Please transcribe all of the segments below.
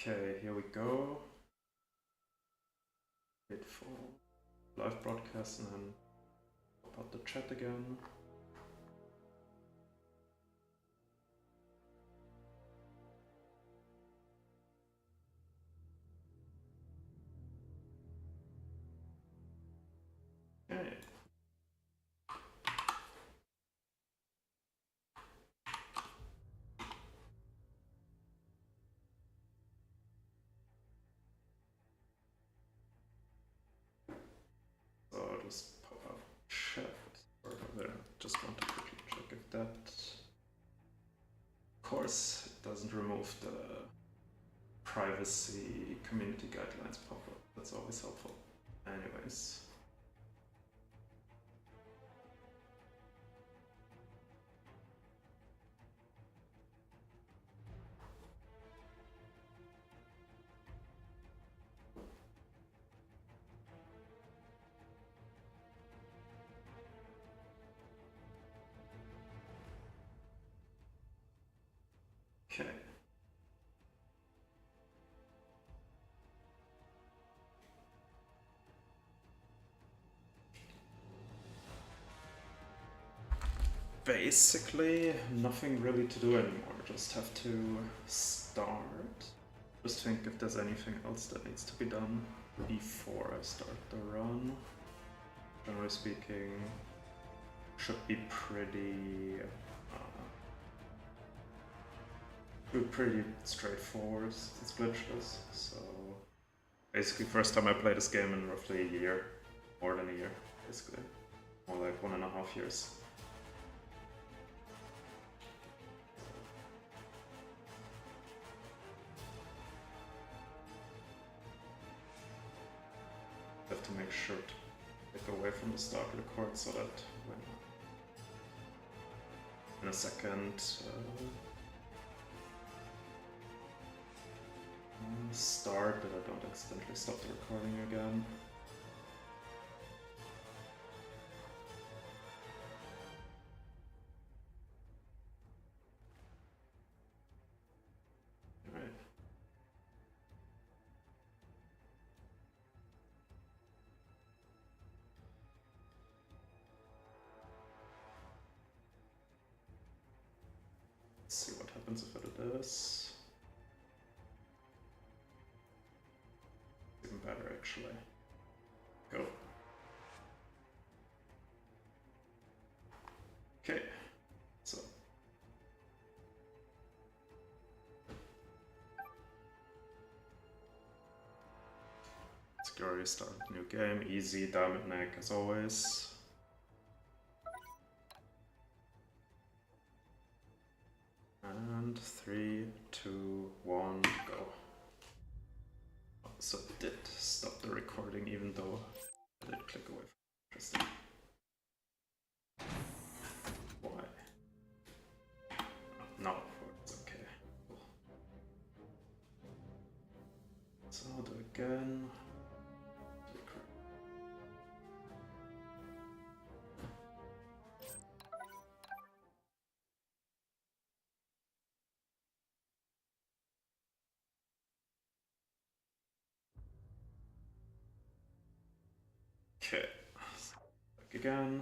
Okay, here we go. Wait for live broadcast and then pop out the chat again. Okay. So I'll just pop out chat over there. Just want to quickly check if that. Of course, it doesn't remove the privacy community guidelines pop-up. That's always helpful. Anyways. Okay. Basically, nothing really to do anymore. Just have to start. Just think if there's anything else that needs to be done before I start the run. Generally speaking, should be pretty straightforward. It's glitchless. So basically, first time I played this game in roughly a year, more than a year, basically, more like 1.5 years. Have to make sure to get away from the start record so that when in a second start that I don't accidentally stop the recording again. Alright. Let's see what happens if I do this. Even better, actually. Go. Okay, so. Let's go restart new game. Easy, diamond Knack as always. And 3, 2, 1, go. So it did stop the recording even though I did click away. Interesting. Why? No, it's okay. Cool. So I'll do it again. Okay, back again.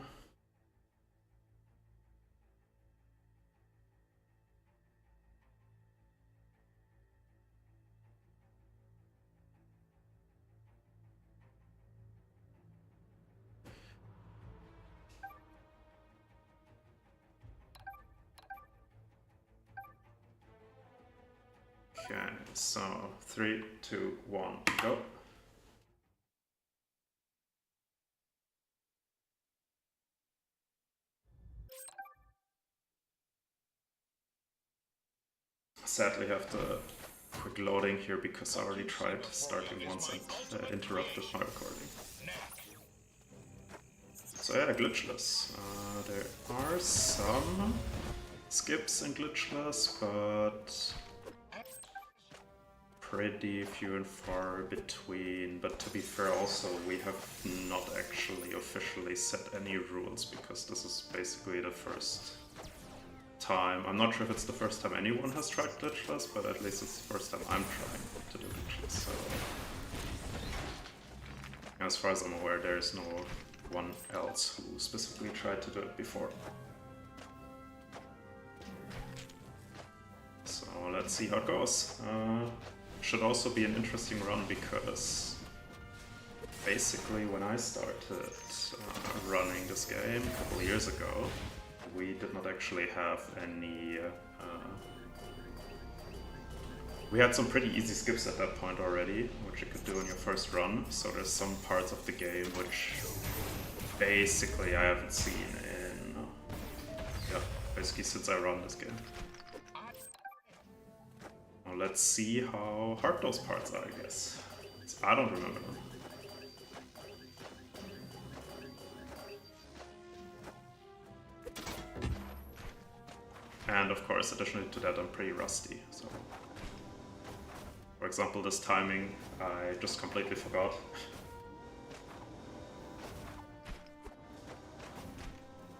Okay, so 3, 2, 1, go. Sadly have the quick loading here because I already tried starting once and interrupted my recording. So yeah, glitchless. There are some skips in glitchless, but pretty few and far between. But to be fair also, we have not actually officially set any rules because this is basically the first time. I'm not sure if it's the first time anyone has tried Glitchless, but at least it's the first time I'm trying to do Glitchless, so... As far as I'm aware, there's no one else who specifically tried to do it before. So let's see how it goes. Should also be an interesting run because basically when I started running this game a couple of years ago, we did not actually have any... we had some pretty easy skips at that point already, which you could do in your first run, so there's some parts of the game which basically I haven't seen in... yeah, basically since I run this game. Well, let's see how hard those parts are, I guess. I don't remember them. And of course, additionally to that, I'm pretty rusty, so... For example, this timing, I just completely forgot.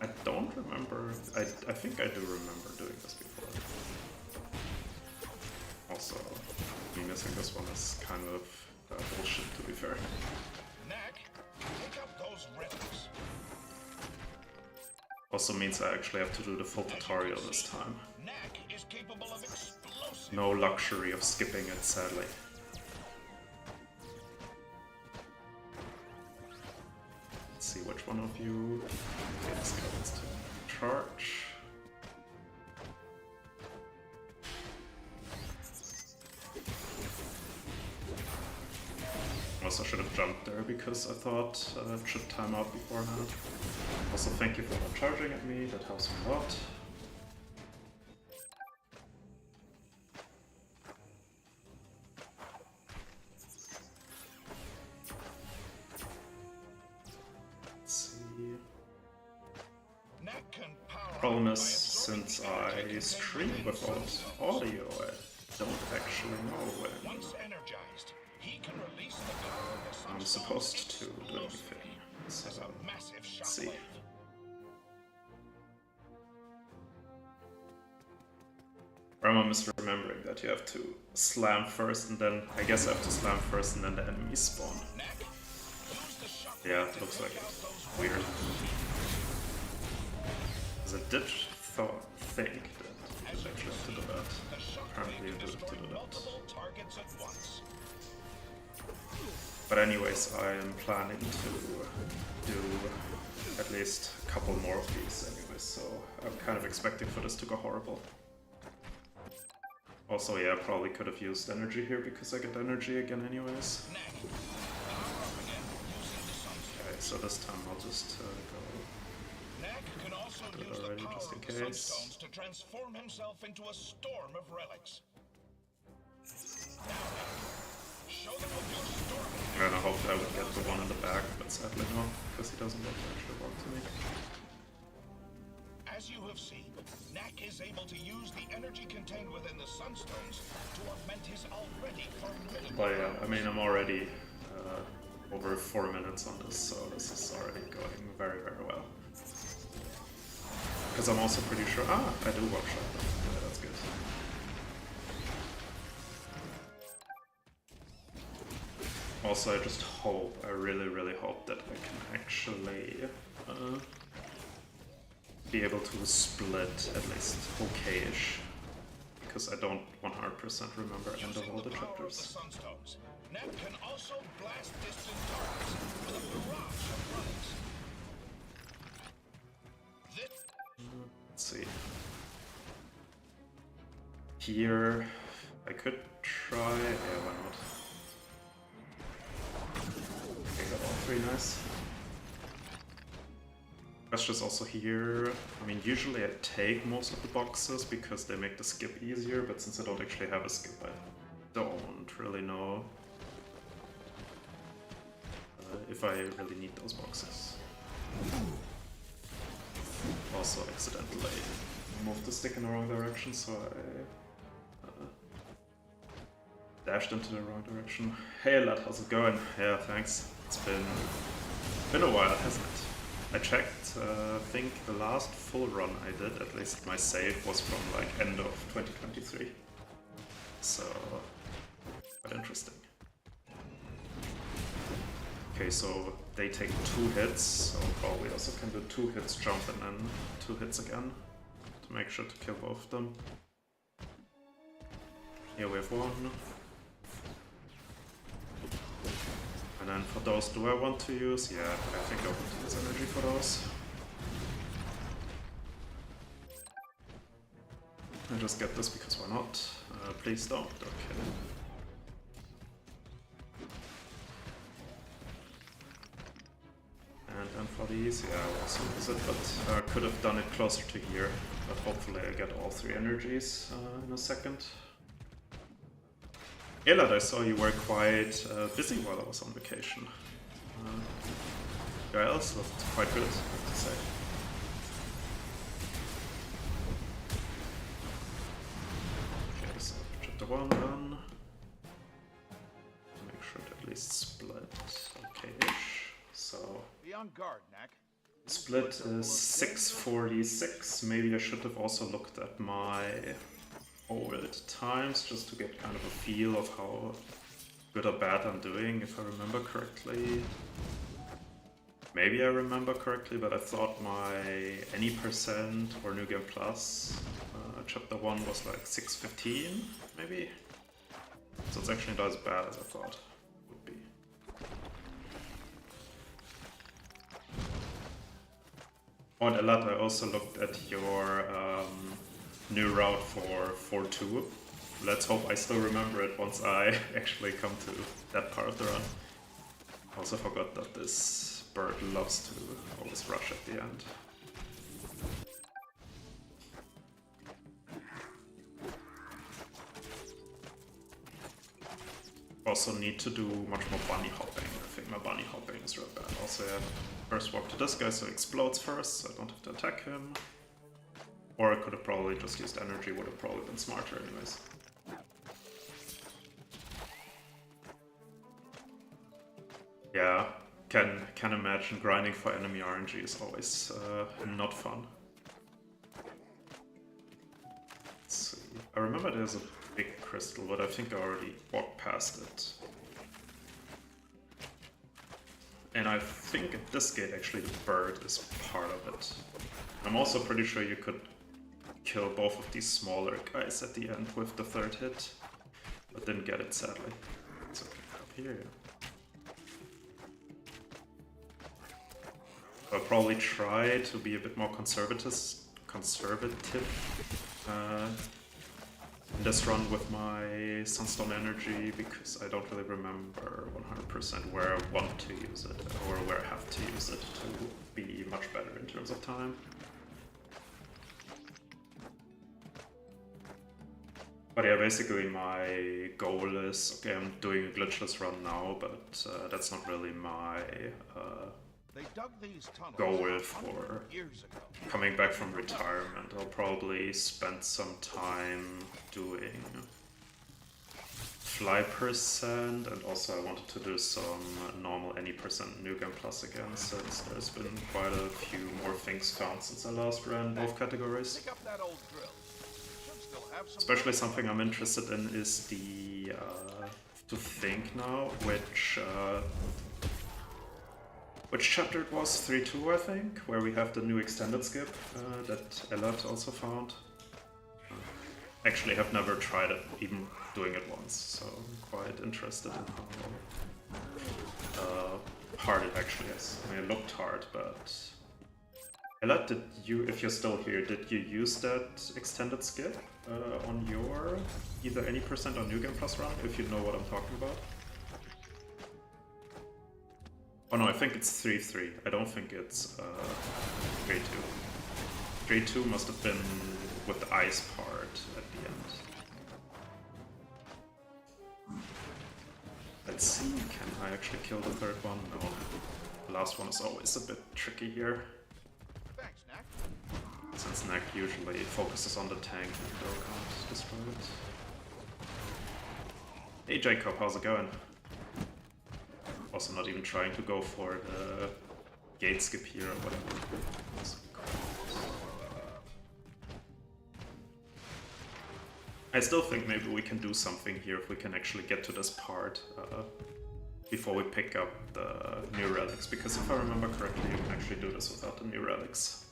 I don't remember... I think I do remember doing this before. Also, me missing this one is kind of bullshit, to be fair. Knack, pick up those relics. Also means I actually have to do the full tutorial this time. Knack is capable of explosive. No luxury of skipping it, sadly. Let's see which one of you gets to charge. Also should have jumped there because I thought it should time out beforehand. Also thank you for not charging at me, that helps a lot. Let's see. Problem is, since I stream without audio, I don't actually know when I'm supposed to do anything. So, let's see. Or am I misremembering that you have to slam first and then... I guess I have to slam first and then the enemies spawn. Yeah, it looks like it. Weird. Because I did think that you actually have to do that. Apparently you do have to do that. But anyways, I am planning to do at least a couple more of these anyways, so I'm kind of expecting for this to go horrible. Also, yeah, I probably could have used energy here because I get energy again anyways. Okay, so this time I'll just go do it already, just in case. To transform himself into a storm of relics. And I hoped I would get the one in the back, but sadly no, because he doesn't actually belong to me. As you have seen, Knack is able to use the energy contained within the Sunstones to augment his already formidable... But yeah, I mean, I'm already over 4 minutes on this, so this is already going very, very well. Because I'm also pretty sure... Ah, I do one-shot them. Yeah, that's good. Also, I just hope, I really, really hope that I can actually be able to split at least okay-ish, because I don't 100% remember end of all the chapters. Knack can also blast distant targets with a barrage of relics. Let's see. Here, I could try... yeah, why not? Okay, got all three, nice. Question's also here. I mean, usually I take most of the boxes because they make the skip easier, but since I don't actually have a skip, I don't really know if I really need those boxes. Also accidentally moved the stick in the wrong direction, so I dashed into the wrong direction. Hey lad, how's it going? Yeah, thanks. It's been a while, hasn't it? I checked, I think the last full run I did, at least my save, was from like end of 2023. So, quite interesting. Okay, so they take 2 hits, so probably also can do 2 hits jump and then 2 hits again to make sure to kill both of them. Here we have 1. And then for those, do I want to use? Yeah, I think I want to use energy for those. I just get this because why not? Please don't, okay. And then for these, yeah, I also use it, but I could have done it closer to here. But hopefully I get all 3 energies in a second. Elad, I saw you were quite busy while I was on vacation. Your else looked quite good, I have to say. Okay, so chapter 1 done. Make sure to at least split. Okay-ish. So Be on guard, Knack. split is 646. Maybe I should have also looked at my old times just to get kind of a feel of how good or bad I'm doing, if I remember correctly. Maybe I remember correctly, but I thought my any percent or New Game Plus chapter 1 was like 615, maybe? So it's actually not as bad as I thought it would be. Oh, and Elad, I also looked at your new route for 4-2. Let's hope I still remember it once I actually come to that part of the run. Also forgot that this bird loves to always rush at the end. Also need to do much more bunny hopping. I think my bunny hopping is real bad. Also, yeah, first walk to this guy so he explodes first, so I don't have to attack him. Or I could have probably just used energy, would have probably been smarter anyways. Yeah, can imagine grinding for enemy RNG is always not fun. Let's see. I remember there's a big crystal, but I think I already walked past it. And I think at this gate actually the bird is part of it. I'm also pretty sure you could kill both of these smaller guys at the end with the 3rd hit, but didn't get it sadly. It's okay, up here, yeah. I'll probably try to be a bit more conservative in this run with my Sunstone energy, because I don't really remember 100% where I want to use it or where I have to use it to be much better in terms of time. But yeah, basically my goal is, okay, I'm doing a glitchless run now, but that's not really my goal for coming back from retirement. I'll probably spend some time doing fly percent, and also I wanted to do some normal any percent New Game Plus again, since there's been quite a few more things found since I last ran both categories. Especially something I'm interested in is the to think now which chapter it was, 3-2 I think, where we have the new extended skip that Elad also found. Actually have never tried it, even doing it once, so I'm quite interested in how hard it actually is. I mean, it looked hard, but Elad, did you, if you're still here, did you use that extended skip on your either any percent or New Game Plus run, if you know what I'm talking about? Oh no, I think it's 3-3. I don't think it's 3-2. 3-2 must have been with the ice part at the end. Let's see, can I actually kill the 3rd one? No. The last one is always a bit tricky here. Thanks, Knack. Since Knack usually focuses on the tank and Go can't destroy it. Hey Jacob, how's it going? Also not even trying to go for the gate skip here or whatever. I still think maybe we can do something here if we can actually get to this part before we pick up the new relics, because if I remember correctly, you can actually do this without the new relics.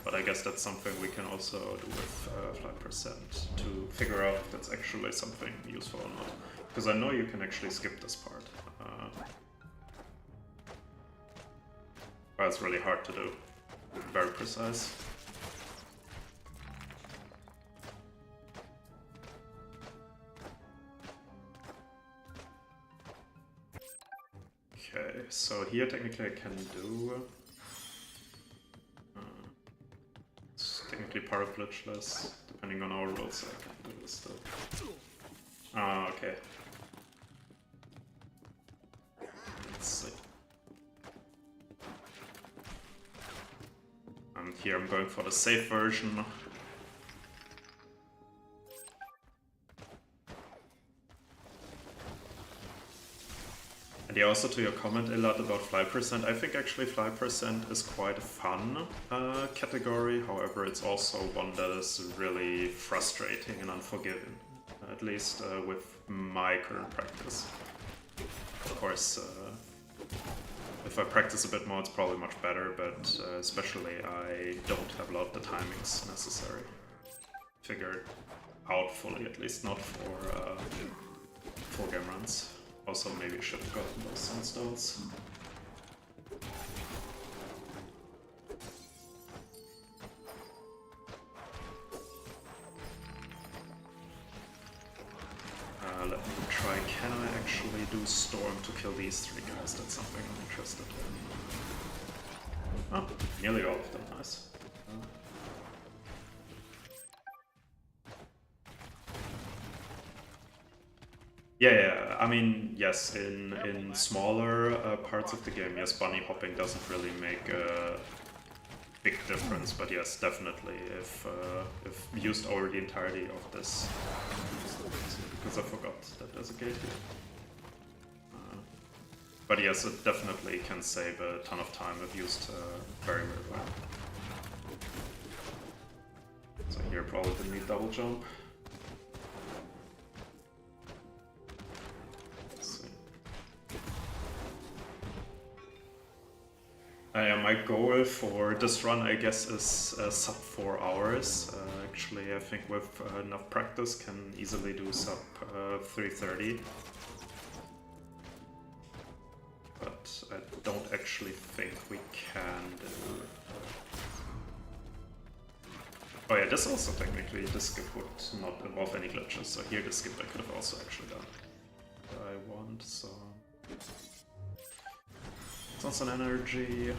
But I guess that's something we can also do with 5% to figure out if that's actually something useful or not. Because I know you can actually skip this part. But it's really hard to do. Very precise. Okay, so here technically I can do... it's technically part of Glitchless, depending on our rules I can do this still. Ah, okay. Let's see. And here I'm going for the safe version. And yeah, also to your comment, Elad, about fly percent, I think actually fly percent is quite a fun category, however it's also one that is really frustrating and unforgiving, at least with my current practice. Of course, if I practice a bit more it's probably much better, but especially I don't have a lot of the timings necessary figured out fully, at least not for 4-game runs. Also, maybe I should have gotten those sunstones. Let me try, can I actually do Storm to kill these 3 guys? That's something I'm interested in. Oh, nearly all of them, nice. Yeah, I mean, yes, in smaller parts of the game, yes, bunny hopping doesn't really make a big difference, but yes, definitely, if used over the entirety of this, because I forgot that there's a gate here. But yes, it definitely can save a ton of time if used very, very well. So here probably didn't need double jump. My goal for this run, I guess, is sub 4 hours. Actually, I think with enough practice can easily do sub 3:30. But I don't actually think we can do... Oh yeah, this also technically, this skip would not involve any glitches, so here the skip I could have also actually done. But I want, so... It's an energy,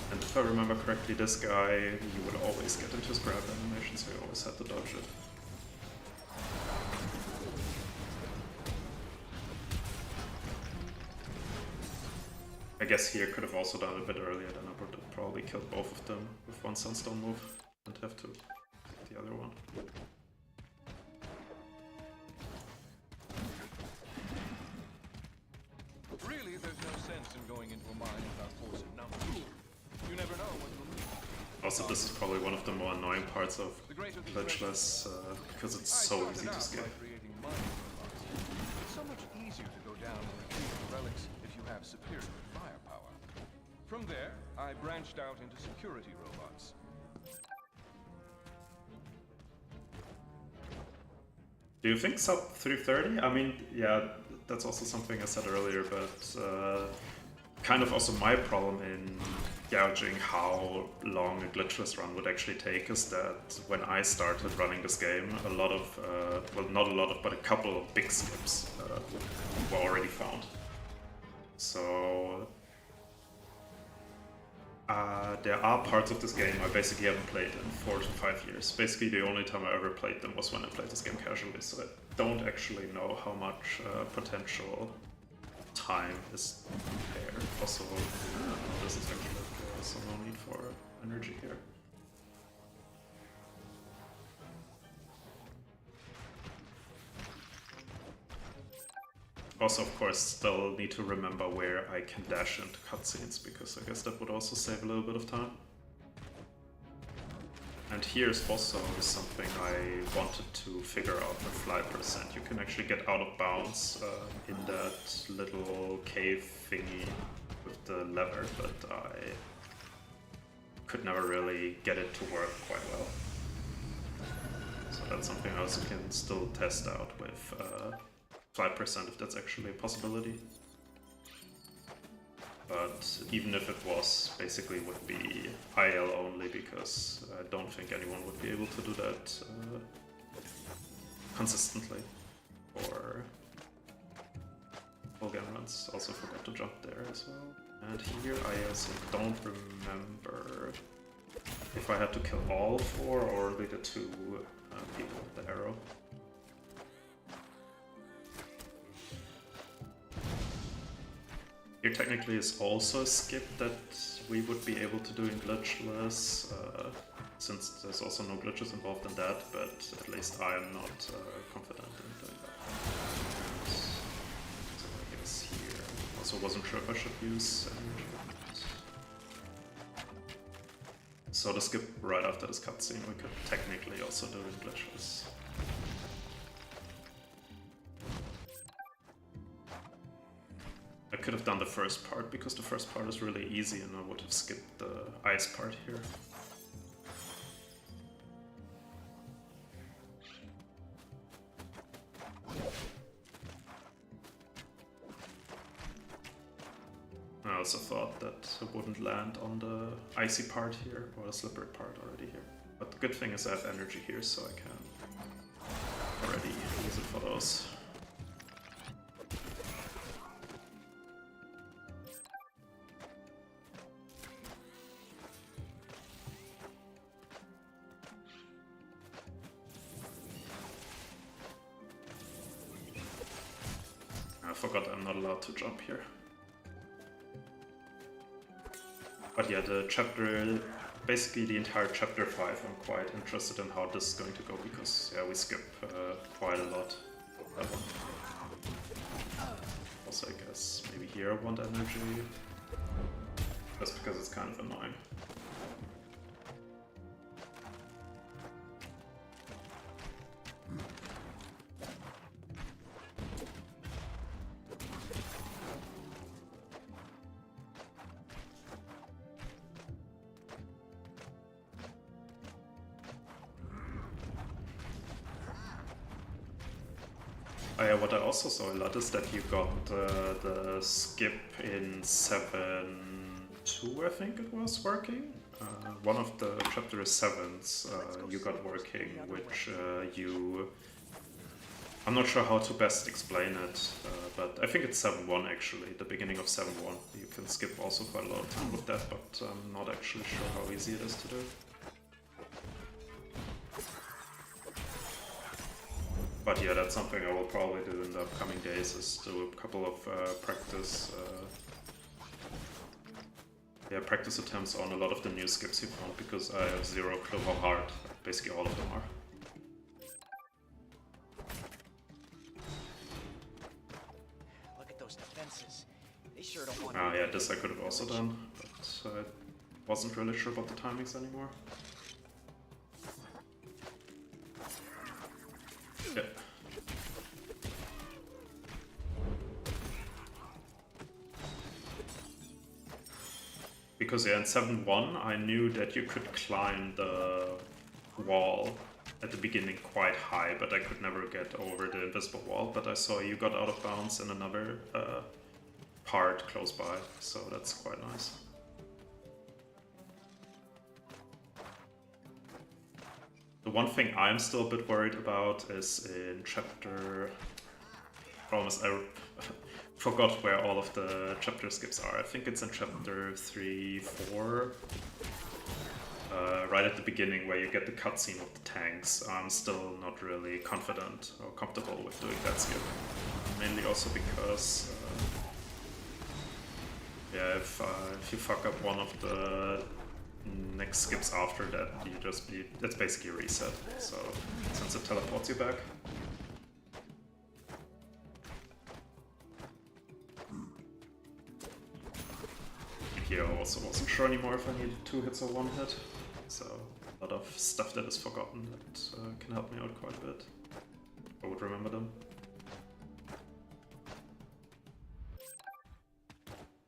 and if I remember correctly, this guy, you would always get into his grab animation, so you always had to dodge it. I guess here could have also done it a bit earlier, then I would have probably killed both of them with one Sunstone move, and have to hit the other one. Really, there's no sense in going into a mine without force of numbers. You never know what you'll need. Also, this is probably one of the more annoying parts of Glitchless, because it's so easy to skip. It's so much easier to go down and retrieve the relics if you have superior firepower. From there, I branched out into security robots. Do you think sub 330? I mean, yeah, that's also something I said earlier, but kind of also my problem in gauging how long a glitchless run would actually take is that when I started running this game, a lot of, well, not a lot of, but a couple of big skips were already found. So there are parts of this game I basically haven't played in 4 to 5 years. Basically the only time I ever played them was when I played this game casually, so I don't actually know how much potential time is there. Also, this is actually so no need for energy here. Also, of course, still need to remember where I can dash into cutscenes, because I guess that would also save a little bit of time. And here's also something I wanted to figure out with fly percent. You can actually get out of bounds in that little cave thingy with the lever, but I could never really get it to work quite well. So that's something I also can still test out with fly percent, if that's actually a possibility. But even if it was, basically would be IL only, because I don't think anyone would be able to do that consistently for full game runs. Also forgot to jump there as well. And here I also don't remember if I had to kill all 4 or only the 2 people with the arrow. Here technically is also a skip that we would be able to do in Glitchless, since there's also no glitches involved in that, but at least I'm not confident in doing that. So I guess here, also wasn't sure if I should use energy. So the skip right after this cutscene we could technically also do in Glitchless. I could have done the first part, because the first part is really easy and I would have skipped the ice part here. I also thought that it wouldn't land on the icy part here, or the slippery part already here. But the good thing is I have energy here, so I can already use it for those. I forgot I'm not allowed to jump here. But yeah, the chapter, basically the entire chapter 5, I'm quite interested in how this is going to go, because yeah, we skip quite a lot. That one. Also, I guess maybe here I want energy, just because it's kind of annoying. Yeah, what I also saw a lot is that you got the skip in 7.2, I think it was, working. One of the chapter 7s you got working, which I'm not sure how to best explain it, but I think it's 7.1 actually, the beginning of 7.1. You can skip also quite a lot of time with that, but I'm not actually sure how easy it is to do. But yeah, that's something I will probably do in the upcoming days, is do a couple of practice attempts on a lot of the new skips you found, because I have zero clue how hard basically all of them are. Look at those defenses. They sure don't want Yeah, this I could have also done, but I wasn't really sure about the timings anymore. Yeah. Because yeah, in 7.1 I knew that you could climb the wall at the beginning quite high, but I could never get over the invisible wall. But I saw you got out of bounds in another part close by, so that's quite nice. The one thing I'm still a bit worried about is in chapter... I forgot where all of the chapter skips are. I think it's in chapter 3, 4. Right at the beginning where you get the cutscene of the tanks. I'm still not really confident or comfortable with doing that skip. Mainly also because... yeah, if you fuck up one of the next skips after that, it's basically a reset, so since it teleports you back. Here I also wasn't sure anymore if I needed 2 hits or 1 hit, so a lot of stuff that is forgotten that can help me out quite a bit. I would remember them.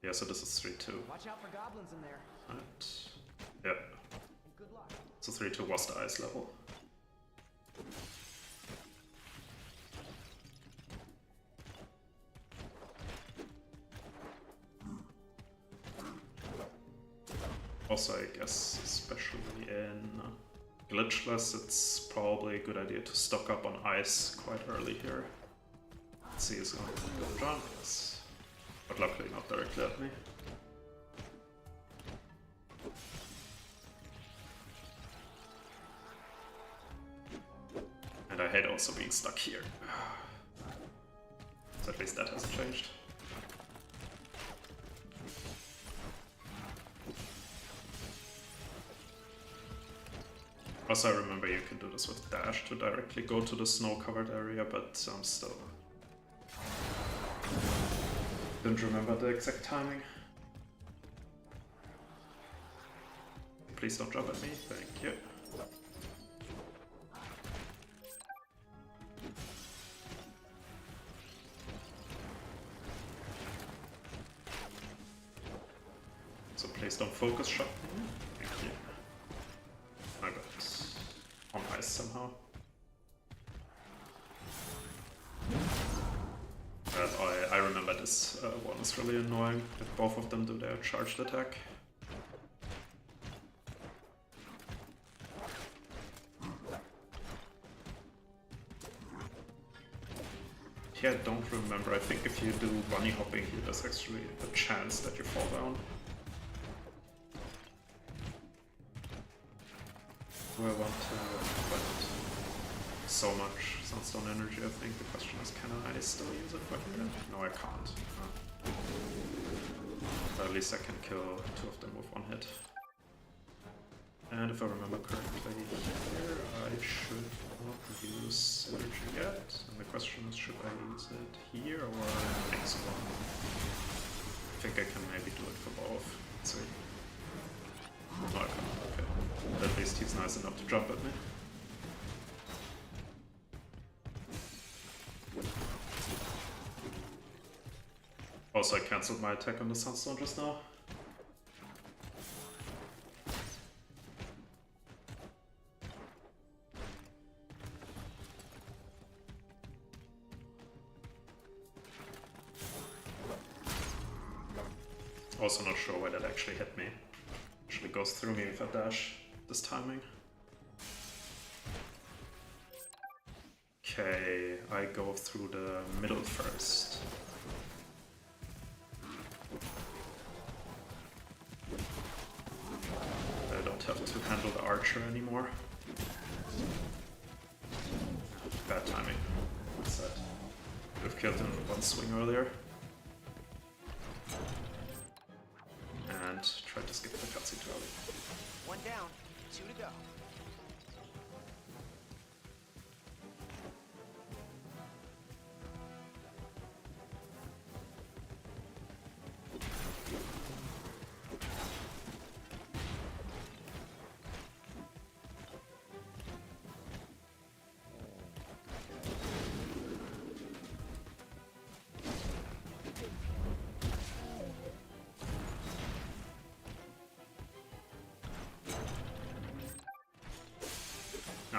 Yeah, so this is 3-2. Watch out for goblins in there. Right. Yeah. And good luck. So 3-2 was the ice level. Also, I guess, especially in Glitchless, it's probably a good idea to stock up on ice quite early here. Let's see, is going to go John? Yes. But luckily not directly at me. And I hate also being stuck here. So at least that hasn't changed. Also, I remember you can do this with dash to directly go to the snow-covered area, but still didn't remember the exact timing. Please don't jump at me, thank you. So please don't focus shot me. Thank you. I got on ice somehow. I remember this one is really annoying if both of them do their charged attack. Yeah, I don't remember. I think if you do bunny hopping here, there's actually a chance that you fall down. Do I want to put so much sunstone energy? I think the question is, can I still use it for here? No, I can't. But at least I can kill 2 of them with 1 hit. And if I remember correctly, here I should not use energy yet. And the question is, should I use it here or next one? I think I can maybe do it for both. Let's see. No, I can't. Okay. But at least he's nice enough to jump at me. Also, I cancelled my attack on the Sunstone just now. Also not sure why that actually hit me. Actually goes through me with a dash this timing. Okay, I go through the middle first. I don't have to handle the archer anymore. Bad timing. What's that? Could have killed him in 1 swing earlier. And tried to skip the cutscene too early. 1 down, 2 to go.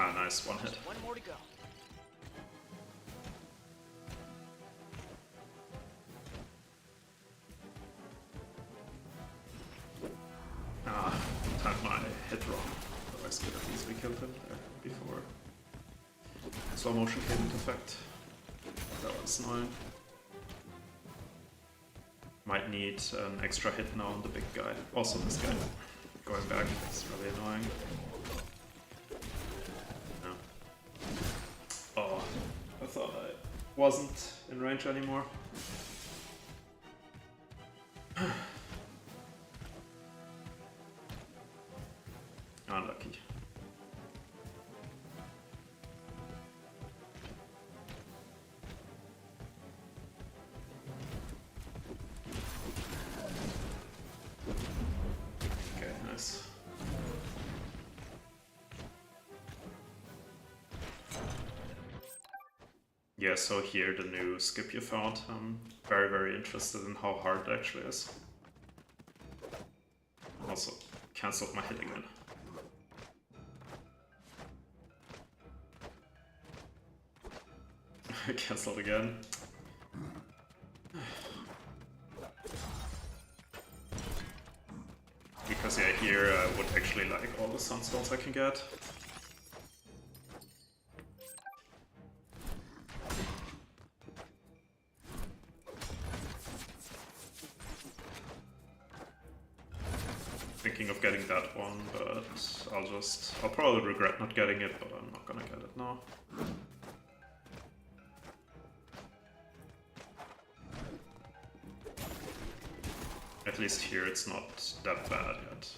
Ah, nice, 1 hit. 1 more to go. Ah, timed my hit wrong. Otherwise could have easily killed him there before slow motion came into effect. That was annoying. Might need an extra hit now on the big guy. Also this guy going back is really annoying. No. Oh, I thought I wasn't in range anymore. Unlucky. Yeah, so here the new skip you found. I'm very, very interested in how hard it actually is. Also, cancelled my hit again. Cancelled again. Because yeah, here I would actually like all the sunstones I can get. Thinking of getting that one, but I'll probably regret not getting it, but I'm not gonna get it now. At least here it's not that bad yet.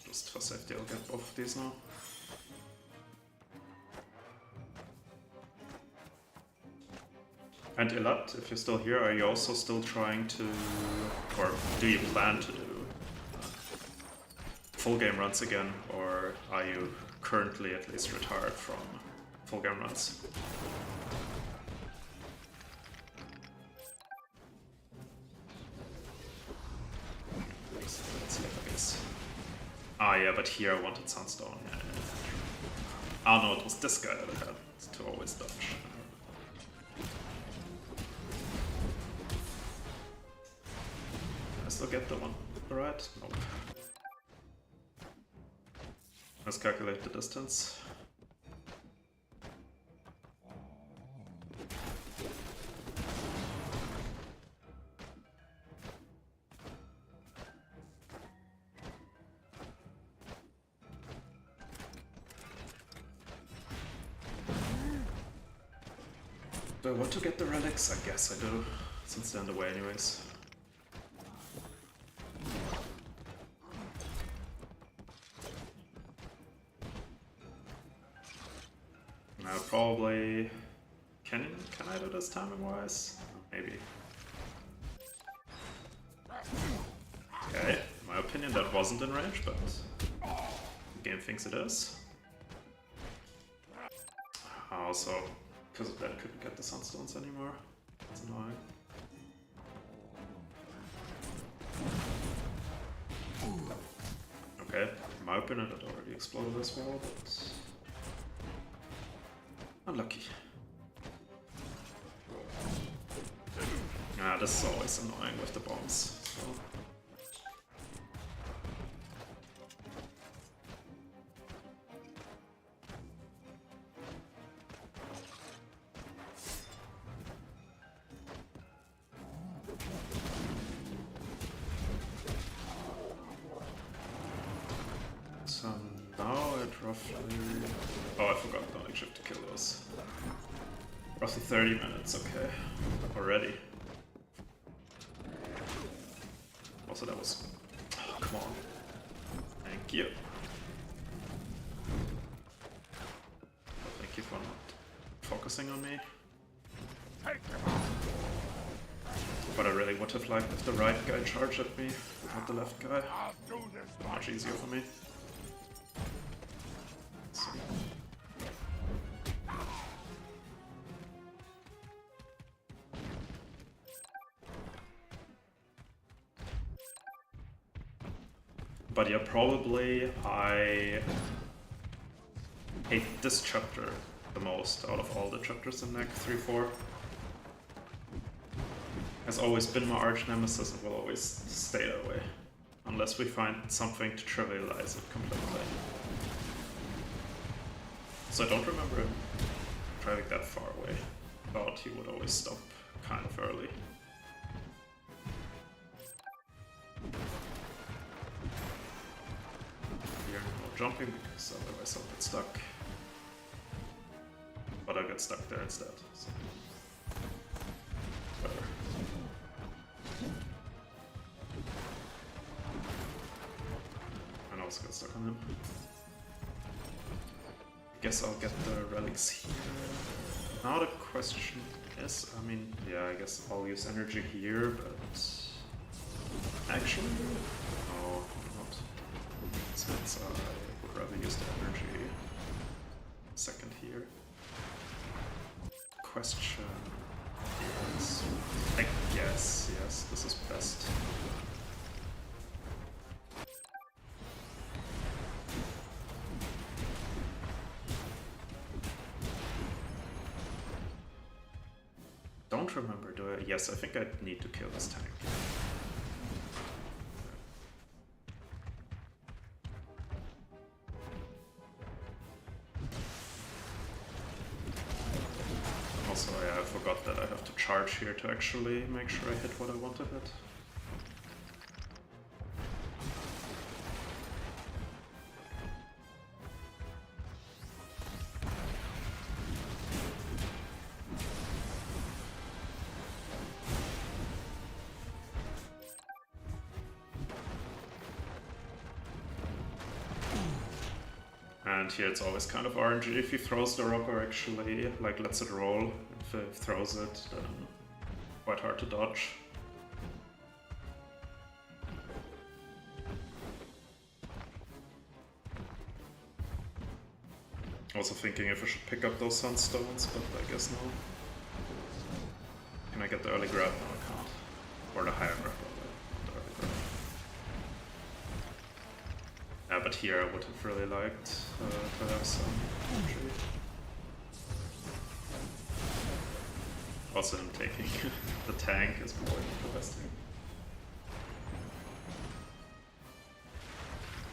Just for safety, I'll get both of these now. And Ilat, if you're still here, are you also still trying to, or do you plan to do full game runs again, or are you currently at least retired from full game runs? Let's see, I guess. Ah, yeah, but here I wanted Sunstone. Yeah. Oh no, it was this guy that I had to always dodge. I still get the one, right? Nope. Let's calculate the distance. Do I want to get the relics? I guess I do, since they're in the way anyways. Probably... Can I do this timing-wise? Maybe. Okay, in my opinion that wasn't in range, but the game thinks it is. Also, because of that I couldn't get the sunstones anymore. That's annoying. Okay, in my opinion it already exploded as well, but... unlucky. Ah, this is always annoying with the bombs. So. So now it roughly... oh, I forgot the shift to kill those. Roughly 30 minutes, okay. Already. Also that was... oh, come on. Thank you. Thank you for not focusing on me. But I really would have liked if the right guy charged at me, not the left guy. Much easier for me. But yeah, probably I hate this chapter the most out of all the chapters in Knack 3-4. Has always been my arch nemesis and will always stay that way. Unless we find something to trivialize it completely. So I don't remember him driving that far away. Thought he would always stop kind of early. Here, no jumping because otherwise I'll get stuck. But I'll get stuck there instead. So. Better. And I also got stuck on him. Guess I'll get the relics here. Now the question is, I mean, yeah, I guess I'll use energy here, but actually, no, not. Since I would rather use the energy second here. Question is, I guess, yes, this is best. Don't remember, do I? Yes, I think I need to kill this tank. Also, yeah, I forgot that I have to charge here to actually make sure I hit what I want to hit. And here it's always kind of RNG if he throws the rock or actually like lets it roll. If he throws it, then quite hard to dodge. Also thinking if I should pick up those sunstones, but I guess no. Can I get the early grab? No, I can't. Or the higher grab, rather. The early grab. Yeah, but here I would have really liked to have some energy. Also, him taking the tank is more interesting.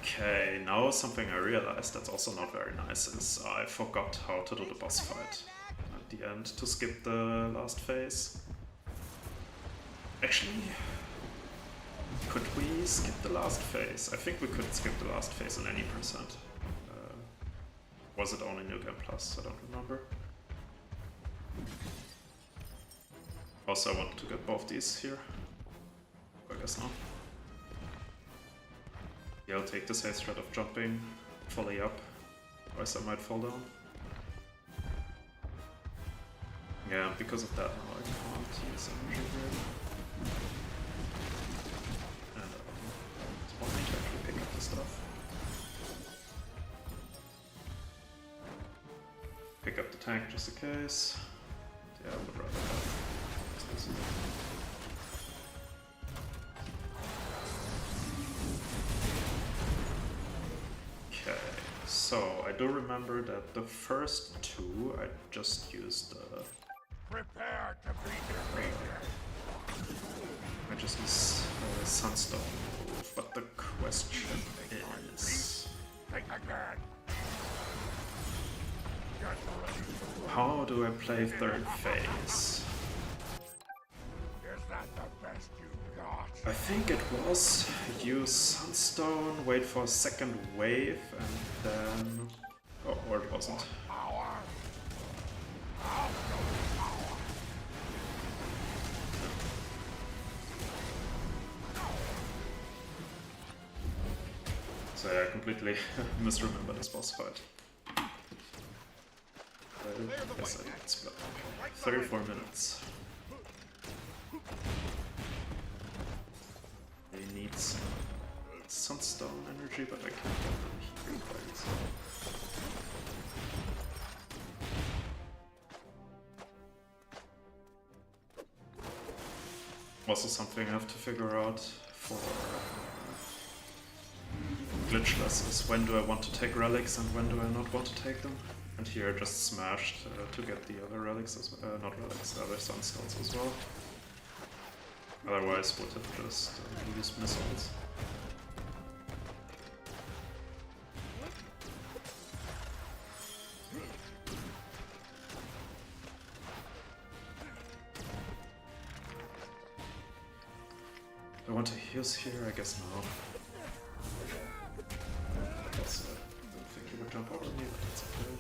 Okay, now something I realized that's also not very nice is I forgot how to do the boss fight at the end to skip the last phase. Actually, could we skip the last phase? I think we could skip the last phase in any percent. Was it only New Game Plus? I don't remember. Also, I wanted to get both these here. I guess not. Yeah, I'll take the safe threat of jumping fully up, otherwise I might fall down. Yeah, because of that now I can't use energy here. And I want me to actually pick up the stuff. Pick up the tank just in case. Yeah, I would rather have this. Okay, so I do remember that the first two I just used the... Prepare to be defeated. I just used Sunstone move, but the question is... Think again. How do I play third phase? Is that the best you got? I think it was use Sunstone, wait for a second wave, and then... Oh, or it wasn't. Power. So yeah, I completely misremember this boss fight. Yes, I did split. 34 minutes. They need some Sunstone energy, but I can't get them here quite. Also something I have to figure out for Glitchless is when do I want to take relics and when do I not want to take them. And here I just smashed to get the other relics, as not relics, the other sunstones as well. Otherwise would have just used missiles. Do I want to use here? I guess no. I guess I don't think he would jump over me, but that's okay.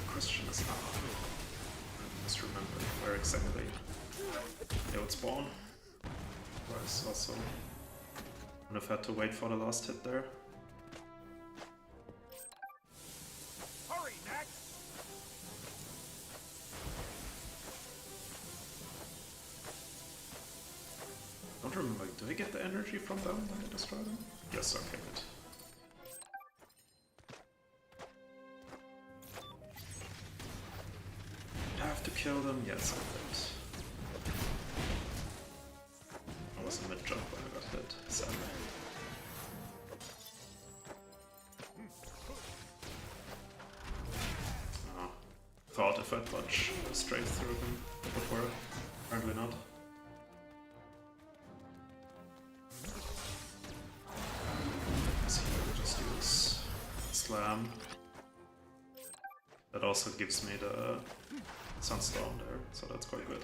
Question is now, where exactly they would spawn. Whereas also would have had to wait for the last hit there. Hurry, Knack! Don't remember, do I get the energy from them when I destroy them? Yes, okay, good. Did I have to kill them? Yes, I did. I was in mid-jump when I got hit, sadly. Oh, thought if I'd punch straight through them, it would work. Apparently not. So I'll just use Slam. That also gives me the Sunstorm there, so that's quite good.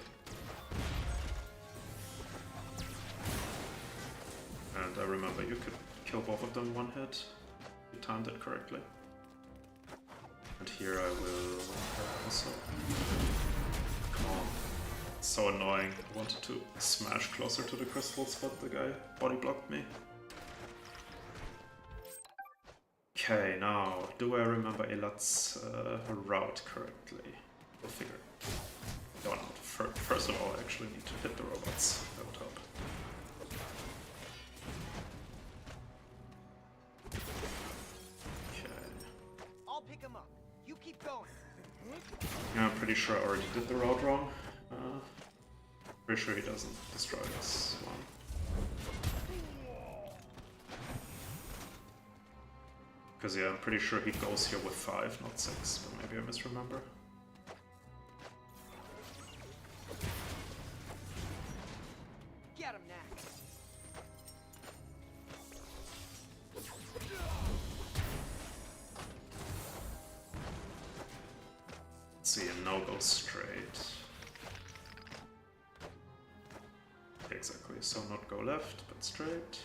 And I remember you could kill both of them one hit. You timed it correctly. And here I will also... Come on. It's so annoying. I wanted to smash closer to the crystals, but the guy body blocked me. Okay, now, do I remember Elat's route correctly? We'll figure it out. First of all, I actually need to hit the robots. That would help. I'll pick him up. You keep going. Yeah, I'm pretty sure I already did the route wrong. Pretty sure he doesn't destroy this one. Because yeah, I'm pretty sure he goes here with 5, not 6, but maybe I misremember. Get him, Knack. Let's see, and now go straight. Exactly, so not go left, but straight.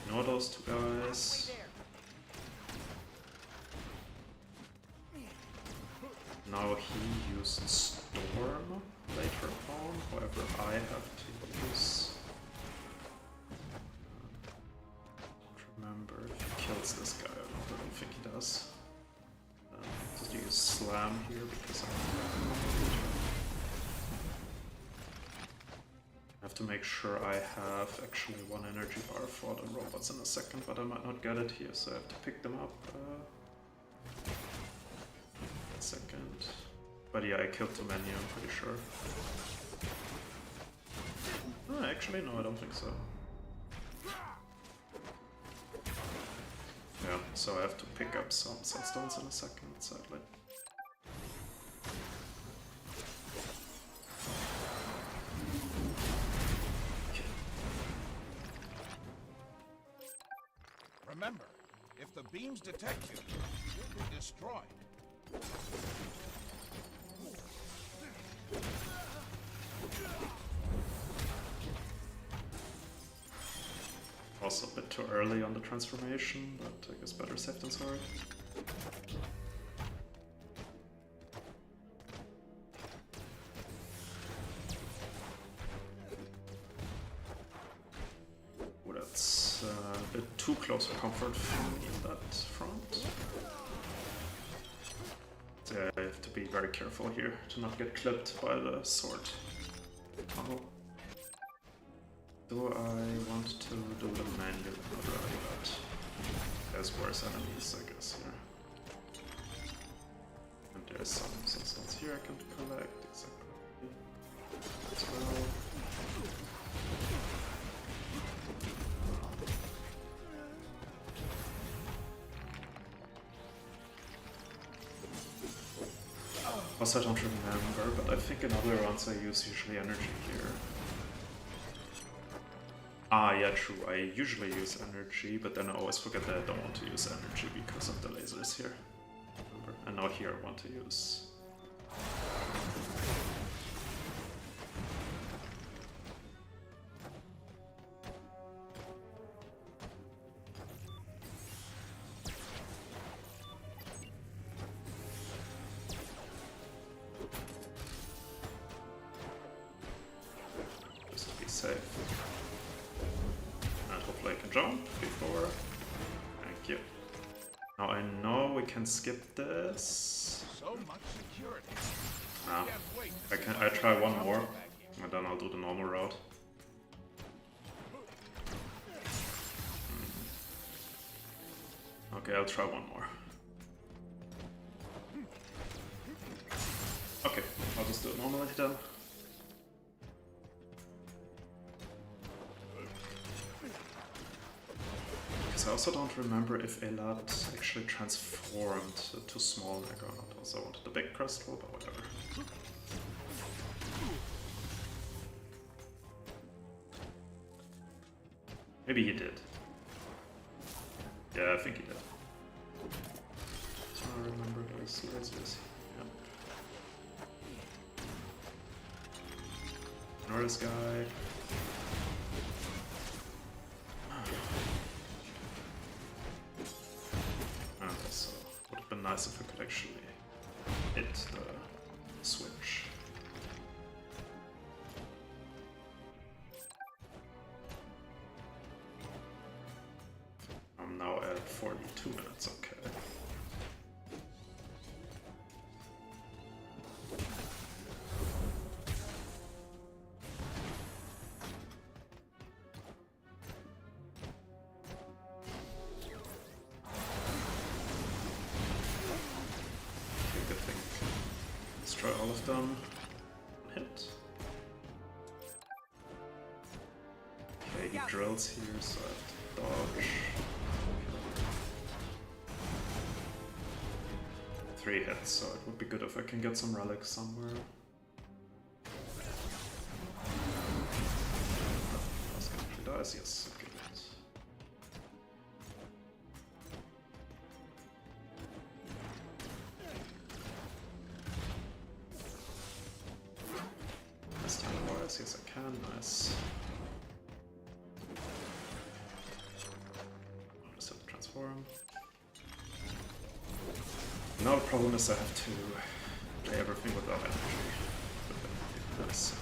Ignore those two guys. Now he used Storm later on, however I have to use... don't remember if he kills this guy or not, I don't think he does. Just use Slam here because I have to make sure I have actually 1 energy bar for the robots in a second, but I might not get it here, so I have to pick them up. Second. But yeah, I killed too many, I'm pretty sure. Oh, actually, no, I don't think so. Yeah, so I have to pick up some sunstones in a second, sadly. Remember, if the beams detect you, you'll be destroyed. Also a bit too early on the transformation, but I guess better safe than sorry. Oh, that's a bit too close for comfort for me in that front. So yeah, I have to be very careful here to not get clipped by the sword tunnel. Do I want to do the manual? Not really, but there's worse enemies, I guess, here. And there's some sunstones here I can collect, exactly. As well. Also, I don't remember, but I think in other rounds I use usually energy here. Ah, yeah, true. I usually use energy, but then I always forget that I don't want to use energy because of the lasers here. Remember? And now here I want to use... safe. And hopefully I can jump before. Thank you. Now I know we can skip this. So much security. No. Can't wait to see I my try one favorite more, house back here. and then I'll do the normal route. Okay, I'll try one more. Okay, I'll just do it normally then. Because I also don't remember if Elat actually transformed to small Knack or not. Also I wanted the big crystal, but whatever. Maybe he did. Yeah, I think he did. I remember those lasers. Yeah. Ignore this guy. Okay, so would have been nice if I could actually hit the switch. I'm now at 42 minutes, okay. Good thing. Destroy all of them. Hit. Okay, he drills here, so I have to dodge. 3 hits, so it would be good if I can get some relics somewhere. Last guy actually dies, yes, okay, good. This time wise, yes I can, nice. I'll just have to transform. Now the problem is I have to play everything without energy. That's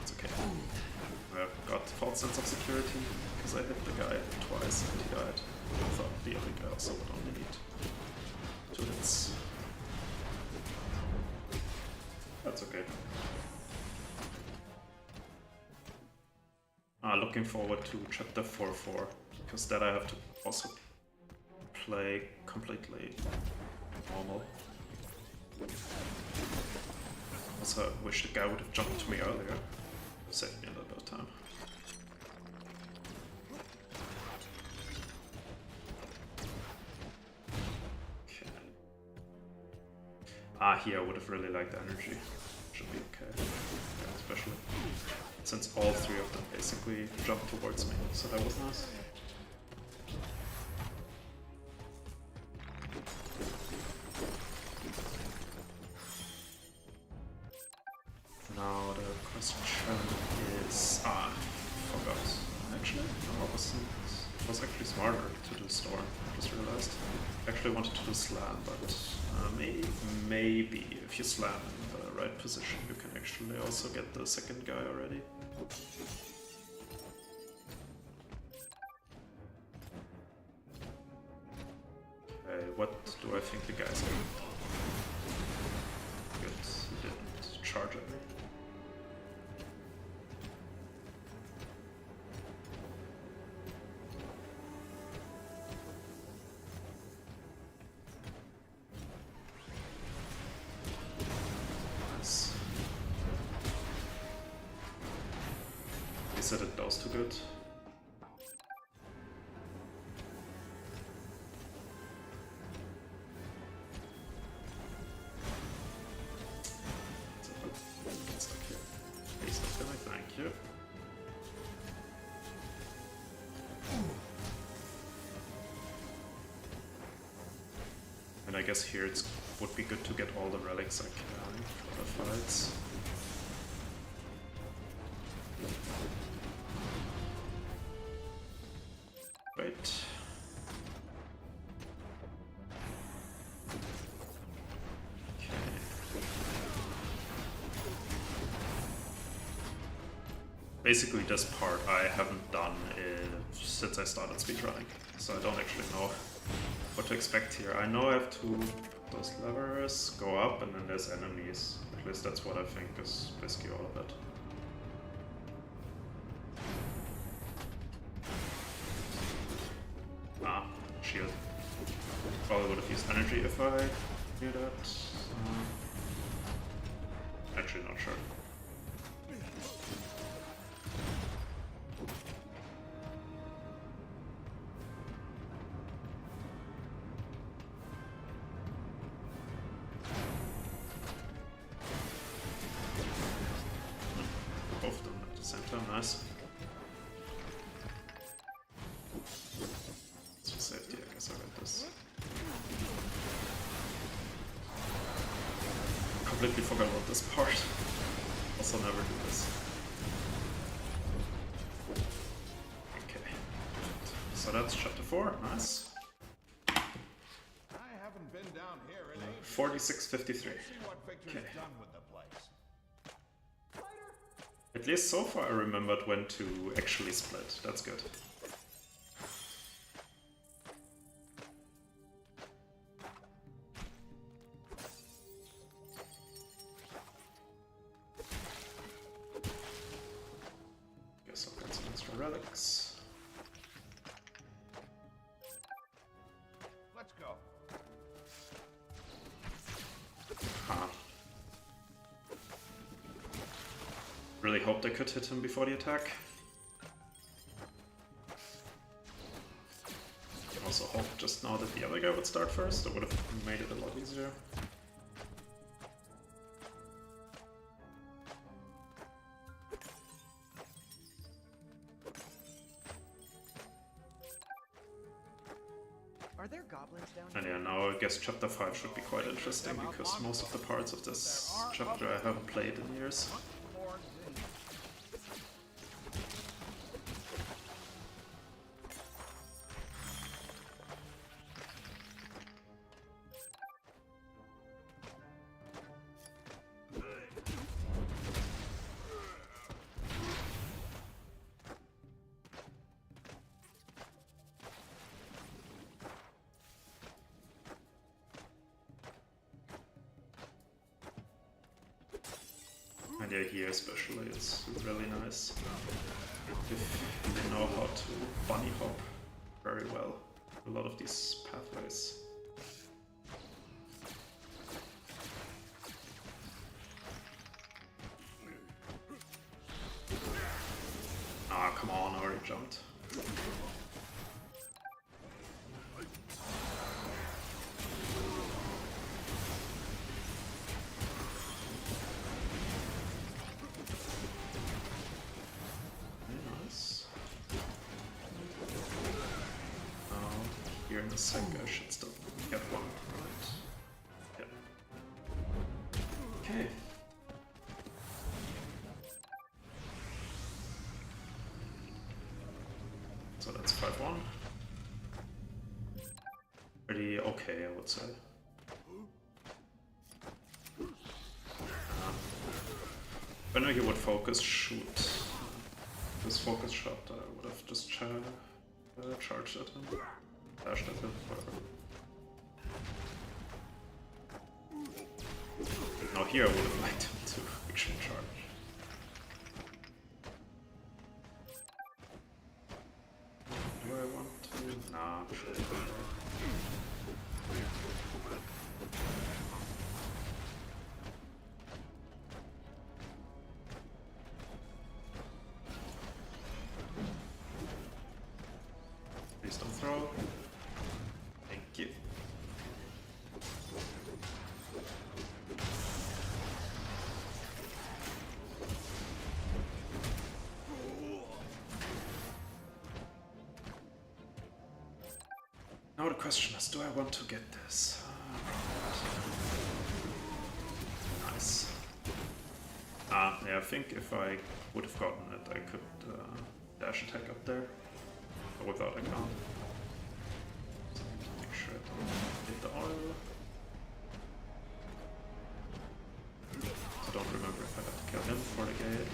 it's okay. I've got false sense of security because I hit the guy twice and he died. I thought the other guy also would only need 2 hits. That's okay. Looking forward to chapter 4-4 because that I have to also play completely normal. Also, I wish the guy would have jumped to me earlier. Saved me a little bit of time. Okay. Here I would have really liked energy. Should be okay. Yeah, especially since all 3 of them basically jumped towards me, so that was nice. Now the question is... forgot. Actually, no, it was actually smarter to do Storm, I just realized. I actually wanted to do Slam, but maybe if you Slam in the right position, you can actually also get the second guy already. Okay, what do I think the guy's going to do? Good, he didn't charge at me. Nice. He said it does too good. Thank you. And I guess here it would be good to get all the relics I can for the fights. Wait. basically this part I haven't done since I started speedrunning, so I don't actually know what to expect here. I know I have to put those levers, go up, and then there's enemies. At least that's what I think is basically all of it. Ah, shield. Probably would have used energy if I knew that. Actually not sure. Both of them at the same time, nice. It's for safety, I guess I got this. Completely forgot about this part. Also never do this. Okay. So that's chapter 4, nice. I haven't been down here in ages. 4653. See what Victor's Okay. done with the place. At least so far I remembered when to actually split. That's good. Guess I'll get some extra relics. Let's go. Huh. Really hoped I could hit him before the attack. Also hoped just now that the other guy would start first. That would have made it a lot easier. Are there goblins down And here? yeah, now I guess chapter 5 should be quite interesting because most of the parts of this chapter I haven't played in years. More than And yeah, here especially it's really nice if you know how to bunny hop very well. A lot of these pathways. Ah, come on, I already jumped. Nice. Now, here in a sec, I should still get one, right? Yep. Okay. So that's 5-1. Pretty okay, I would say. If I knew he would focus shoot this focus shot, I would have just charged at him. Dashed at him, whatever. Now here I would have liked him to actually charge. Do I want to? Nah, sure. Please don't throw. Thank you. Now the question is, do I want to get this? Nice. Yeah, I think if I would have gotten it, I could dash attack up there. But without, I can't. So I need to make sure I don't hit the oil. So I don't remember if I have to kill him before the gate.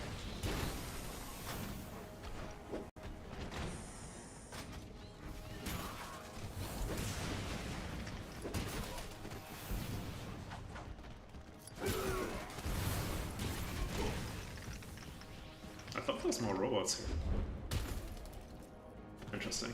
there's more robots here. Interesting.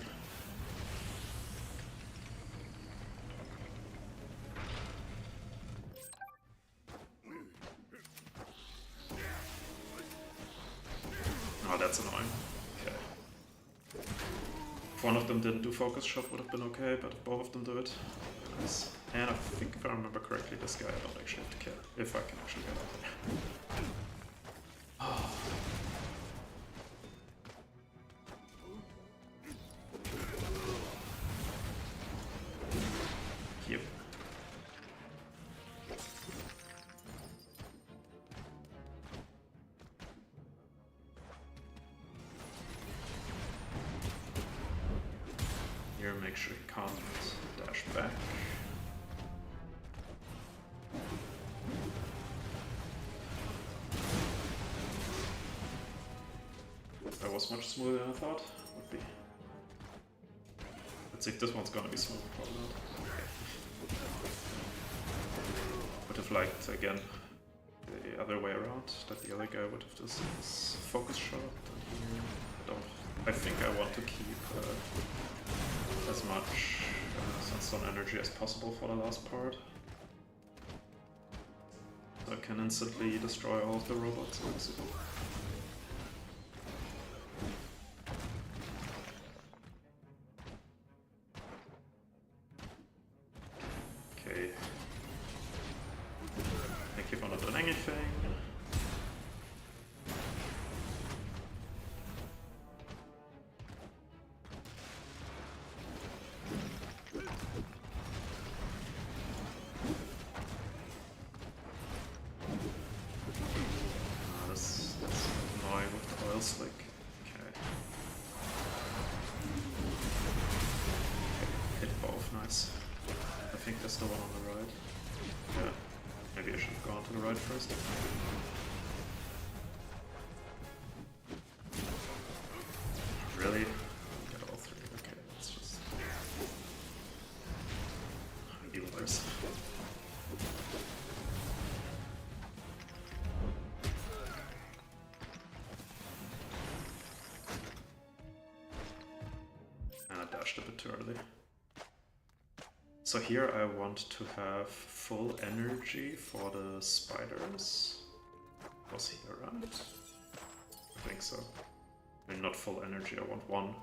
Oh, that's annoying. Okay. If one of them didn't do focus shot, would have been okay, but if both of them do it, nice. And I think if I remember correctly, this guy I don't actually have to kill, if I can actually get out there. Yep. Here, make sure he can't dash back. That was much smoother than I thought it would be. Let's see if this one's gonna be smooth, probably not. Would have liked, again, the other way around, that the other guy would have just his focus shot. And I think I want to keep as much sunstone energy as possible for the last part. So I can instantly destroy all of the robots. Okay. I keep on not doing anything. That's annoying with the oil slick. Okay. Hit both, nice. I think that's the one on the right. Yeah. Maybe I should have gone to the right first. Really? Get all three. Okay, let's just... even worse. And I dashed a bit too early. So here I want to have full energy for the spiders. Was here, right? I think so. I mean, not full energy, I want one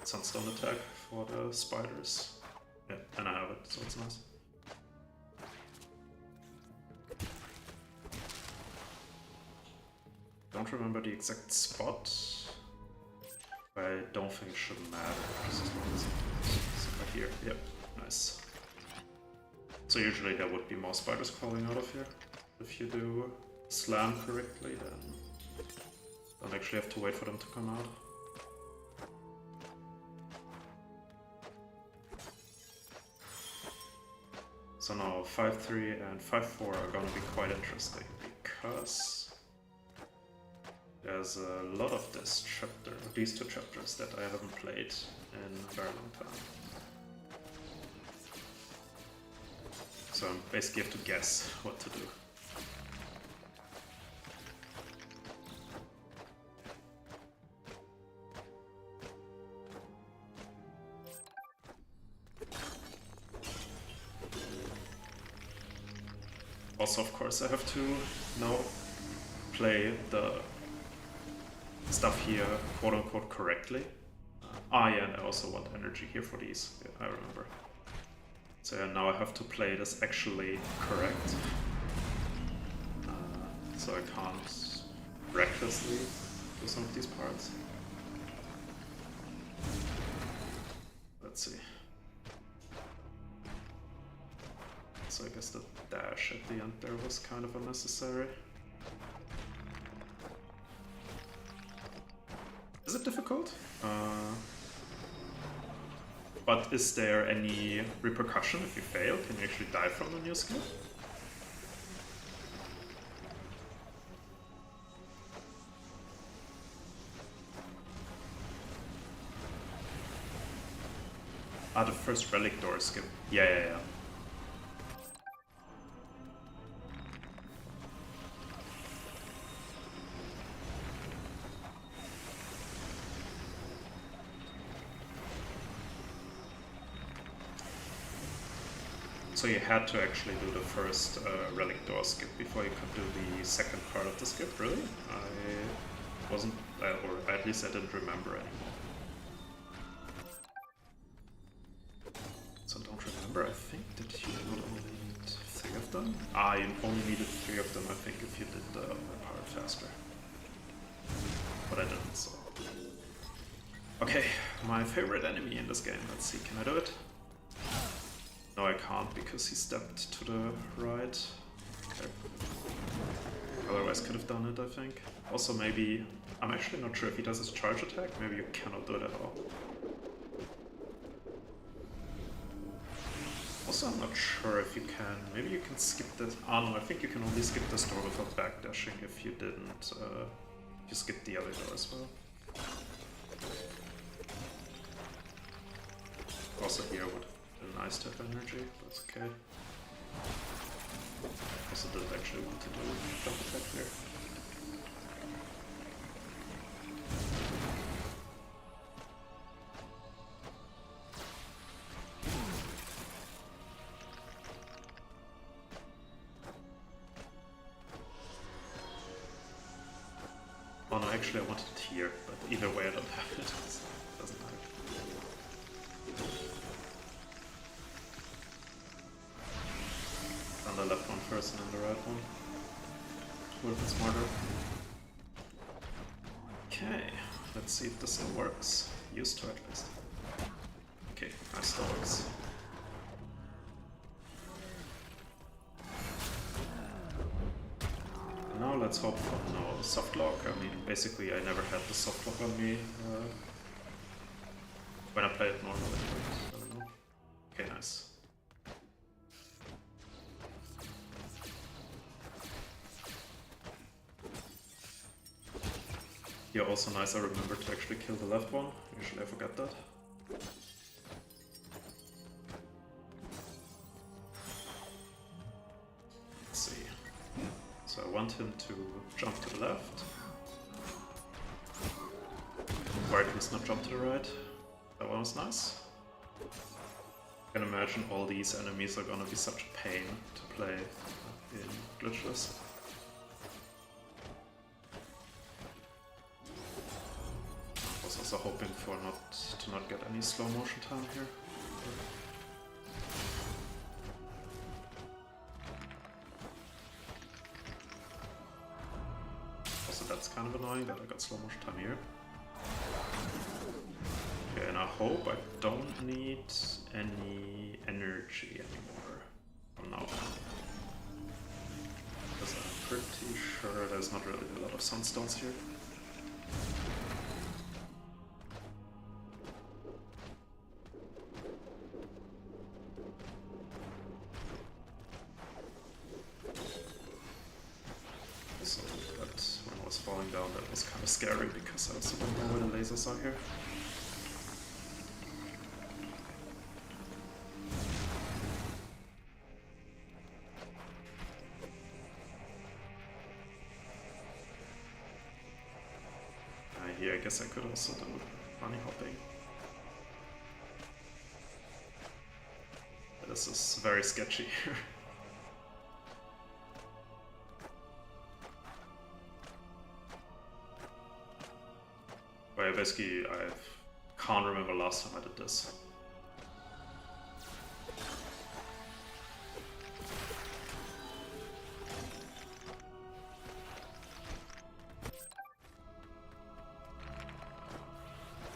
sunstone attack for the spiders. Yeah, and I have it, so it's nice. Don't remember the exact spot. I don't think it should matter, just as long as it's right here. Yep. Nice. So usually there would be more spiders crawling out of here. If you do slam correctly, then don't actually have to wait for them to come out. So now 5-3 and 5-4 are gonna be quite interesting because there's a lot of this chapter, these two chapters that I haven't played in a very long time. So I basically have to guess what to do. Also, of course, I have to now play the stuff here quote-unquote correctly. Yeah, and I also want energy here for these, yeah, I remember. So yeah, now I have to play this actually correct. So I can't recklessly do some of these parts. Let's see. So I guess the dash at the end there was kind of unnecessary. Is it difficult? But is there any repercussion if you fail? Can you actually die from the new skill? Ah, the first relic door skill. Yeah. So you had to actually do the first relic door skip before you could do the second part of the skip, really? I wasn't, or at least I didn't remember anymore. So don't remember, I think that you would only need 3 of them. Ah, you only needed 3 of them, I think, if you did the part faster. But I didn't, so... Okay, my favorite enemy in this game. Let's see, can I do it? No, I can't, because he stepped to the right. Okay. Otherwise could have done it, I think. Also maybe... I'm actually not sure if he does his charge attack. Maybe you cannot do it at all. Also, I'm not sure if you can... Maybe you can skip this... Ah, no, I think you can only skip this door without backdashing if you didn't... you skipped the other door as well. Also here would have been nice to have energy, but it's okay. Also didn't actually want to do jump attack here. Oh no, actually I wanted it here, but either way I don't have it, so it doesn't matter. On the left one first and then the right one. Would have been smarter. Okay, let's see if this still works. Used to at least. Okay, that still works. Now let's hope for no soft lock. I mean, basically I never had the soft lock on me when I played it normally. I don't know. Okay, nice. Yeah, also nice, I remember to actually kill the left one. Usually I forget that. Let's see. So I want him to jump to the left. Or at least not jump to the right. That one was nice. I can imagine all these enemies are gonna be such a pain to play in Glitchless. Also hoping for to not get any slow motion time here. Also that's kind of annoying that I got slow motion time here. Okay, and I hope I don't need any energy anymore from now on. Because I'm pretty sure there's not really a lot of sunstones here. Down, that was kind of scary because I also don't know where the lasers are here. Here I guess I could also do bunny hopping. But this is very sketchy here. Basically, I can't remember last time I did this.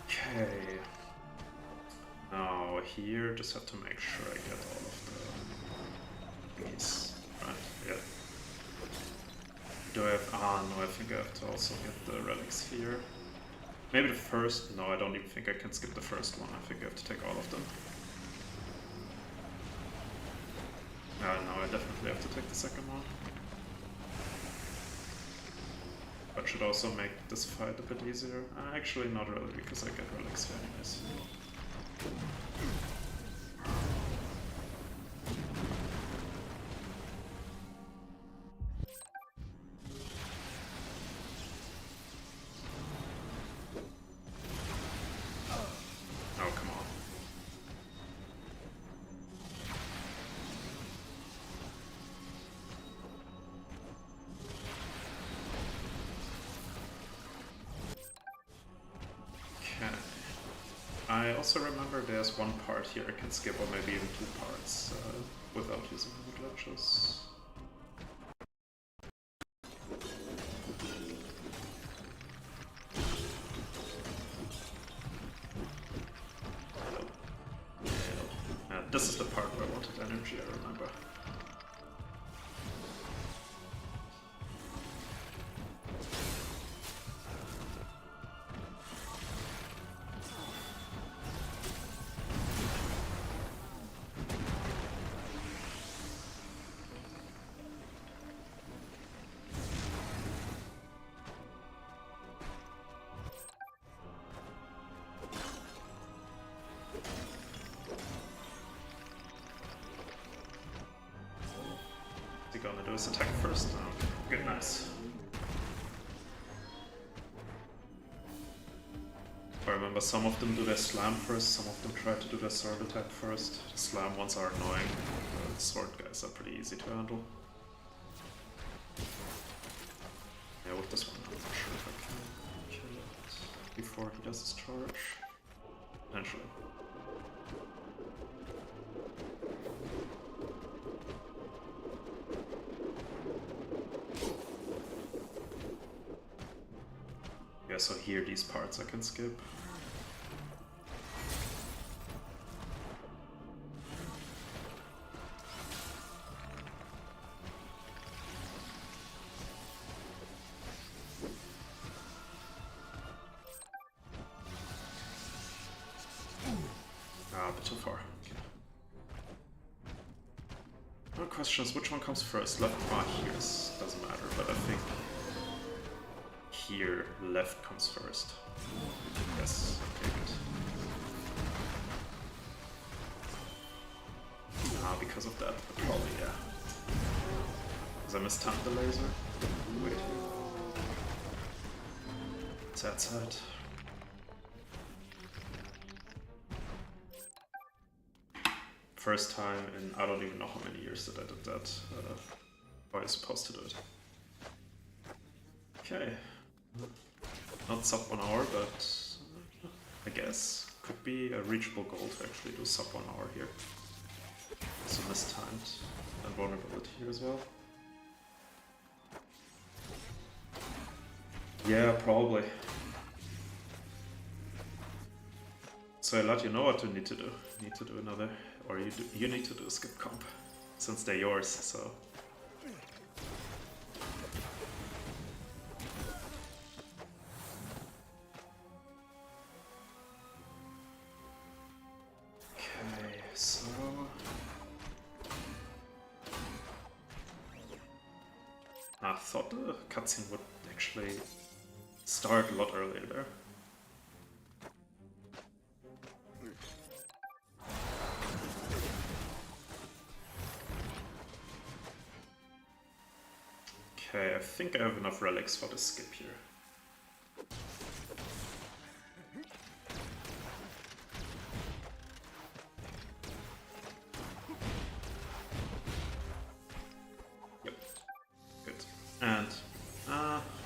Okay. Now here, just have to make sure I get all of the these. Right, yeah. Do I have... Ah, no, I think I have to also get the relics here. Maybe the first... No, I don't even think I can skip the first one. I think I have to take all of them. No, I definitely have to take the second one. That should also make this fight a bit easier. Actually, not really, because I get relics here anyways. also remember there's one part here I can skip, or maybe even two parts, without using the glitches. This is the part where I wanted energy, I remember. Gonna do his attack first. Oh, good, nice. I remember some of them do their slam first, some of them try to do their sword attack first. The slam ones are annoying, the sword guys are pretty easy to handle. Yeah, with this one, I'm not sure if I can kill it before he does his charge. Potentially. Yeah, so here these parts I can skip. Ah, a bit too far. Okay. My question is, which one comes first? Left? Ah, here's doesn't matter, but I think here left comes first. Yes, okay, good. Ah, because of that, but probably, yeah. Because I mistimed the laser. Wait here. Sad side. First time in I don't even know how many years that I did that. How I'm supposed to do it. Okay. Not sub 1 hour, but I guess could be a reachable goal to actually do sub 1 hour here. So mistimed and vulnerability here as well. Yeah, probably. So I let you know what you need to do. You need to do another, or you need to do a skip comp, since they're yours. So. So I thought the cutscene would actually start a lot earlier there. Okay, I think I have enough relics for the skip here. And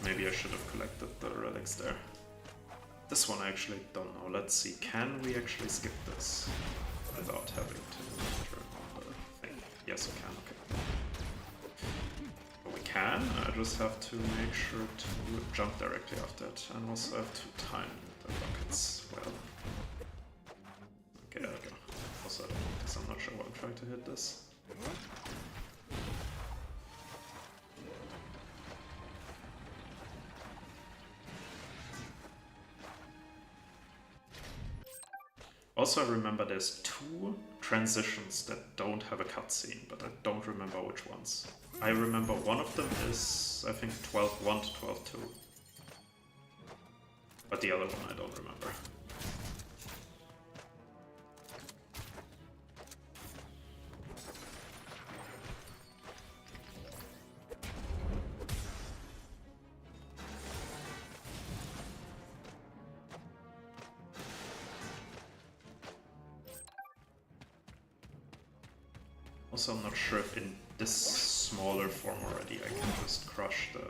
maybe I should have collected the relics there. This one I actually don't know. Let's see, can we actually skip this without having to turn on the thing? Yes, we can, okay. But we can, I just have to make sure to jump directly after it, and also have to time the buckets well. Okay, there we go. Also, I don't want this, I'm not sure why I'm trying to hit this. Also, I remember there's 2 transitions that don't have a cutscene, but I don't remember which ones. I remember one of them is, I think, 12.1 to 12.2. But the other one I don't remember. Also, I'm not sure if in this smaller form already I can just crush the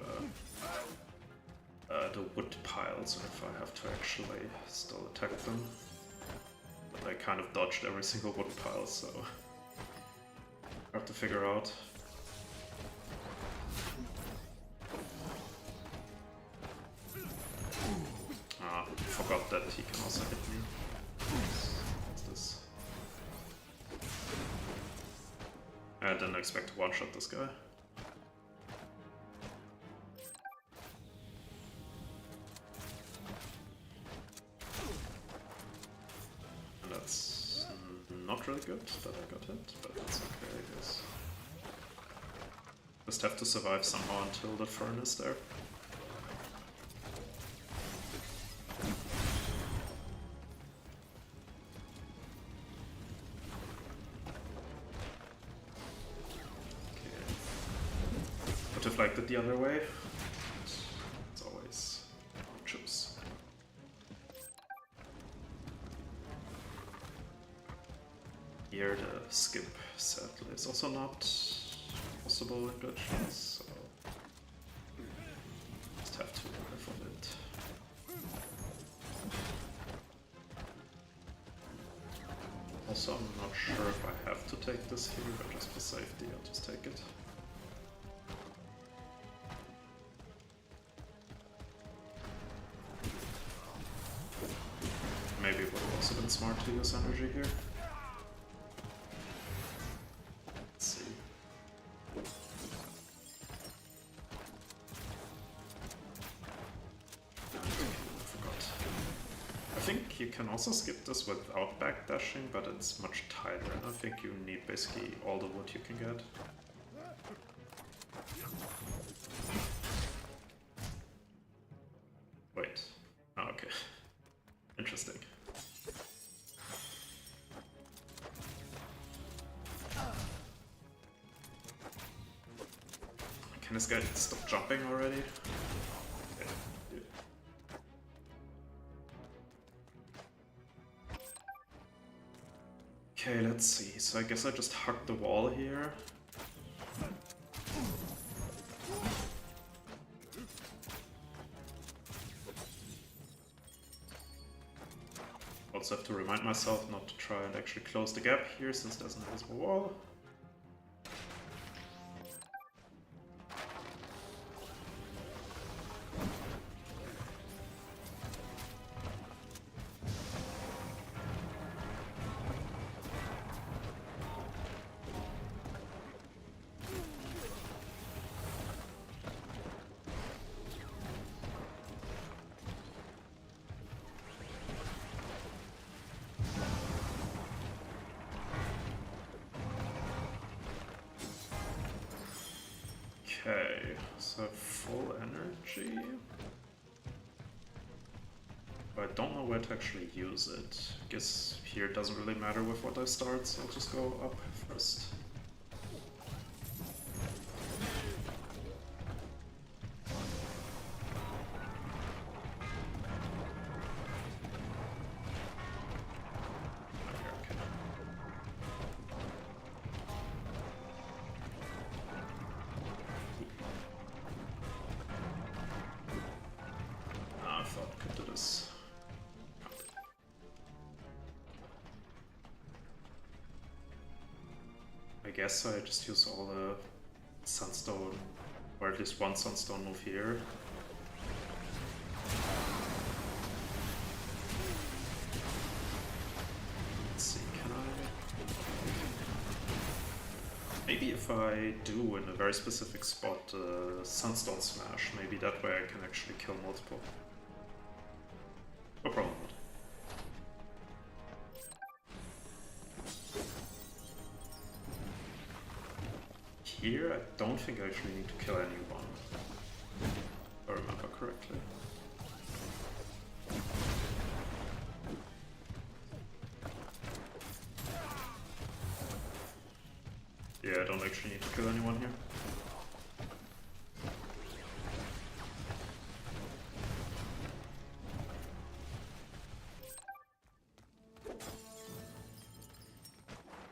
wood piles, or if I have to actually still attack them. I kind of dodged every single wooden pile, so hard to figure out. Ah, forgot that he can also hit me. What's this? I didn't expect to one-shot this guy. And that's not really good that I got hit, but that's okay, I guess. Just have to survive somehow until the fern is there. Would have liked it the other way. It's always choose. Here the skip sadly is also not possible in Glitchless, so just have to live with it. Also, I'm not sure if I have to take this here, but just for safety, I'll just take it. Maybe it would have also been smart to use energy here. Let's see. I forgot. I think you can also skip this without backdashing, but it's much tighter, and I think you need basically all the wood you can get. Wait. Oh, okay. Interesting. Can this guy stop jumping already? Okay, dude. Okay, let's see. So I guess I just hugged the wall here. Also have to remind myself not to try and actually close the gap here since there's an invisible wall. Okay, so full energy. But I don't know where to actually use it. Guess here it doesn't really matter with what I start, so I'll just go up first. I guess I just use all the sunstone, or at least one sunstone move here. Let's see, can I... Maybe if I do in a very specific spot sunstone smash, maybe that way I can actually kill multiple. No problem not. Here, I don't think I actually need to kill anyone, if I remember correctly. Yeah, I don't actually need to kill anyone here.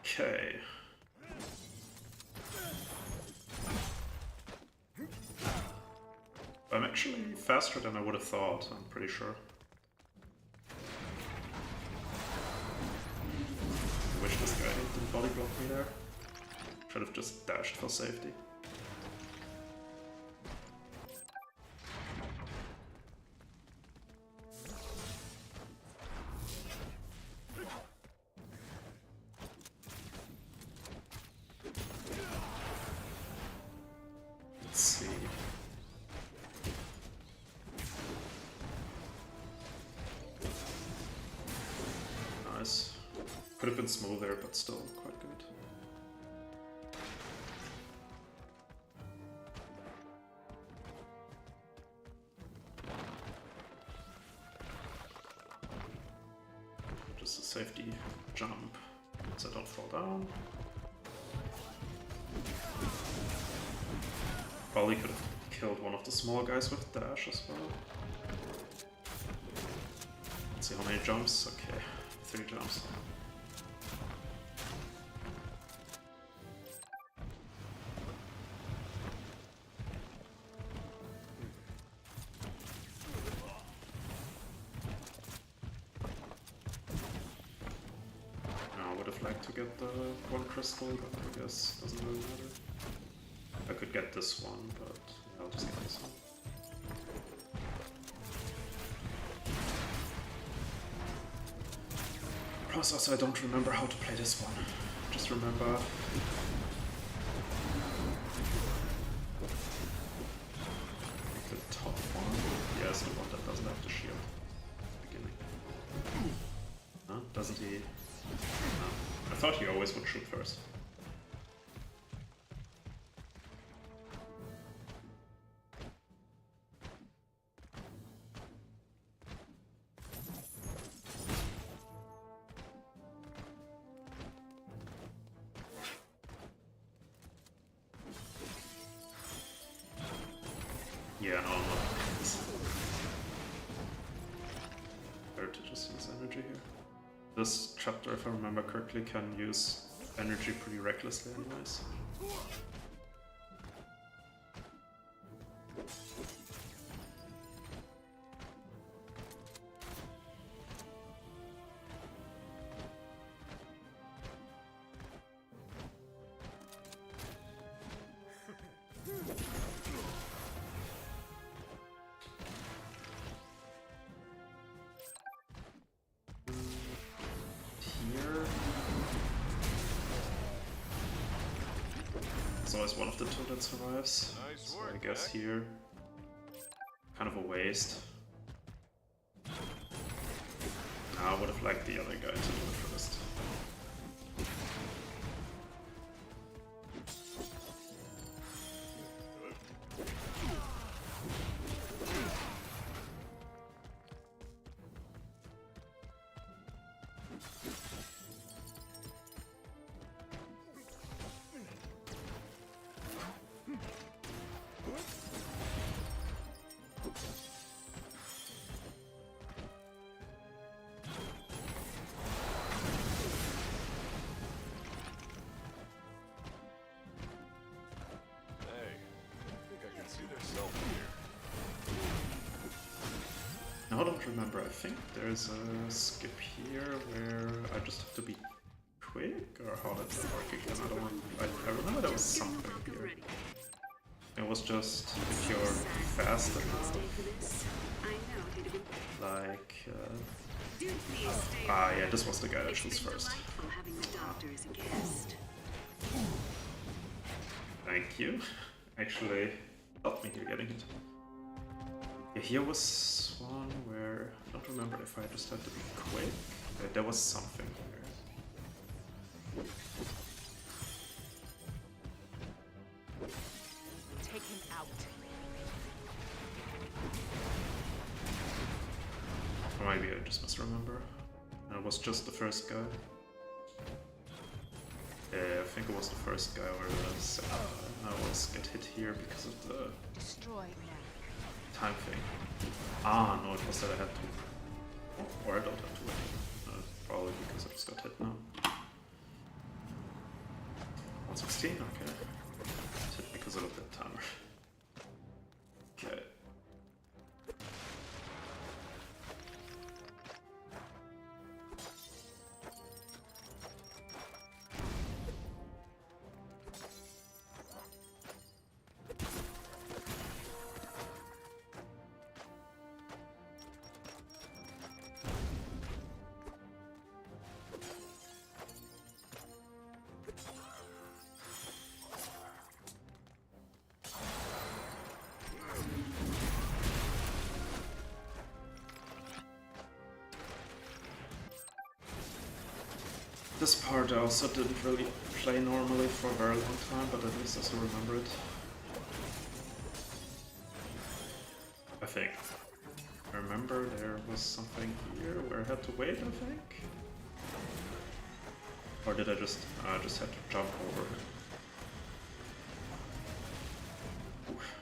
Okay. I'm actually faster than I would have thought, I'm pretty sure. Should have just dashed for safety. Let's see. Nice. Could have been smoother, but still quite good. Just a safety jump so I don't fall down. Probably could have killed one of the small guys with dash as well. Let's see how many jumps. Okay, 3 jumps. I would have liked to get the 1 crystal, but I guess doesn't really matter. I could get this one, but yeah, I'll just get this one. Plus, also I don't remember how to play this one. Just remember the top one. Yes, the one that doesn't have the shield. Beginning. Huh? Doesn't he? No. I thought he always would shoot first. Yeah, no, I'm not. Better to just use energy here. This chapter, if I remember correctly, can use energy pretty recklessly anyways. It's always one of the two that survives. Nice So work, I guess Knack. here, kind of a waste. I would have liked the other guy to do it first. Now I don't remember, I think there's a skip here where I just have to be quick, or how did that work again? I don't remember. I remember there was something here. It was just if you're fast enough, like... yeah, this was the guy that shoots first. Thank you. Actually, helped me here getting it. Yeah, here was one where I don't remember if I just had to be quick. There was something here. Take him out. Or maybe I just misremember. And it was just the first guy. Yeah, I think it was the first guy where the second guy. I always get hit here because of the Destroy Knack. time thing. Ah, no, it was that I had to. Or I don't have to wait. Probably because I just got hit now. 116? Okay. It's hit because I looked at the timer. Okay. This part I also didn't really play normally for a very long time, but at least I still remember it. I think. I remember there was something here where I had to wait, I think? Or did I just had to jump over it? Oof.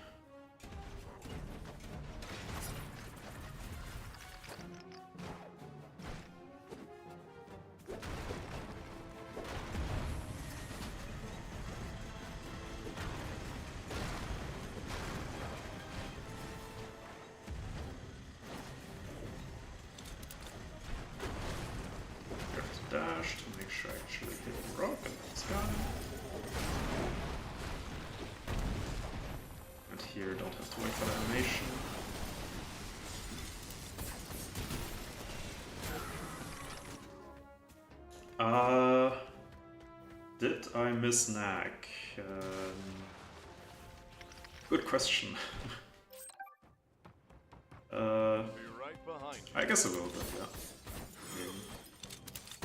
Dash to make sure I actually hit the rock and it's gone. And here don't have to wait for the animation. Did I miss Knack? Good question. Be right behind you. I guess a little bit, yeah. I mean,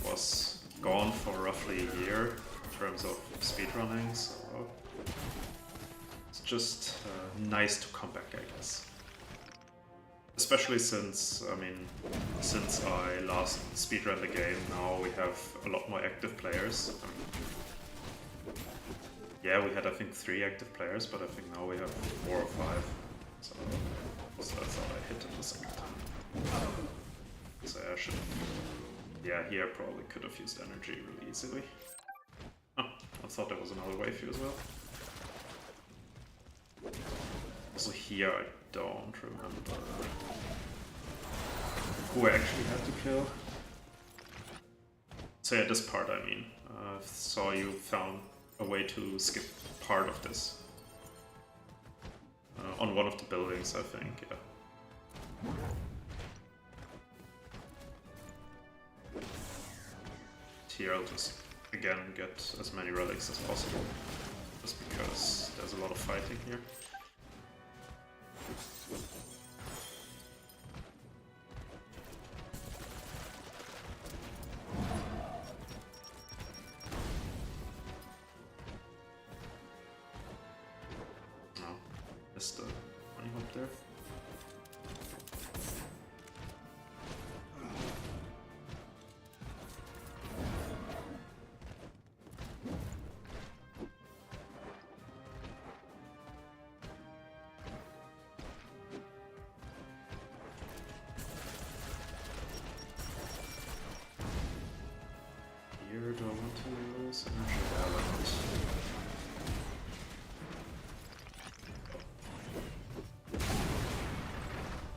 was gone for roughly a year in terms of speedrunning, so it's just nice to come back, I guess. Especially since, I mean, since I last speedrun the game, now we have a lot more active players. Yeah, we had I think 3 active players, but I think now we have 4 or 5. So that's how I hit it the second time. So I should. Yeah, here I probably could have used energy really easily. Oh, I thought there was another wave here as well. Also here I don't remember who I actually had to kill. So yeah, this part I mean. Saw you found a way to skip part of this. On one of the buildings, I think, yeah. Here I'll just, again, get as many relics as possible. Just because there's a lot of fighting here. Oh, missed the bunny hop there. Here, do I want to lose energy? Yeah, why not?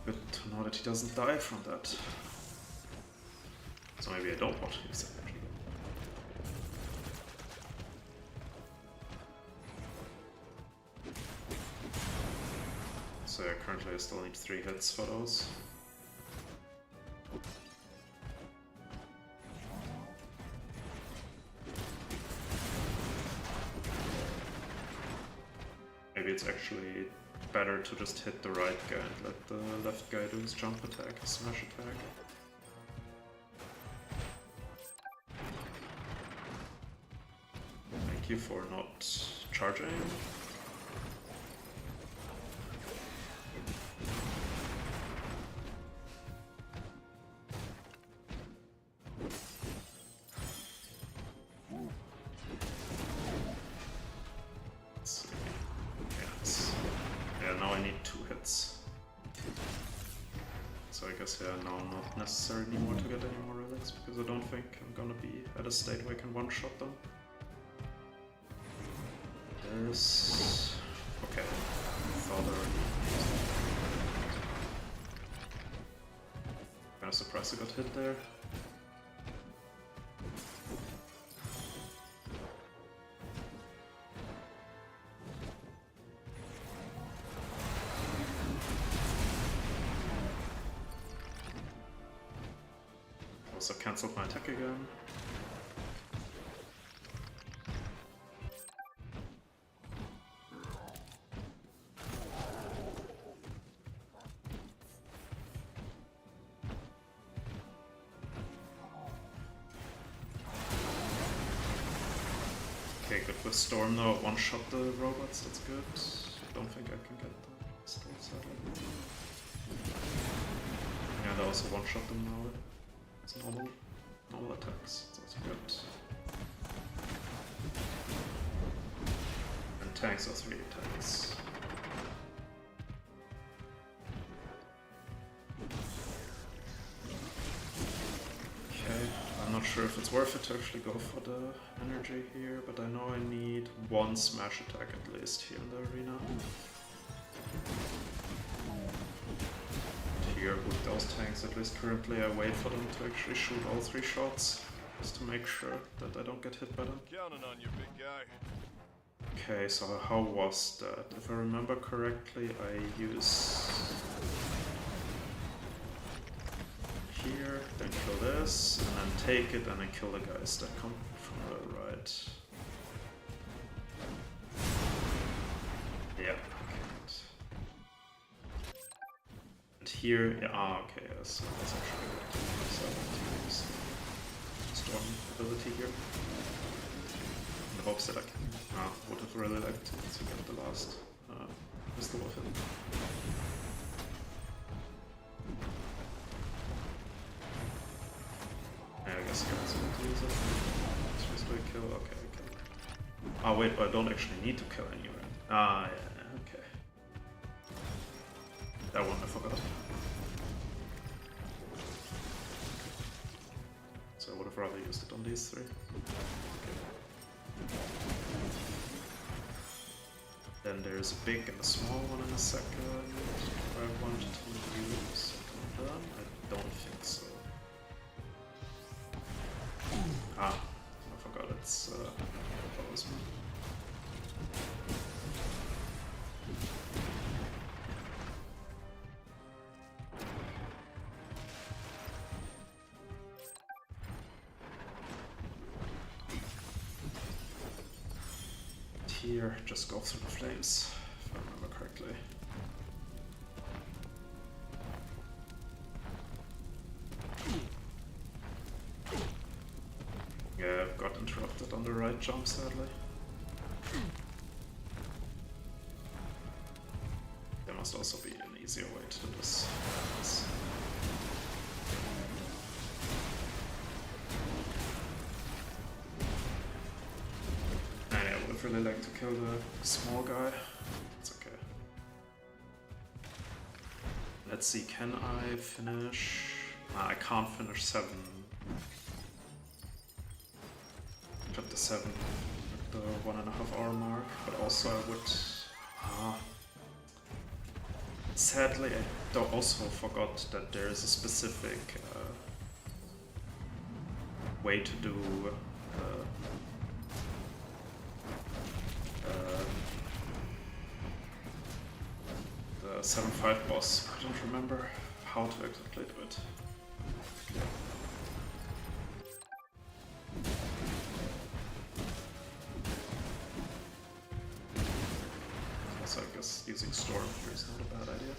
Good to know that he doesn't die from that. So maybe I don't want to use energy. So yeah, currently I still need 3 hits for those. Maybe it's actually better to just hit the right guy and let the left guy do his jump attack, his smash attack. Thank you for not charging. Now I need 2 hits. So I guess, yeah, now not necessary anymore to get any more relics, because I don't think I'm gonna be at a state where I can one-shot them. There's... okay. Thought already. Kinda surprised I got hit there. Also cancelled my attack again. the storm now, one-shot the robots, that's good. Don't think I can get the stove sadly. Yeah, they also one-shot them now. It's normal attacks, it's also good. And tanks are 3 attacks. Okay, I'm not sure if it's worth it to actually go for the energy here, but I know I need 1 smash attack at least here in the arena. Here with those tanks, at least currently I wait for them to actually shoot all 3 shots, just to make sure that I don't get hit by them. Counting on you, big guy. Okay, so how was that? If I remember correctly, I use here, then kill this, and then take it and then kill the guys that come from the right. Yeah, okay. And here, yeah, okay, so that's actually good. So I want to use storm ability here. In the hopes that I can, would have really liked to get the last pistol of him. Yeah, I guess I also want to use it. It's just a kill, okay, kill. Oh wait, but I don't actually need to kill anywhere. Ah, yeah, okay. That one I forgot. So I would have rather used it on these 3. Okay. Then there's a big and a small one in a second. Do I want to use one of them? I don't think so. Ah, I forgot it's opposing. Here, just go through the flames, if I remember correctly. Yeah, I've got interrupted on the right jump, sadly. There must also be an easier way to do this. I would really like to kill the small guy. It's okay. Let's see, can I finish? I can't finish 7. Got the 7 at the 1.5 hour mark, but also I would. Sadly, I also forgot that there is a specific way to do the 7-5 boss. I don't remember how to exactly do it. So I guess using Storm here is not a bad idea.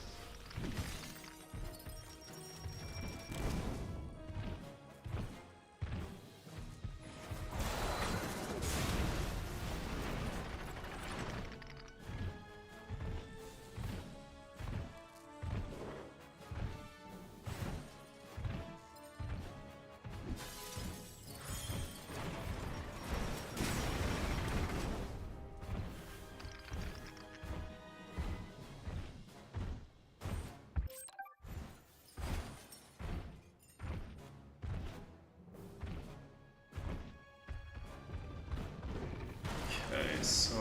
Okay, so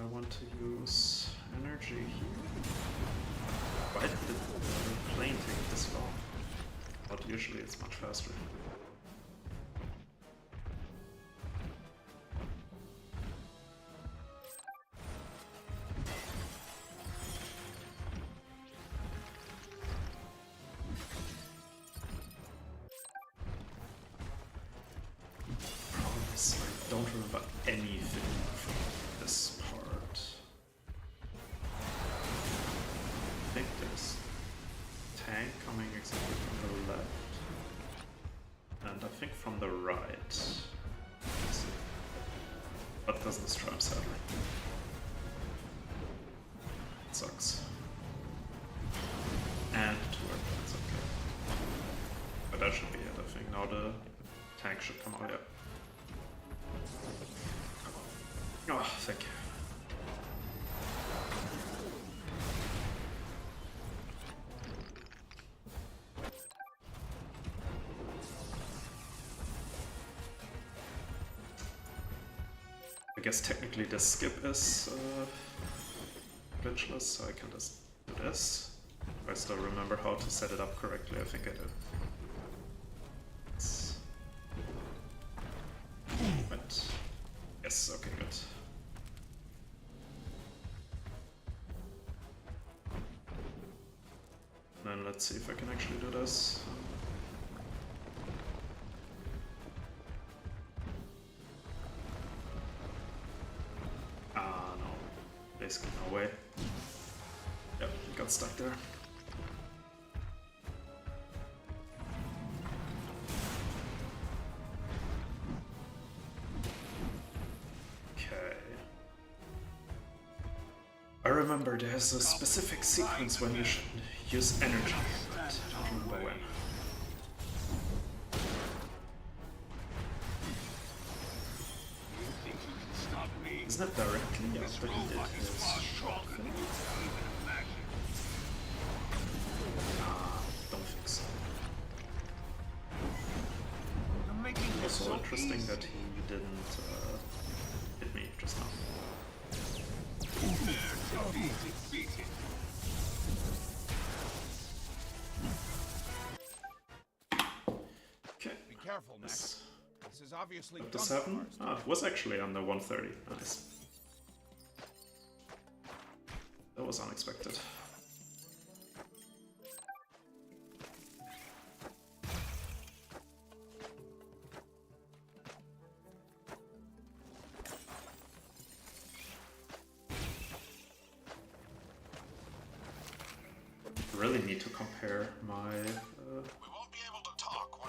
I want to use energy here. Why did the plane take this long? But usually it's much faster. Promise, I don't remember anything from this part. I think there's a tank coming exactly from the left. And I think from the right. Let's see. But doesn't destroy him, sadly. Sucks. And 2 airplanes, okay. But that should be it, I think. Now the tank should come out, yeah. Oh, thank you. I guess technically this skip is glitchless, so I can just do this. I still remember how to set it up correctly, I think I do. But yes, okay, good. Then let's see if I can actually do this. Ah, no. Basically no way. Yep, got stuck there. Okay. I remember there's a specific sequence when you should use energy, but I don't remember when. Isn't it directly after he did his shot thing? Don't think so. Also interesting that he didn't hit me just now. Okay. Be careful, Knack. This is obviously Up to 7? Ah, it was actually under 130. Nice. That was unexpected. I really need to compare my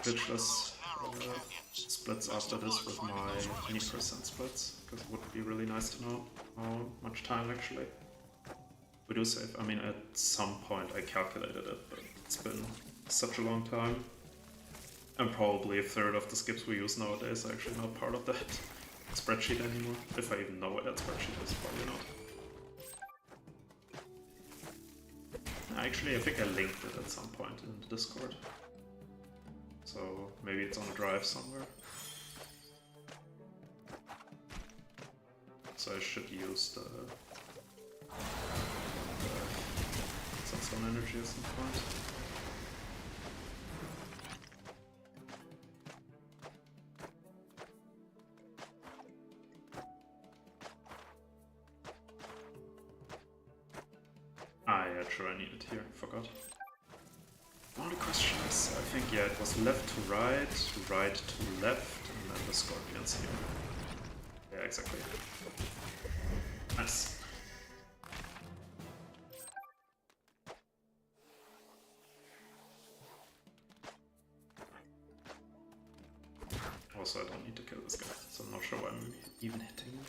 glitchless splits after this with my 20% splits, because it would be really nice to know how much time actually we do save. I mean, at some point I calculated it, but it's been such a long time. And probably a third of the skips we use nowadays are actually not part of that spreadsheet anymore. If I even know what that spreadsheet is, probably not. Actually, I think I linked it at some point in the Discord. So maybe it's on a drive somewhere. So I should use the sunstone energy at some point. Ah yeah, true, I need it here, forgot. The only question is, I think, yeah, it was left to right to left, and then the scorpions here. Yeah, exactly. Nice. Also, I don't need to kill this guy, so I'm not sure why I'm even hitting him.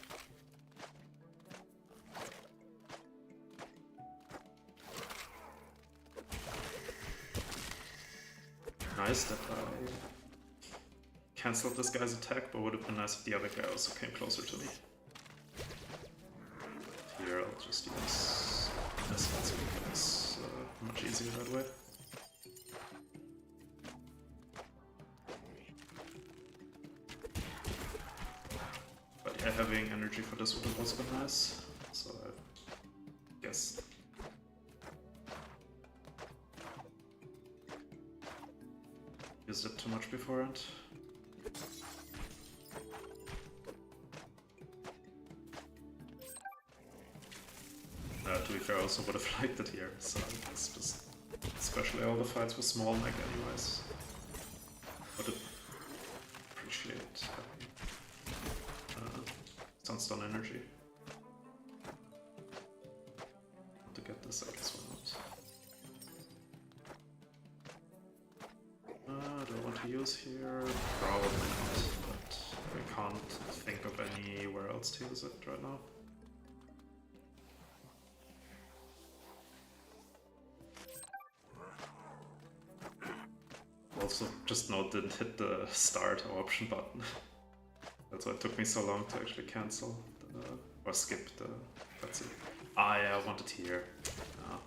Nice that I cancelled this guy's attack, but would have been nice if the other guy also came closer to me. Here, I'll just use this one, it's much easier that way. But yeah, having energy for this would have also been nice, so I guess. Used it too much beforehand. To be fair, I also would have liked it here, so it's just, especially all the fights with small mech anyways. Would appreciate sunstone energy. To get this, I guess why not. Do I want to use here? Probably not, but I can't think of anywhere else to use it right now. Also, just note didn't hit the start or option button. That's why it took me so long to actually cancel or skip the cutscene. Ah, yeah, I wanted here. Ah.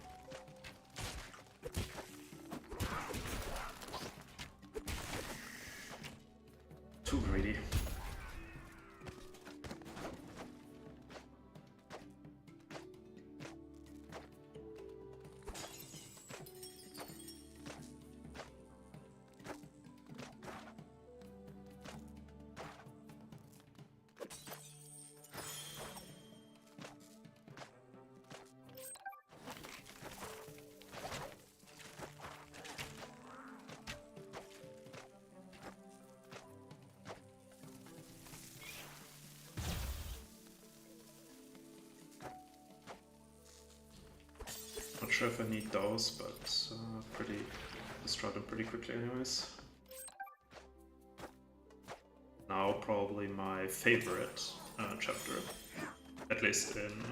Too greedy. Not sure if I need those, but destroy them pretty quickly anyways. Now probably my favorite chapter, at least in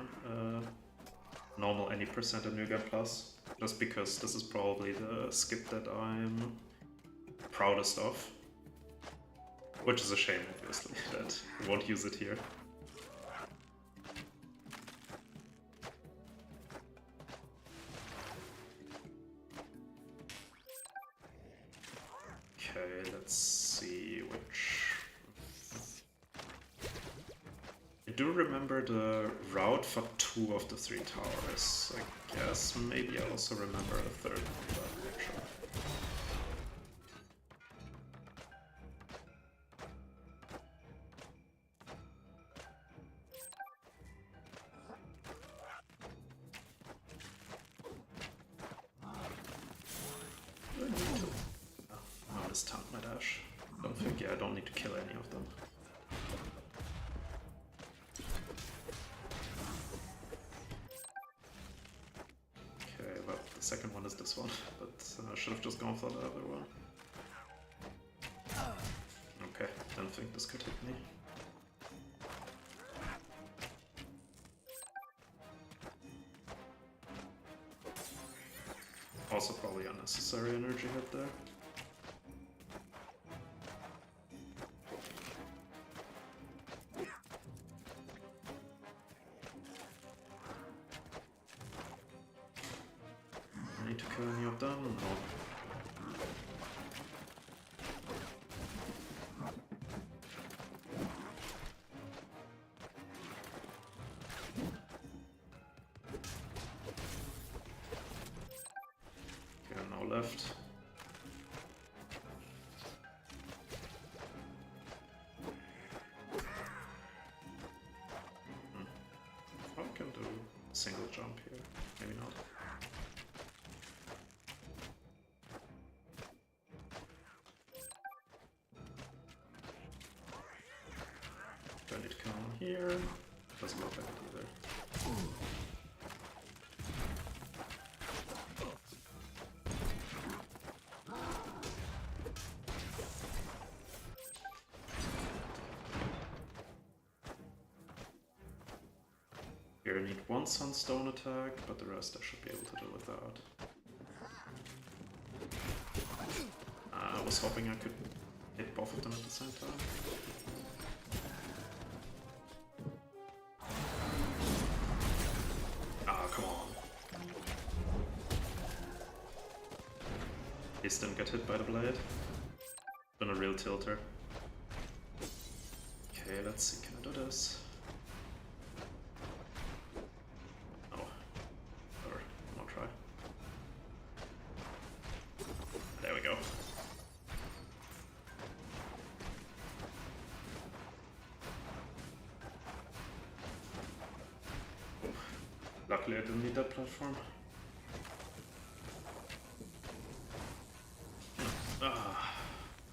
normal any percent in New Game Plus, just because this is probably the skip that I'm proudest of. Which is a shame, obviously, that I won't use it here. Okay, let's see which... I do remember the route for 2 of the 3 towers. I guess maybe I also remember a third one, but I'm not sure. My dash. Don't think, yeah, I don't need to kill any of them. Okay, well, the second one is this one, but I should have just gone for the other one. Okay, didn't think this could hit me. Also probably unnecessary energy hit there. Need to kill any of them? No. Okay, no left. I can do a single jump here, maybe not. Do I need to come on here? Doesn't look like it either. Here I need 1 Sunstone attack, but the rest I should be able to do without. I was hoping I could hit both of them at the same time. Come on. Please didn't get hit by the blade. Been a real tilter. Okay, let's see, can I do this? Oh. Or, I'll try. There we go. Luckily I didn't need that platform.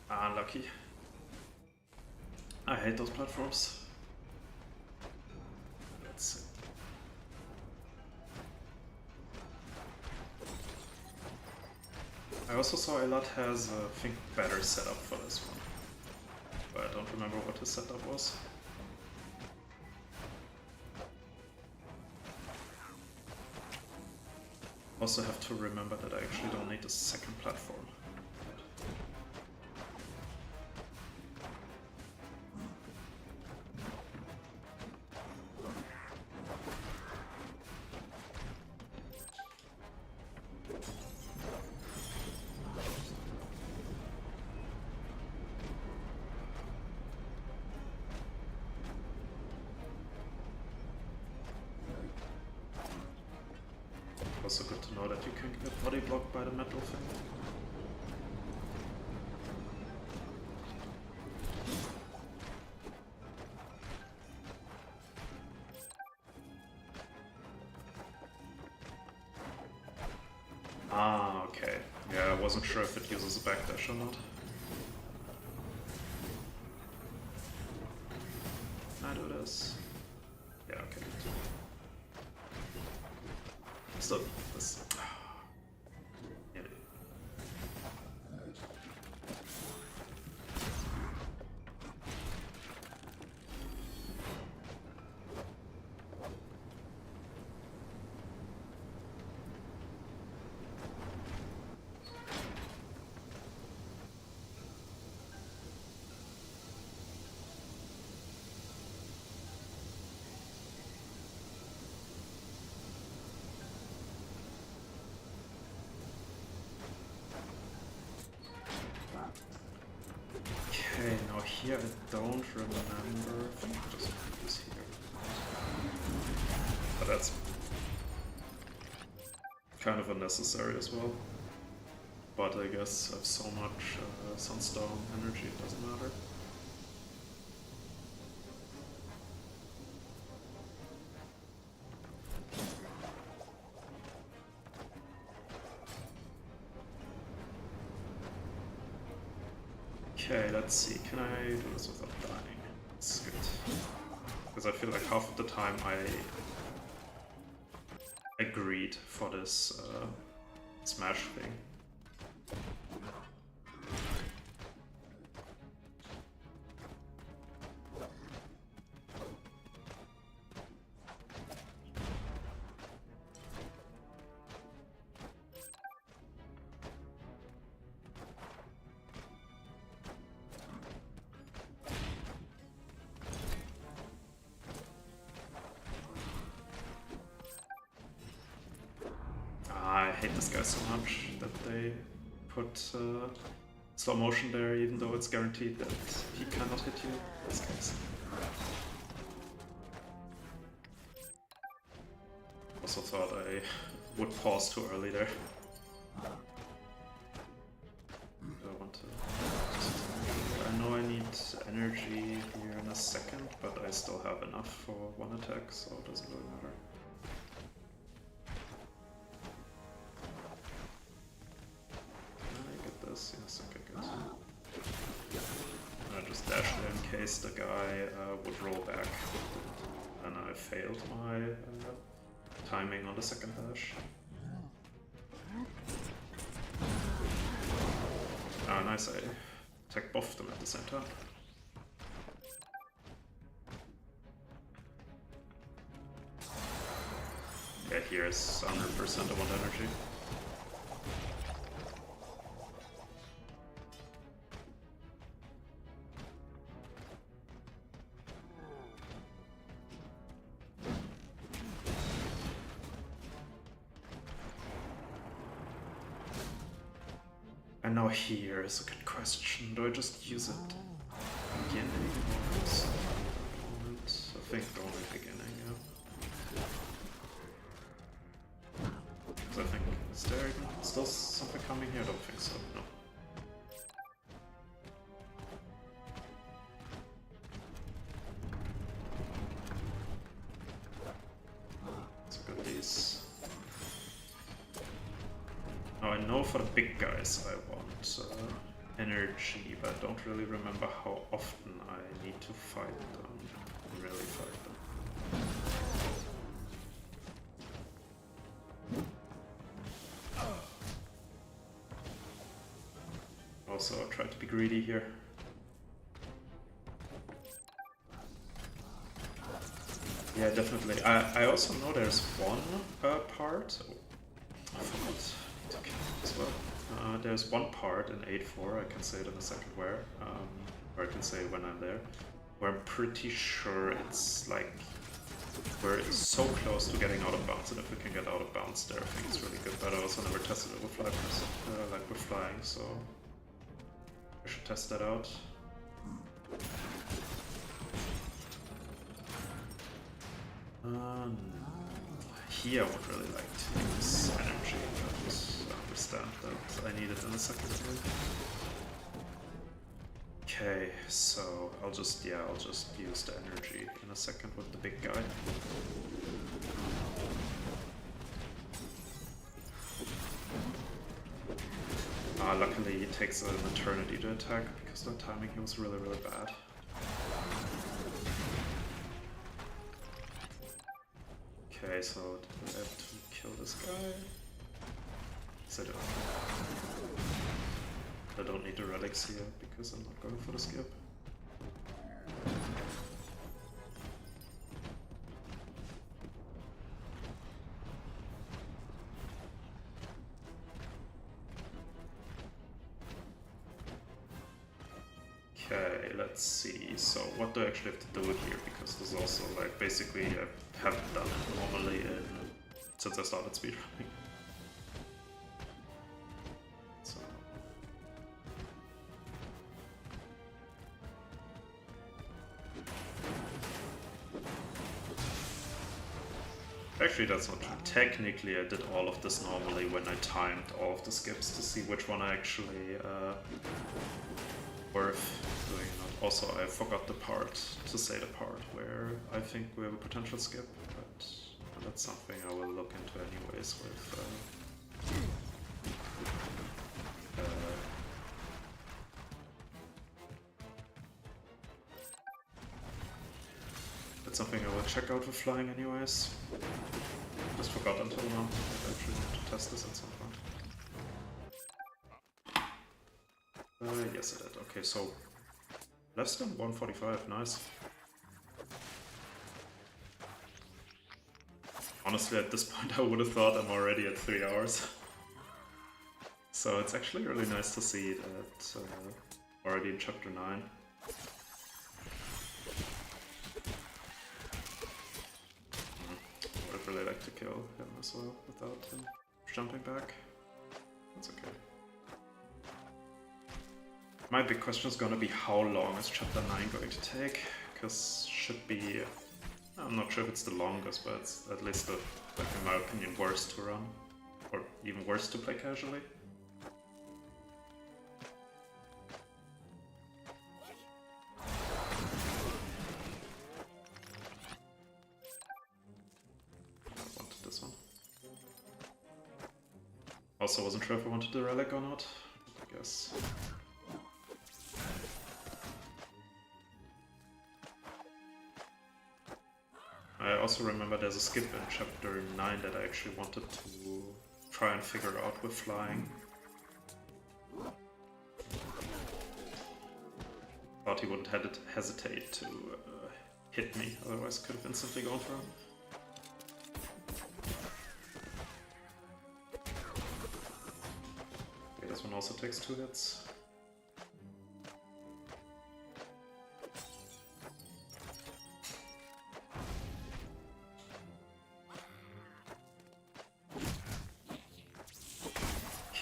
Unlucky. I hate those platforms. Let's see. I also saw a lot has, I think, better setup for this one. but I don't remember what his setup was. Also have to remember that I actually don't need a second platform. Also good to know that you can get body blocked by the metal thing. Ah, okay. Yeah, I wasn't sure if it uses a backdash or not. Can I do this? Yeah, okay. Still, this. Yeah. Okay, now here I don't remember. I think I just put this here. But that's kind of unnecessary as well. But I guess I have so much Sunstorm energy, it doesn't matter. Okay, let's see. Can I do this without dying? That's good. Because I feel like half of the time I agreed for this smash thing. I hate this guy so much that they put slow motion there, even though it's guaranteed that he cannot hit you. This guy's. Also thought I would pause too early there. I want to. I know I need energy here in a second, but I still have enough for one attack, so it doesn't really matter. Yes, okay, good. I just dash there in case the guy would roll back. And I failed my timing on the second dash. Ah, nice, I attacked both of them at the same time. Yeah, here's 100% I want energy. And now here is a good question. Do I just use it beginning or start moment? I think only beginning, yeah. Because I think, is there still something coming here? I don't think so, no. Let's go these. Now I know for the big guys I want energy, but I don't really remember how often I need to fight them, really fight them. Also, I tried to be greedy here. Yeah, definitely. I also know there's one part. Oh, I forgot to kill it as well. There's one part in 8.4, I can say it in a second where, or I can say when I'm there, where I'm pretty sure it's like, we're so close to getting out of bounds, and if we can get out of bounds there, I think it's really good. But I also never tested it with like with flying, so I should test that out. Here I would really like to use energy, but I understand that I need it in a second. Okay, so I'll just use the energy in a second with the big guy. Luckily it takes an eternity to attack because the timing here was really bad. Okay, so do I have to kill this guy? Yes, I don't need the relics here because I'm not going for the skip. Okay, let's see. So what do I actually have to do here? Because there's also like basically I haven't done it normally since I started speedrunning. So actually that's not true. Technically I did all of this normally when I timed all of the skips to see which one I actually worth doing or not. Also, I forgot the part to say the part where I think we have a potential skip, but that's something I will look into anyways with that's something I will check out with flying anyways. Just forgot until now. I actually want to test this at some point. Yes I did. Okay, so less than 145, nice. Honestly, at this point I would have thought I'm already at 3 hours. So it's actually really nice to see that already in chapter 9. I would really like to kill him as well without him jumping back. That's okay. My big question is gonna be how long is chapter 9 going to take? Because should be, I'm not sure if it's the longest, but it's at least the, like in my opinion, worst to run. Or even worse to play casually. I wanted this one. Also wasn't sure if I wanted the relic or not, I guess. I also remember there's a skip in chapter 9 that I actually wanted to try and figure out with flying. Thought he wouldn't hesitate to hit me, otherwise could have instantly gone for him. Okay, this one also takes 2 hits.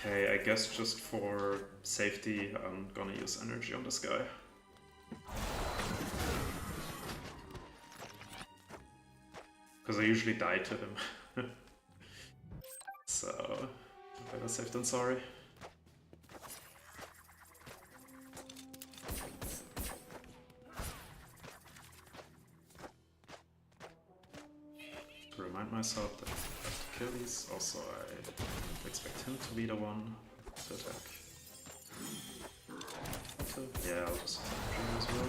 Okay, I guess just for safety, I'm gonna use energy on this guy. Because I usually die to him. So, better safe than sorry. To remind myself that I have to kill these, also I expect him to be the one to attack. So, yeah, I'll just attack him as well.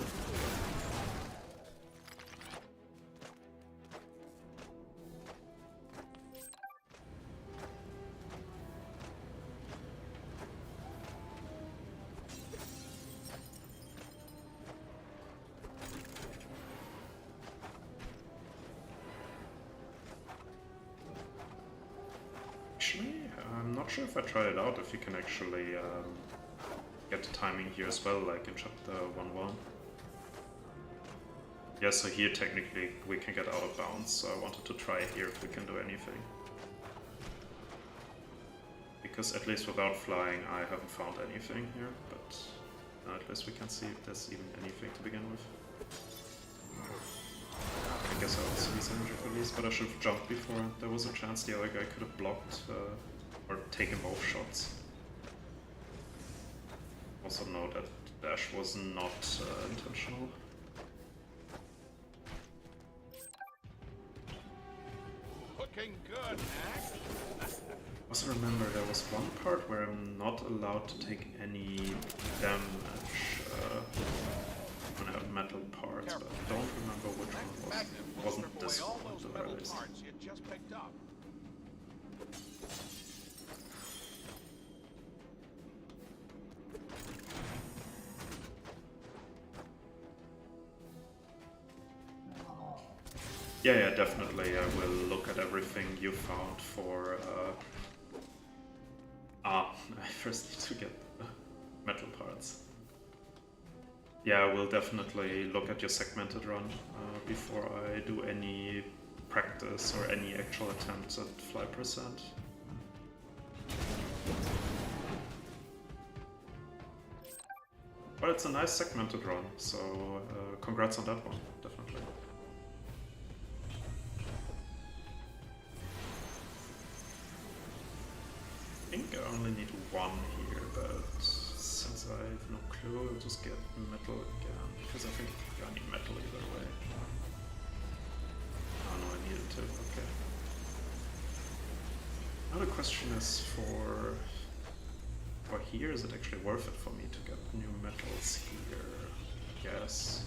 Actually, I'm not sure if I tried it out, if you can actually get the timing here as well, like in chapter 1-1. Yeah, so here technically we can get out of bounds, so I wanted to try here if we can do anything. Because at least without flying I haven't found anything here, but at least we can see if there's even anything to begin with. I guess I'll squeeze energy for these, but I should have jumped before. There was a chance the other guy could have blocked or taken both shots. Also note that dash was not intentional. Looking good, Knack. Also remember there was one part where I'm not allowed to take any damage when I have metal parts, but I don't remember which one was. It wasn't this all one, those at the very metal least. parts you just picked up. Yeah, definitely. I will look at everything you found for. I first need to get the metal parts. Yeah, I will definitely look at your segmented run before I do any practice or any actual attempts at fly percent. But it's a nice segmented run, so congrats on that one, definitely. I think I only need one here, but since I have no clue, I'll just get metal again, because I think I need metal either way. Oh no, I needed to, okay. Now the question is for here, is it actually worth it for me to get new metals here? Yes.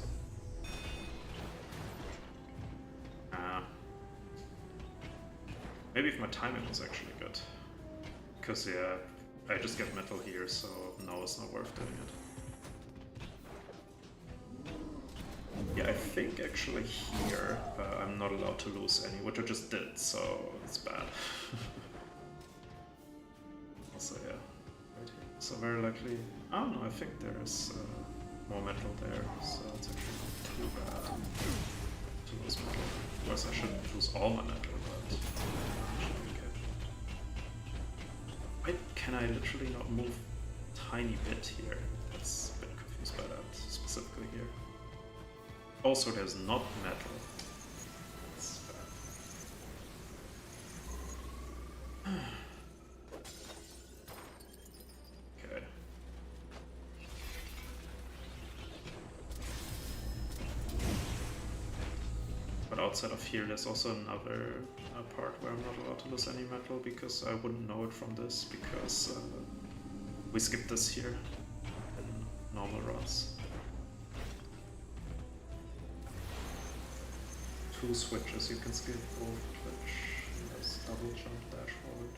Maybe if my timing was actually good. Because yeah, I just get metal here, so no, it's not worth doing it. Yeah, I think actually here I'm not allowed to lose any, which I just did, so it's bad. Also, yeah, right here. So very likely. Oh no, I think there's more metal there, so it's actually not too bad to lose metal. Of course, I shouldn't lose all my metal, but it should be okay. Why can I literally not move a tiny bit here? That's a bit confused by that, specifically here. Also, there's not metal. That's bad. Okay. But outside of here, there's also another part where I'm not allowed to lose any metal, because I wouldn't know it from this, because we skipped this here in normal runs. 2 switches you can skip both, which has double jump dash forward.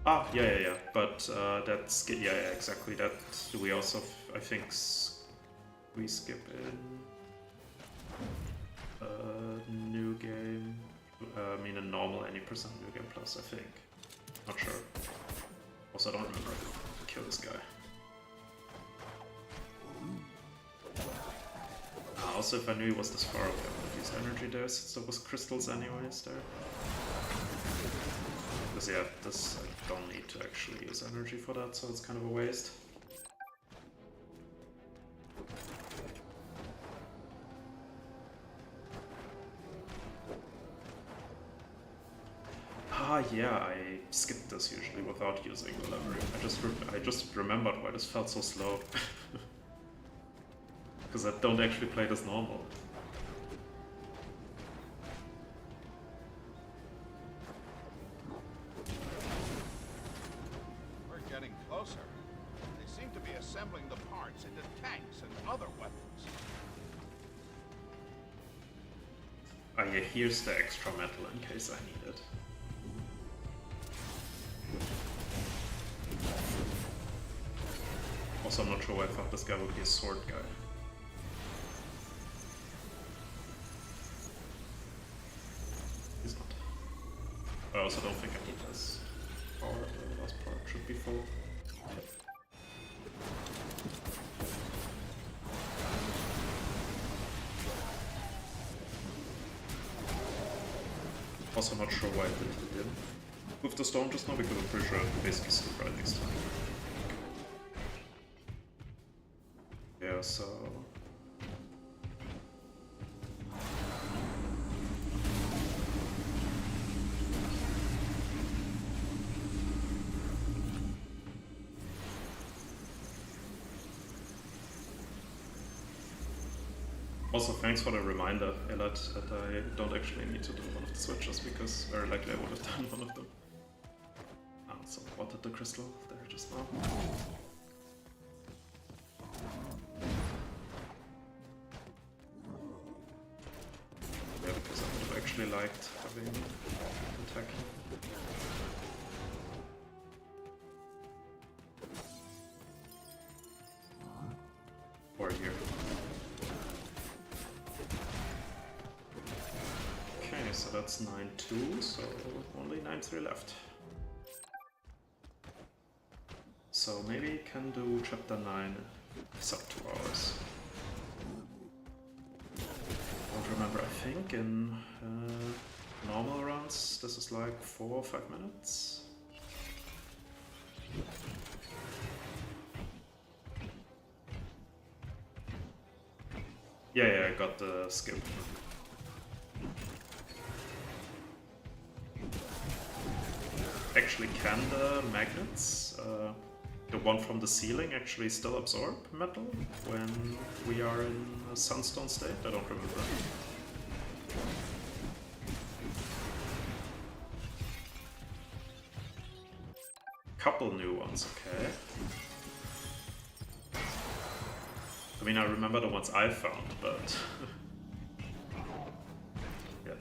Ah, yeah. But that's yeah, exactly. That we also, I think, we skip in new game. I mean, a normal any percent new game plus. I think. Not sure. Also, I don't remember. Kill this guy. Also, if I knew he was this far away, I would have used energy there, since there was crystals anyways there. Because yeah, this I don't need to actually use energy for that, so it's kind of a waste. Ah, yeah, I skipped this usually without using the lever. I just remembered why this felt so slow. Because I don't actually play this normal. We're getting closer. They seem to be assembling the parts into tanks and other weapons. Ah, yeah, here's the extra metal in case I need it. Also, I'm not sure why I thought this guy would be a sword guy. I also don't think I need this power. The last part should be full. Also not sure why I did it in with the storm just now, because I'm pretty sure it basically stood right next to me. Yeah, so... Also, thanks for the reminder, Elad, that I don't actually need to do one of the switches, because very likely I would have done one of them. I also wanted the crystal there just now. Yeah, because I would have actually liked having attack. Or here. Okay, so that's 9-2, so only 9-3 left. So maybe can do chapter 9 sub 2 hours. Don't remember, I think in normal runs this is like 4 or 5 minutes. Yeah, I got the skip. Actually, can the magnets, the one from the ceiling, actually still absorb metal when we are in a sunstone state? I don't remember. Couple new ones, okay. I mean, I remember the ones I found, but... yeah.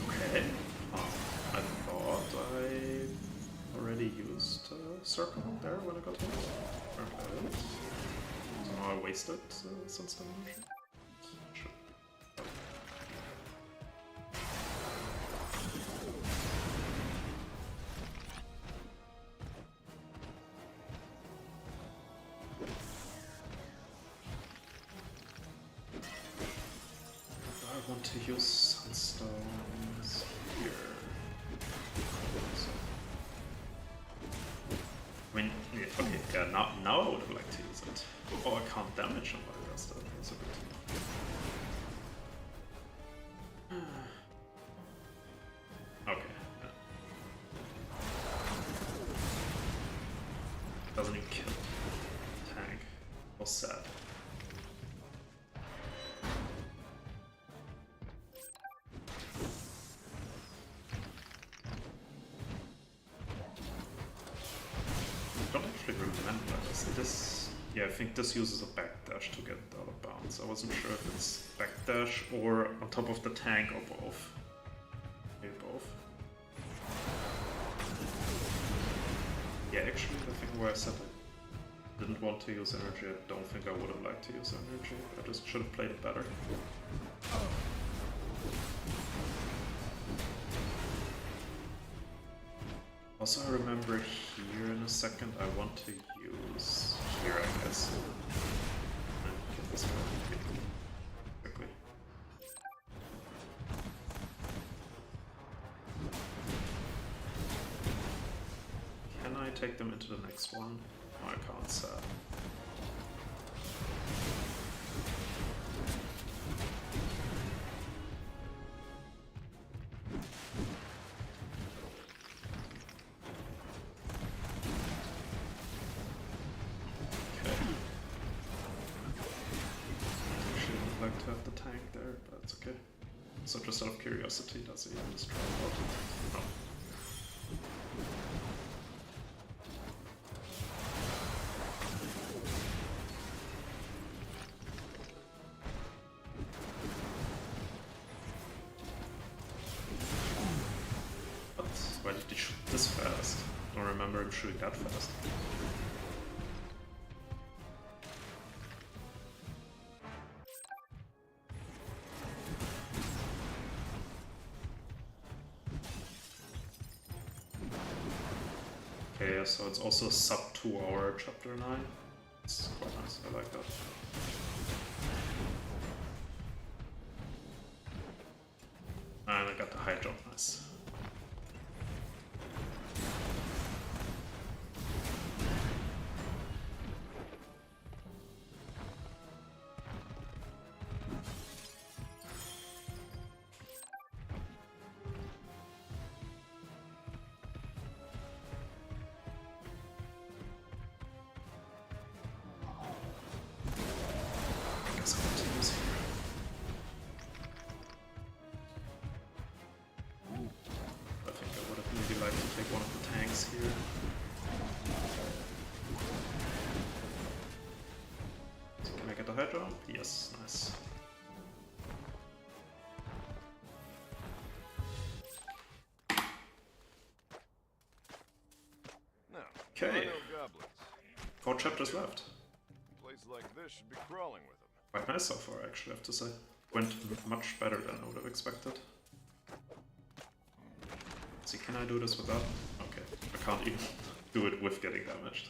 Okay. I thought I already used circle there when I got hit. Okay. So now I wasted some stamina. Sure. I want to use sunstones here. I mean, yeah, okay, yeah, now I would have liked to use it. Oh, I can't damage him while that's also good to know. Okay. Yeah. Doesn't even kill. Tank. How sad. I don't actually remember this. This, yeah, I think this uses a backdash to get out of bounds. I wasn't sure if it's backdash or on top of the tank or both. Maybe both. Yeah, actually, the thing where I said I didn't want to use energy, I don't think I would have liked to use energy. I just should have played it better. Also, I remember here in a second I want to use here, I guess. And get this going quickly. Can I take them into the next one? No, I can't, sad. To have the tank there, but that's okay. So just out of curiosity, does he even destroy it? No. What? Why did you remember him shooting that fast. Okay, so it's also a sub 2 hour chapter 9. It's quite nice, I like that. And I got the high jump, nice. Jump? Yes, nice. No. Okay. No goblins. 4 chapters left. A place like this should be crawling with them. Quite nice so far, actually, I have to say. Went much better than I would have expected. See, can I do this without? Okay, I can't even do it with getting damaged.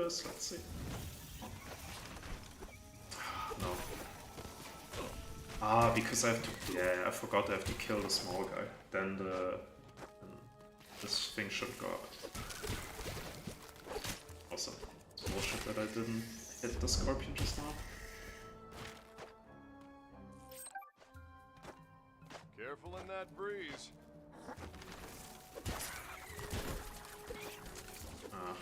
Let's see. No. Ah, because I have to. Yeah, I forgot I have to kill the small guy. Then this thing should go up. Awesome. It's bullshit that I didn't hit the scorpion just now. Careful in that breeze. Ah.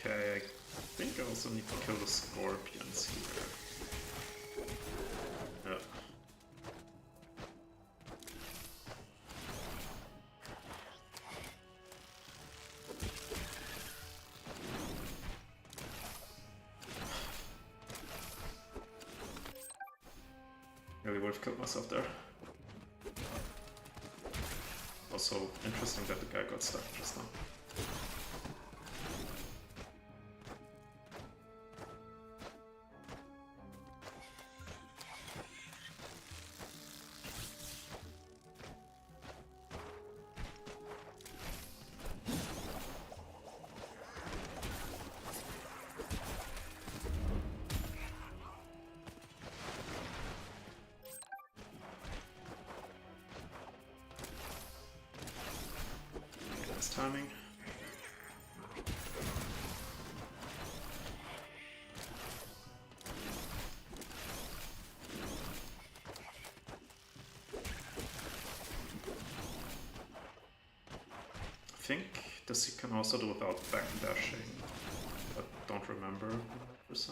Okay, I think I also need to kill the scorpions here. Yeah. Really would have killed myself there. Also interesting that the guy got stuck just now. Timing. I think this you can also do without backdashing, but don't remember 100%.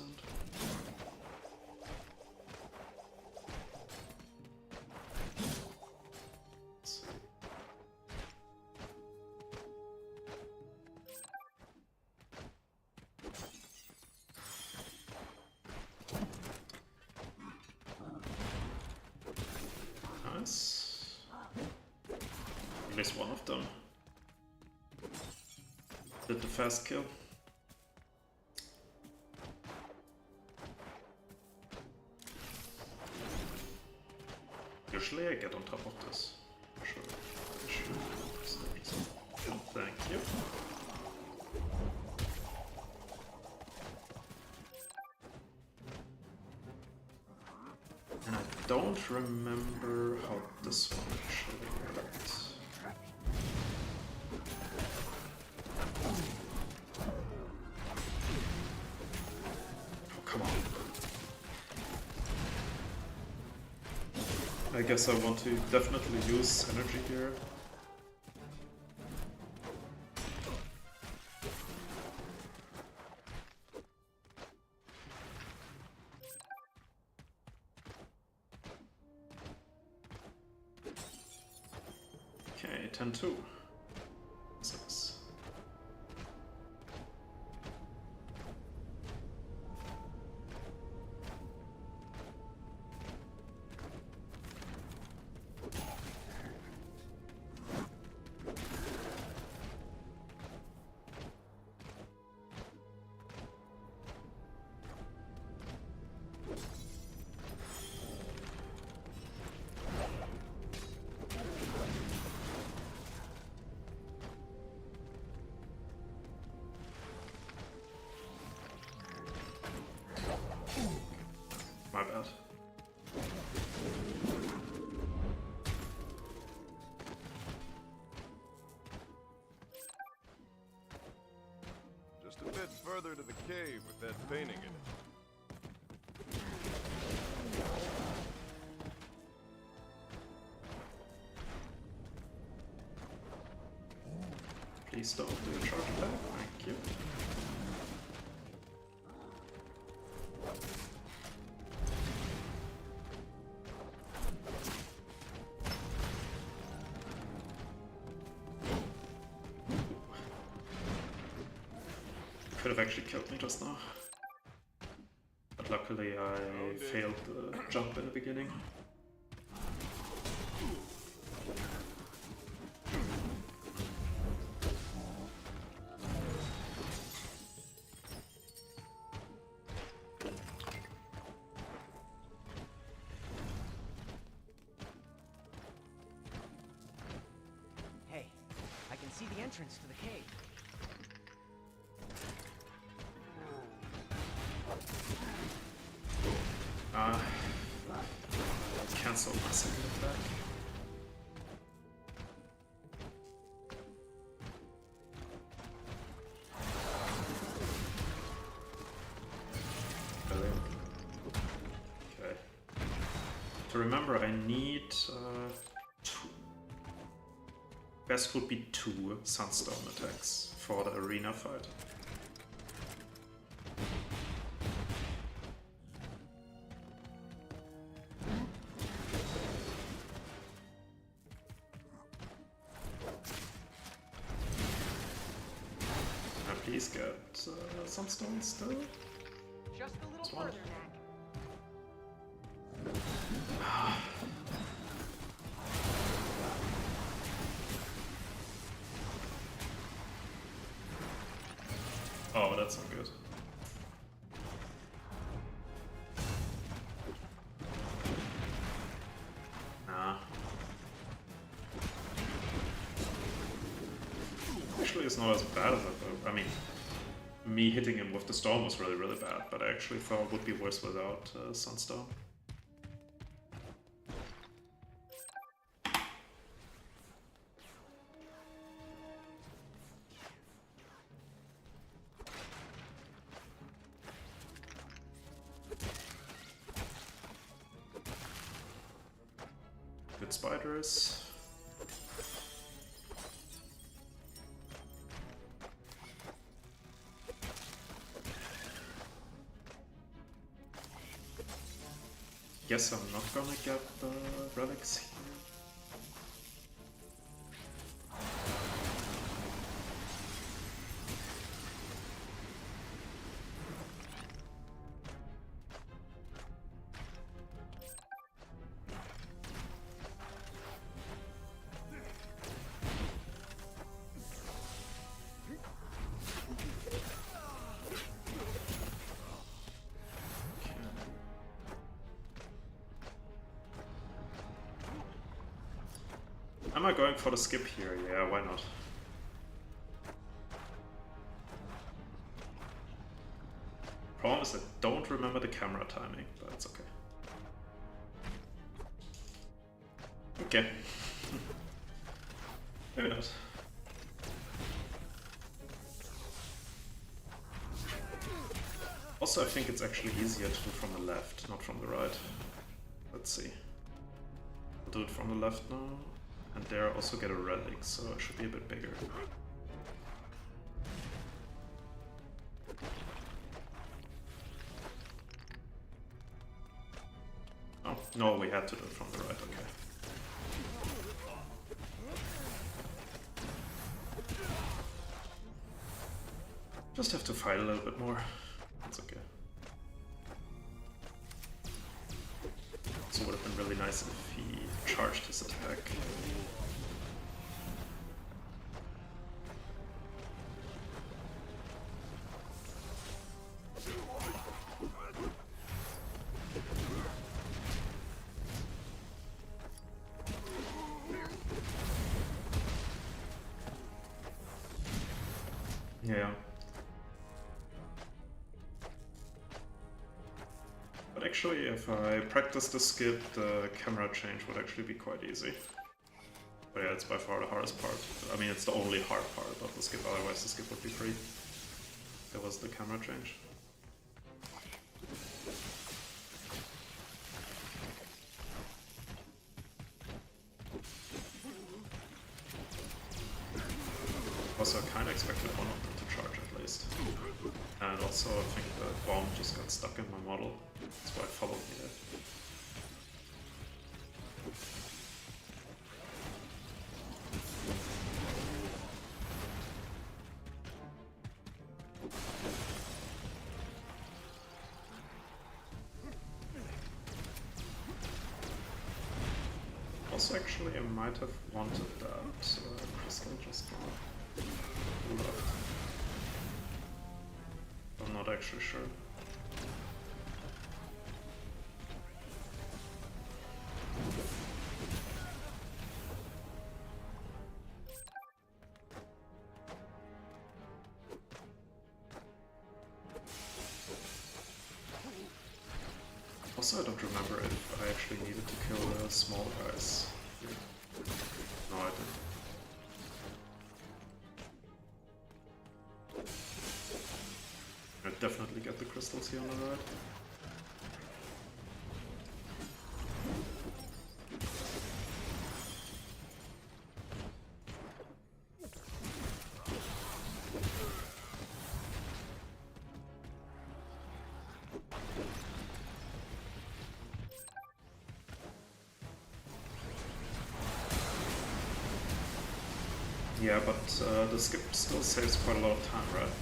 At least one of them did the fast kill. Usually I get on top of this. Sure. Thank you. don't remember how this one actually worked. Oh, come on. I guess I want to definitely use energy here. Okay, 10-2. Sucks. My bad. Just a bit further to the cave with that painting in it. Please don't do a charge attack. Thank you. Could have actually killed me just now. But luckily I failed the jump in the beginning. Hey, I can see the entrance to the cave. Cancel my second attack. Brilliant. Okay. To remember, I need two. Best would be 2 Sunstone attacks for the arena fight. Please get some stones still. Just a little one. further, Knack. Oh, that's not good. Nah. Actually, it's not as bad as I thought. I mean, me hitting him with the storm was really, really bad, but I actually thought it would be worse without Sunstorm. Good spiders. Guess I'm not gonna get the relics here. Am I going for the skip here? Yeah, why not? Problem is I don't remember the camera timing, but it's okay. Okay. Maybe not. Also, I think it's actually easier to do from the left, not from the right. Let's see. I'll do it from the left now. And there I also get a relic, so it should be a bit bigger. Oh, no, we had to do it from the right, okay. Just have to fight a little bit more. That's okay. Also would have been really nice if he charged his attack. Yeah. But actually, if I practice the skip, the camera change would actually be quite easy. But yeah, it's by far the hardest part. I mean, it's the only hard part about the skip, otherwise the skip would be free. There was the camera change. Also, I kinda expected one of them to charge at least. And also, I think the bomb just got stuck in my model. That's why it followed me there. Also, actually, I might have wanted that crystal just left. I'm not actually sure. Also, I don't remember if I actually needed to kill the small guys here. No, I didn't. I definitely get the crystals here on the right. Yeah, but the skip still saves quite a lot of time, right?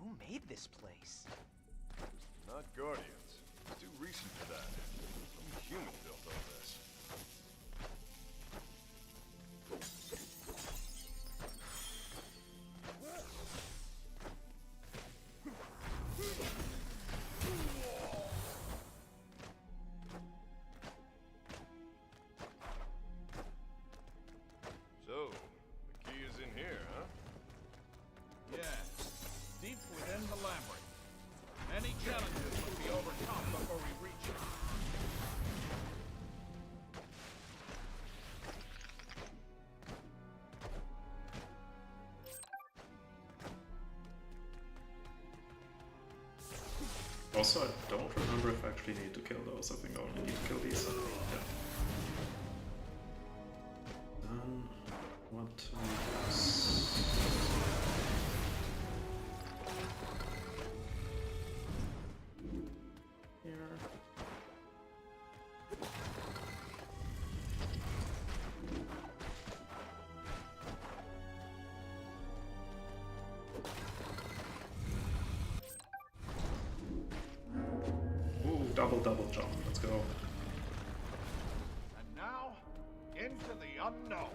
Who made this place? Not Guardians. It's too recent for that. Some human built all this. So, the key is in here, huh? Yes, deep within the labyrinth. Many challenges must be overcome before we reach it. Also, I don't remember if I actually need to kill those. I think I only need to kill these. Yeah. Then, what to use? Here. Ooh, double jump. Let's go. And now, into the unknown.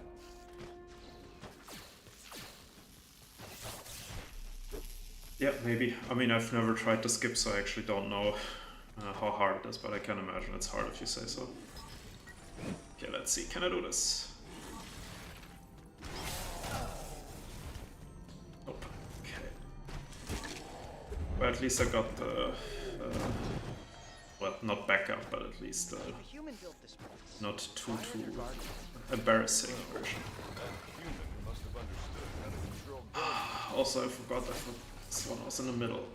Yeah, maybe. I mean, I've never tried to skip, so I actually don't know how hard it is, but I can imagine it's hard if you say so. Okay, let's see. Can I do this? Nope. Okay. Well, at least I got the... well, not backup, but at least If a human built this place, not too why are there guardians? embarrassing version. That human must have understood how to control guardians. Also, I forgot that this one was in the middle.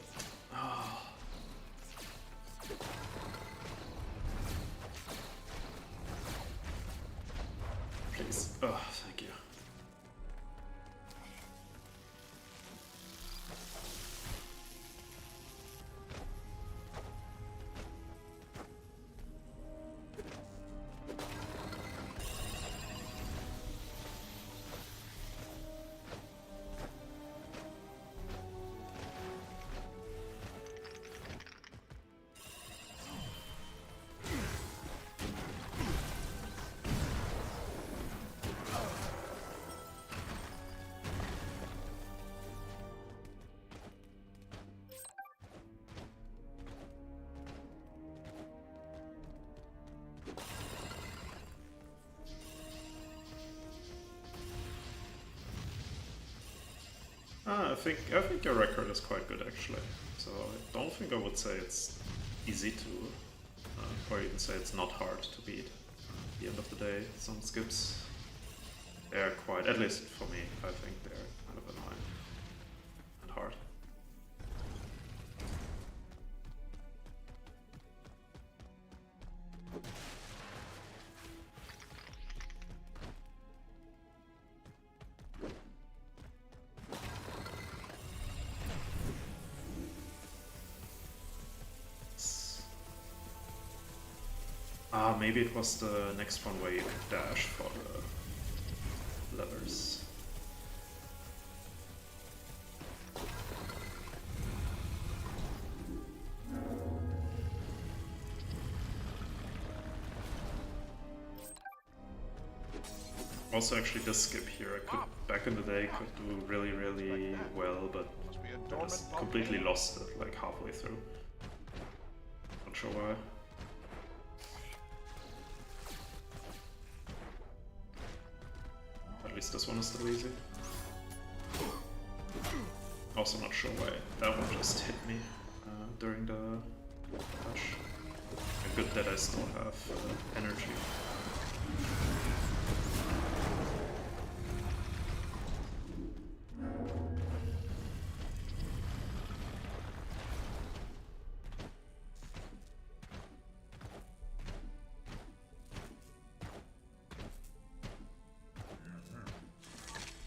Please. Oh, thank you. I think your record is quite good actually. So I don't think I would say it's easy to, or even say it's not hard to beat. At the end of the day, some skips, they're quite, at least for me, I think they're kind of annoying and hard. Maybe it was the next one where you could dash for the levers. Also, actually, this skip here, I could, back in the day, could do really, really well, but I just completely lost it, like halfway through. Not sure why. At least this one is still easy. Also not sure why that one just hit me during the dash. Good that I still have energy.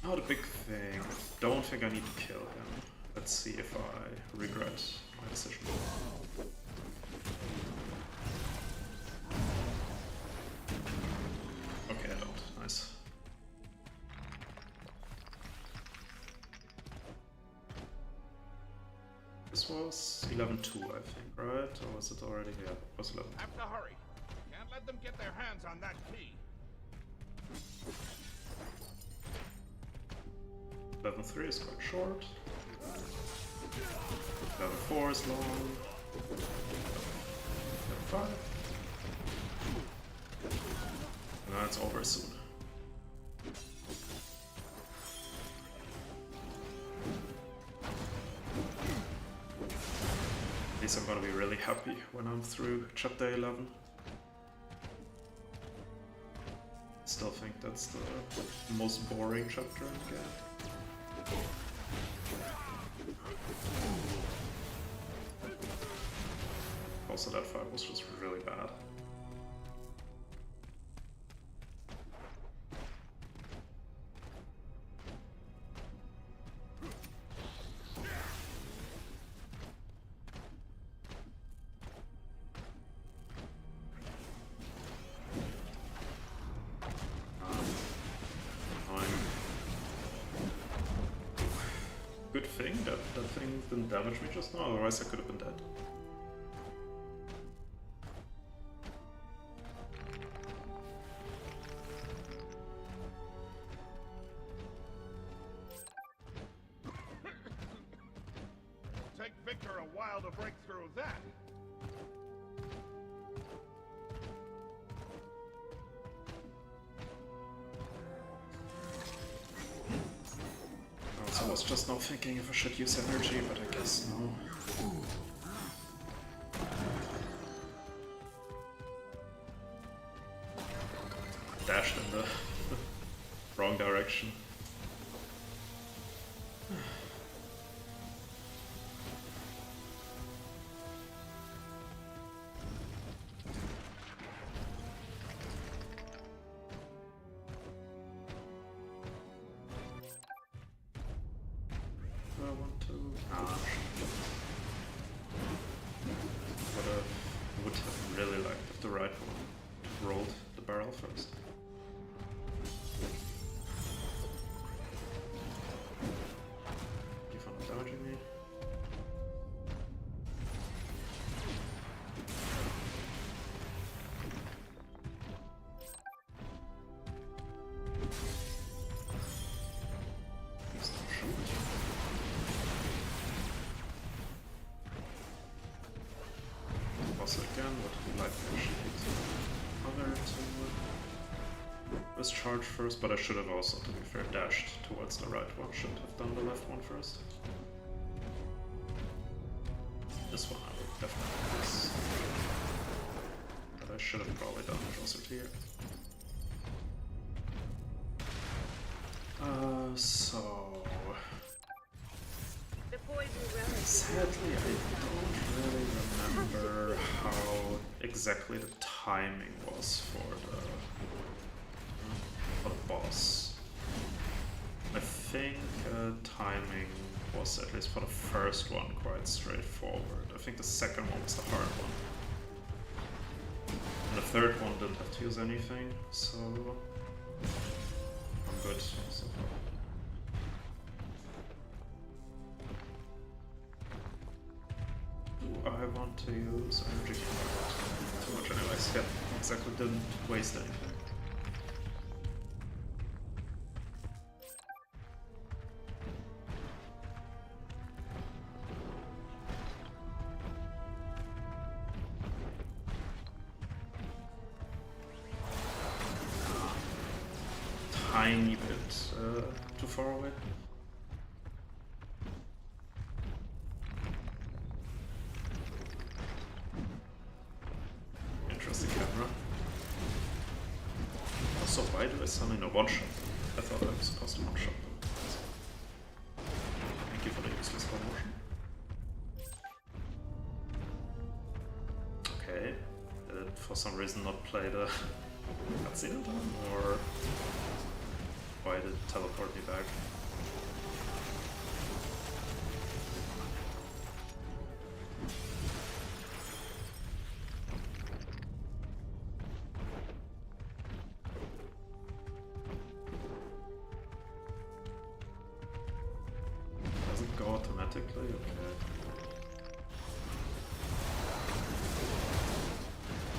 Now the big thing. Don't think I need to kill him. Let's see if I regret my decision. Okay, I don't. Nice. This was 11-2, I think, right? Or was it already? Yeah, it was 11. Have to hurry. Can't let them get their hands on that key. 11-3 is quite short. 11-4 is long. 11-5. Now it's over soon. At least I'm gonna be really happy when I'm through chapter 11. Still think that's the most boring chapter in the game. Also, that fight was just really bad. Good thing that that thing didn't damage me just now, otherwise I could have been dead. Take Victor a while to break through that. I was just now thinking if I should use energy, but I guess no. I want to? Ah, would have really liked if the right one rolled the barrel first. Keep on dodging me. Again, what would like actually other to this charge first, but I should have also, to be fair, dashed towards the right one. Should have done the left one first. This one I would definitely miss. But I should have probably done it also here. So sadly, I don't really remember how exactly the timing was for the boss. I think timing was, at least for the first one, quite straightforward. I think the second one was the hard one. And the third one didn't have to use anything, so I'm good so far. I want to use energy. Too much anyways. Yeah, exactly, didn't waste anything. Tiny bit too far away. Also, why do I summon a one-shot? I thought I was supposed to one-shot them. Thank you for the useless promotion. Okay. Did it for some reason not play the cutscene in time? Or why did it teleport me back? Automatically, okay.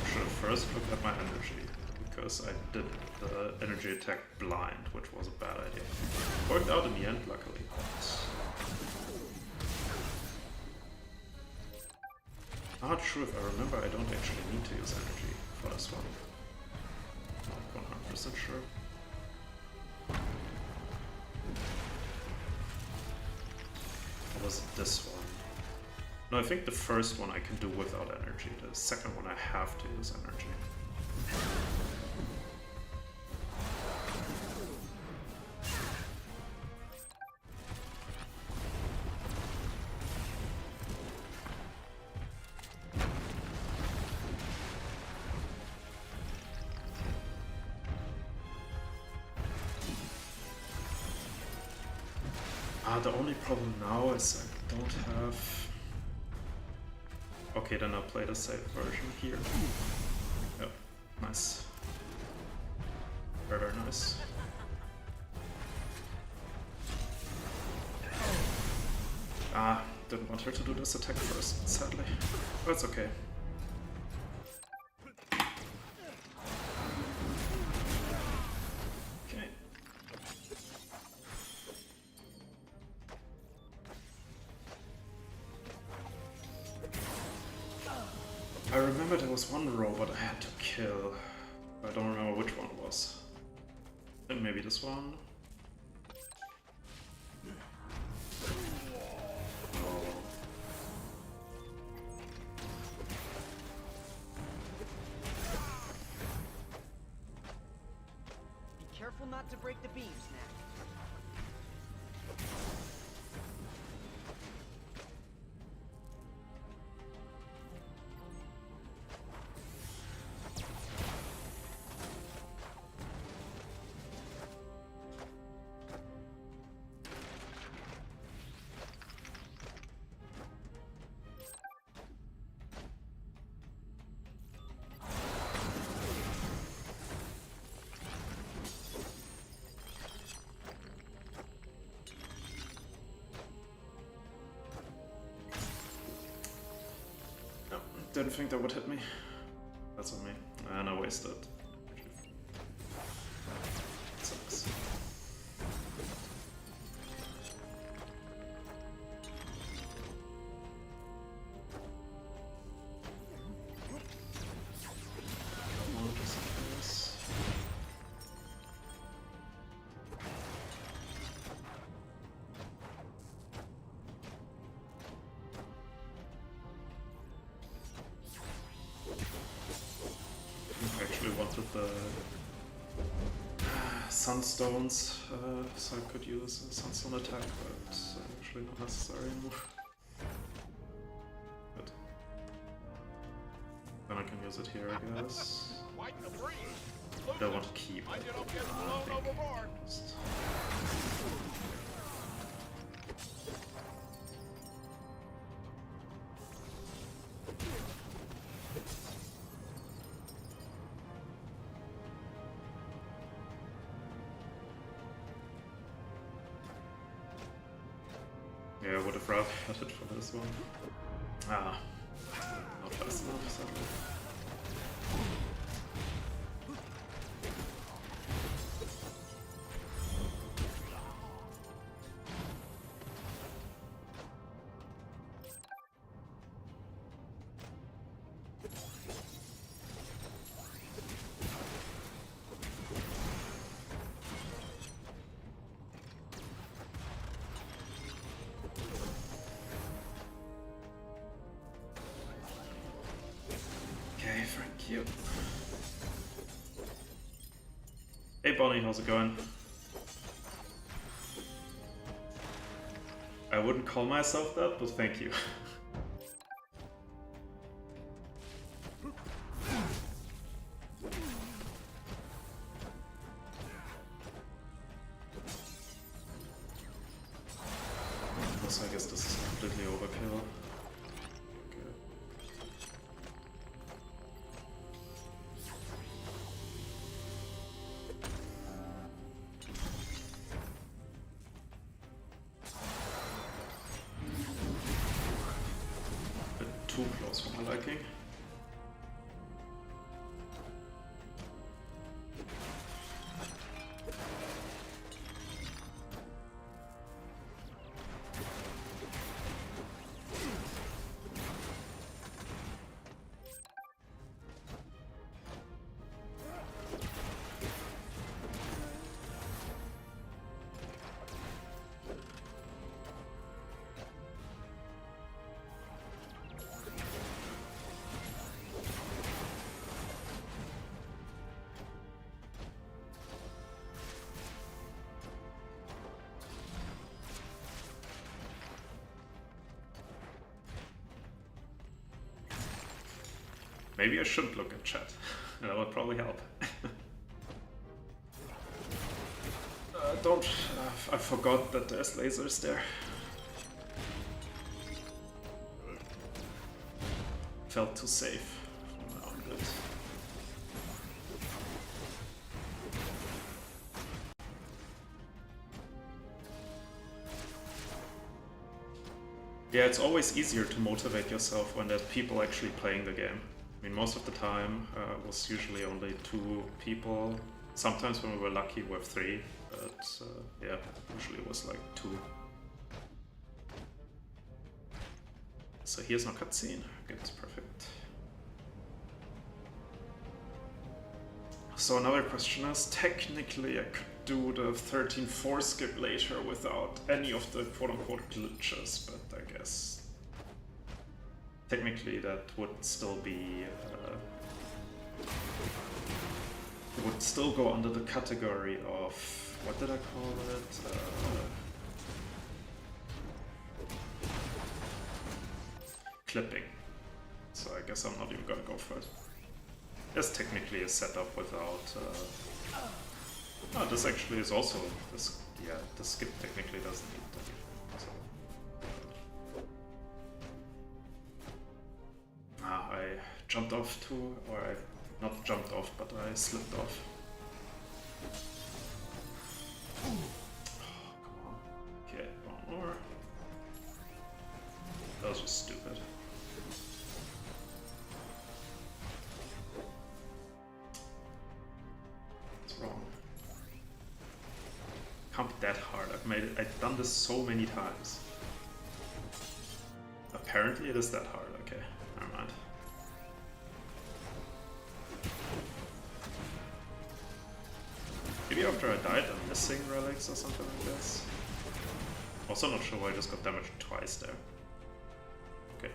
I should have first looked at my energy, because I did the energy attack blind, which was a bad idea. Worked out in the end, luckily, but... I'm not sure if I remember, I don't actually need to use energy for this one. Not 100% sure. Was it this one? No, I think the first one I can do without energy. The second one I have to use energy. The only problem now is I don't have... Okay, then I'll play the safe version here. Yep, nice. Very, very nice. Ah, didn't want her to do this attack first, sadly. But it's okay. I remember there was one robot I had to kill. I don't remember which one it was. And maybe this one? Be careful not to break the beams, Knack. Didn't think that would hit me. That's on me. And I wasted. Sucks. Come on, just in case. I actually wanted the sunstones, so I could use a sunstone attack, but actually not necessary anymore. Good. Then I can use it here, I guess. Quite the breeze. I don't want to keep Mind it. you don't get blown overboard. Just- Yeah, I would have rather had it for this one. Ah, not fast enough, sadly. Okay, thank you. Hey Bonnie, how's it going? I wouldn't call myself that, but thank you. Also, I guess this is completely overkill. Okay. Bit too close for my liking. Maybe I should look at chat. That would probably help. Don't... I forgot that there's lasers there. Felt too safe. No, I'm good. Yeah, it's always easier to motivate yourself when there's people actually playing the game. I mean, most of the time it was usually only 2 people. Sometimes when we were lucky with 3, but yeah, usually it was like 2. So here's no cutscene. Good, perfect. So another question is, technically I could do the 13-4 skip later without any of the quote-unquote glitches, but I guess technically that would still be would still go under the category of, what did I call it? Clipping. So I guess I'm not even gonna go for it. There's technically a setup without oh, this actually is also this. Yeah, the skip technically doesn't need to be. So. I jumped off too, or I not jumped off, but I slipped off. Oh, come on. Okay, one more. That was just stupid. that hard. I've done this so many times. Apparently it is that hard, okay. Never mind. Maybe after I died I'm missing relics or something like this. Also not sure why I just got damaged twice there. Okay.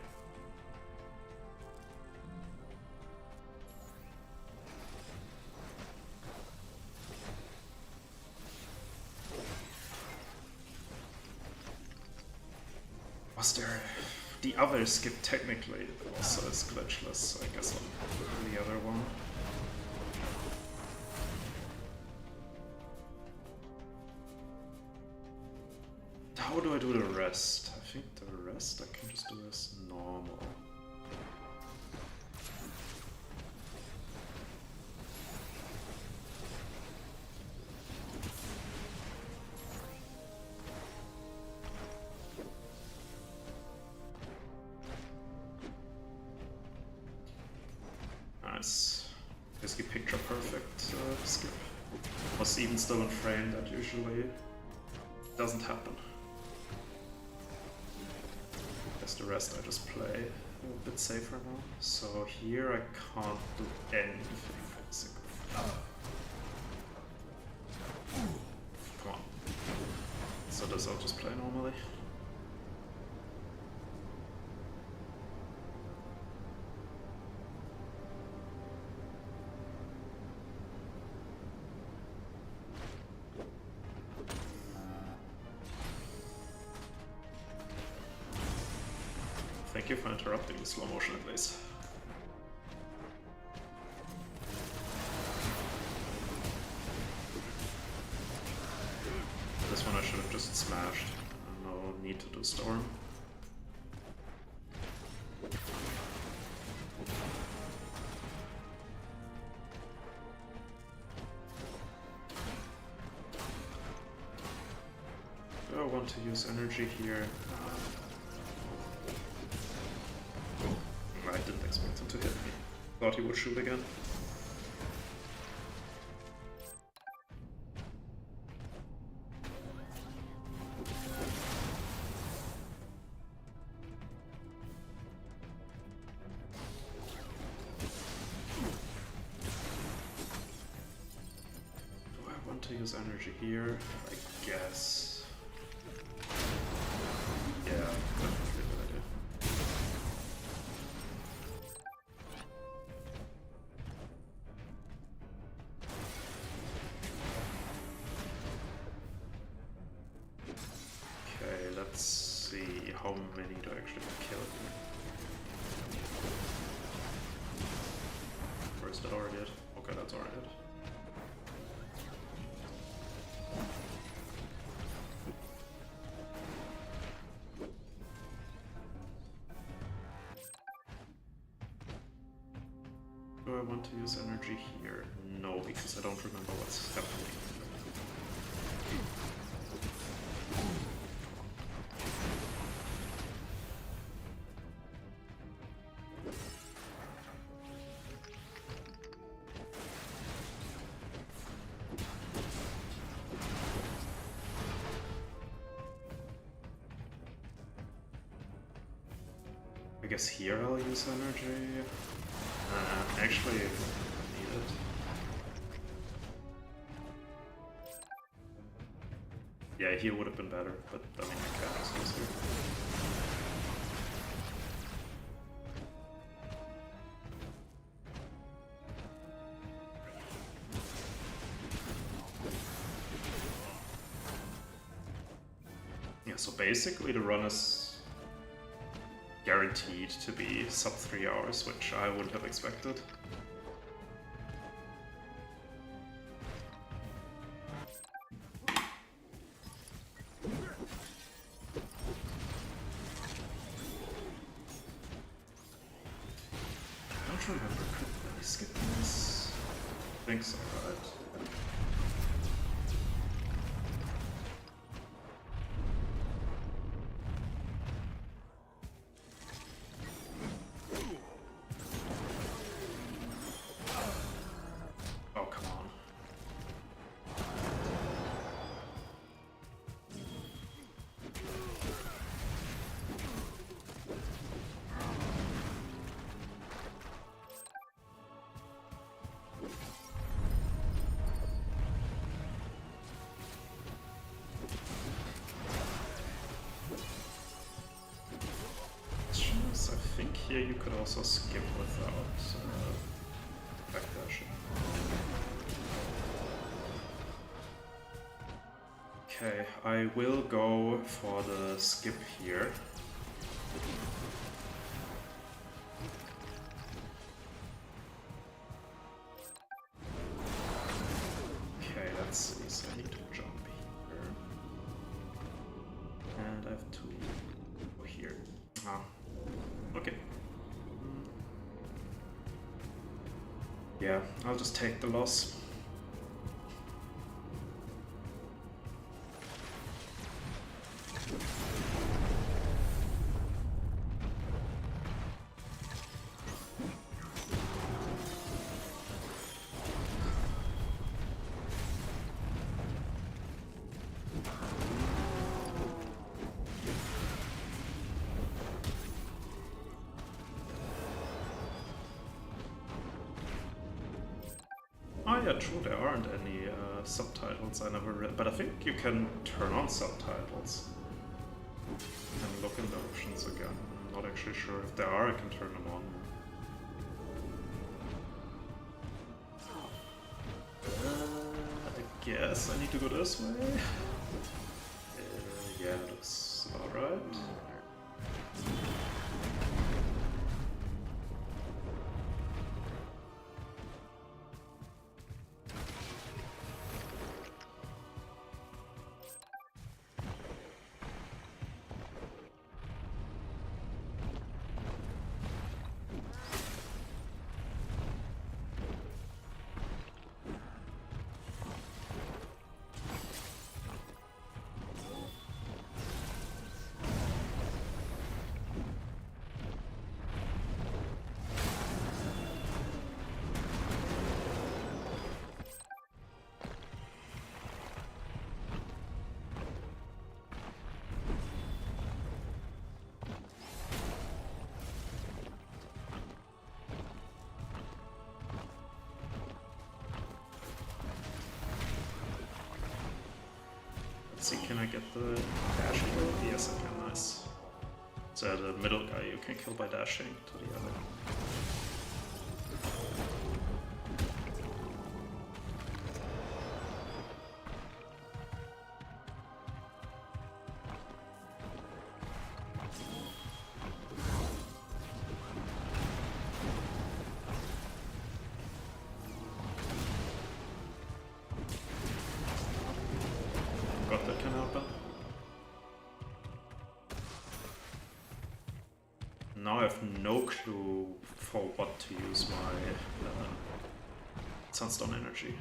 Was there... The other skip technically also is glitchless, so I guess on the other one. How do I do the rest? I think the rest I can just do as normal. Nice. Basically picture perfect skip. Was even still in frame, that usually doesn't happen. Guess the rest I just play a bit safer now. So here I can't do anything basically. Come on. So this I'll just play normally. Thank you for interrupting the slow motion at least. This one I should have just smashed. No need to do storm. Do I want to use energy here? I didn't expect him to hit me. Thought he would shoot again. Do I want to use energy here? I guess. Yeah, definitely a good idea. Let's see how many do I actually kill here. Or is that already it? Okay, that's already it. Do I want to use energy here? No, because I don't remember what's happening. I guess here I'll use energy. Actually, I don't need it. Yeah, here would have been better, but I mean, I can't use here. Yeah, so basically the run is guaranteed to be sub 3 hours, which I wouldn't have expected. I don't remember, could I skip this? I think so, right? here you could also skip without backdashing. Okay, I will go for the skip here. Okay, let's see, so I need to jump here. And I have to go here. Ah, okay. Yeah, I'll just take the loss. Oh yeah, true, there aren't any subtitles, I never read, but I think you can turn on subtitles and look in the options again. I'm not actually sure if there are, I can turn them on. I guess I need to go this way. Yeah, looks about right. Let's see, can I get the dash kill? Yes, I can, nice. So the middle guy you can kill by dashing to the other. That can happen. Now I have no clue for what to use my Sunstone energy.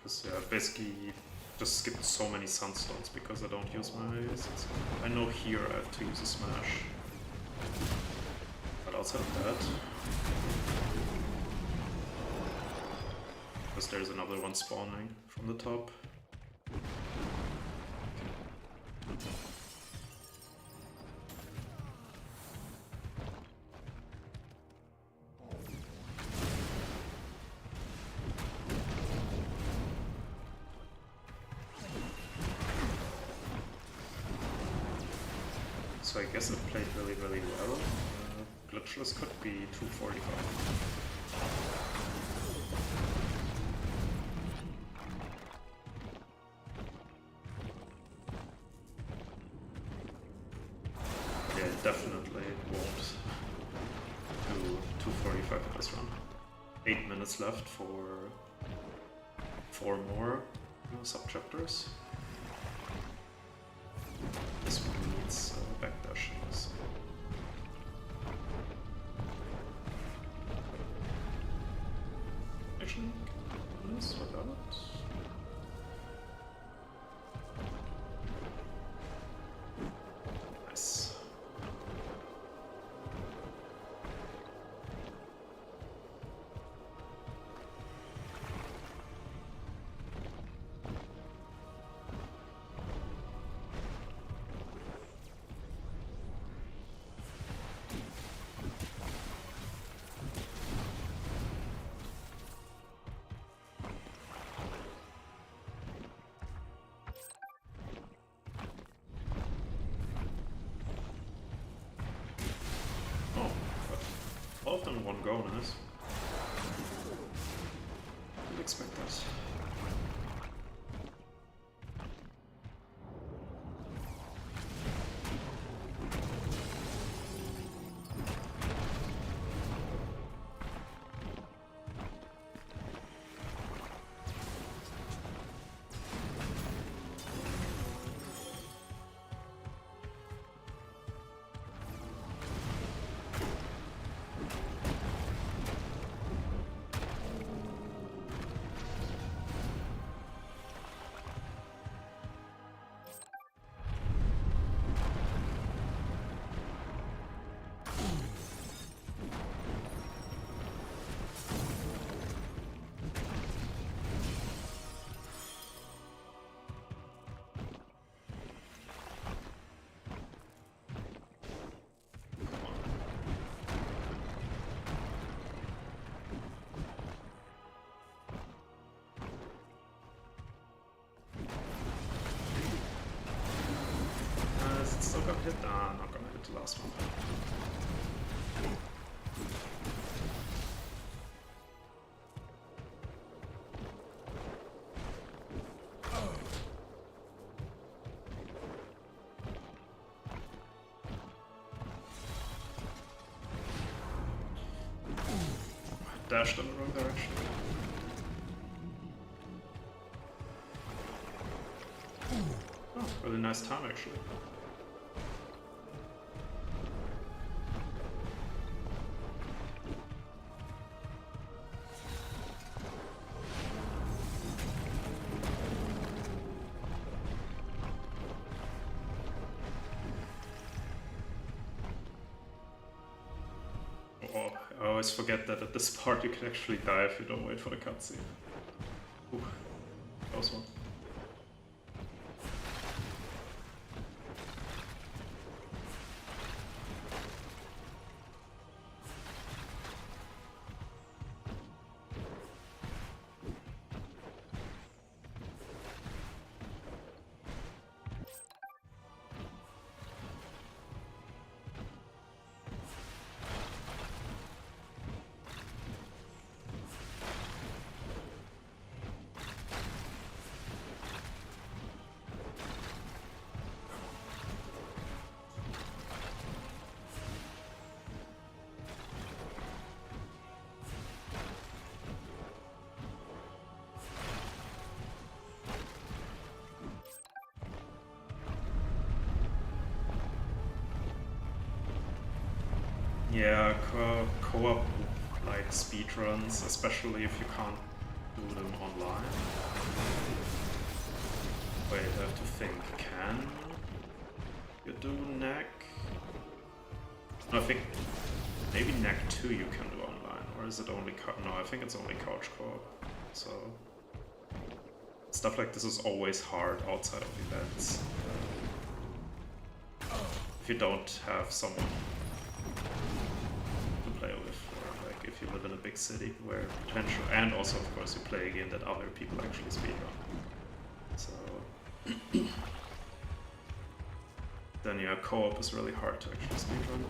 Because yeah, basically just skipped so many Sunstones because I don't use my Sunstone. I know here I have to use a Smash. But outside of that... Because there's another one spawning from the top. So I guess it played really, really well. Glitchless could be 245. Yeah, it definitely won't do 245 in this run. 8 minutes left for 4 more sub-chapters. This one needs backdashing. So. Actually, can I do this without? Nice. in one go, nice. Didn't expect that. Still got hit? Ah, not gonna hit the last one. Dashed in the wrong direction. Oh, really nice time actually. Oh, I always forget that at this part you can actually die if you don't wait for the cutscene. Ooh, close one. Yeah, co-op like speedruns, especially if you can't do them online. Wait, I have to think. Can you do Knack? I think maybe Knack 2 you can do online, or is it only no, I think it's only couch co-op. So stuff like this is always hard outside of events. If you don't have someone to play with, or like if you live in a big city where potential, and also of course you play a game that other people actually speedrun. So then yeah, co-op is really hard to actually speedrun.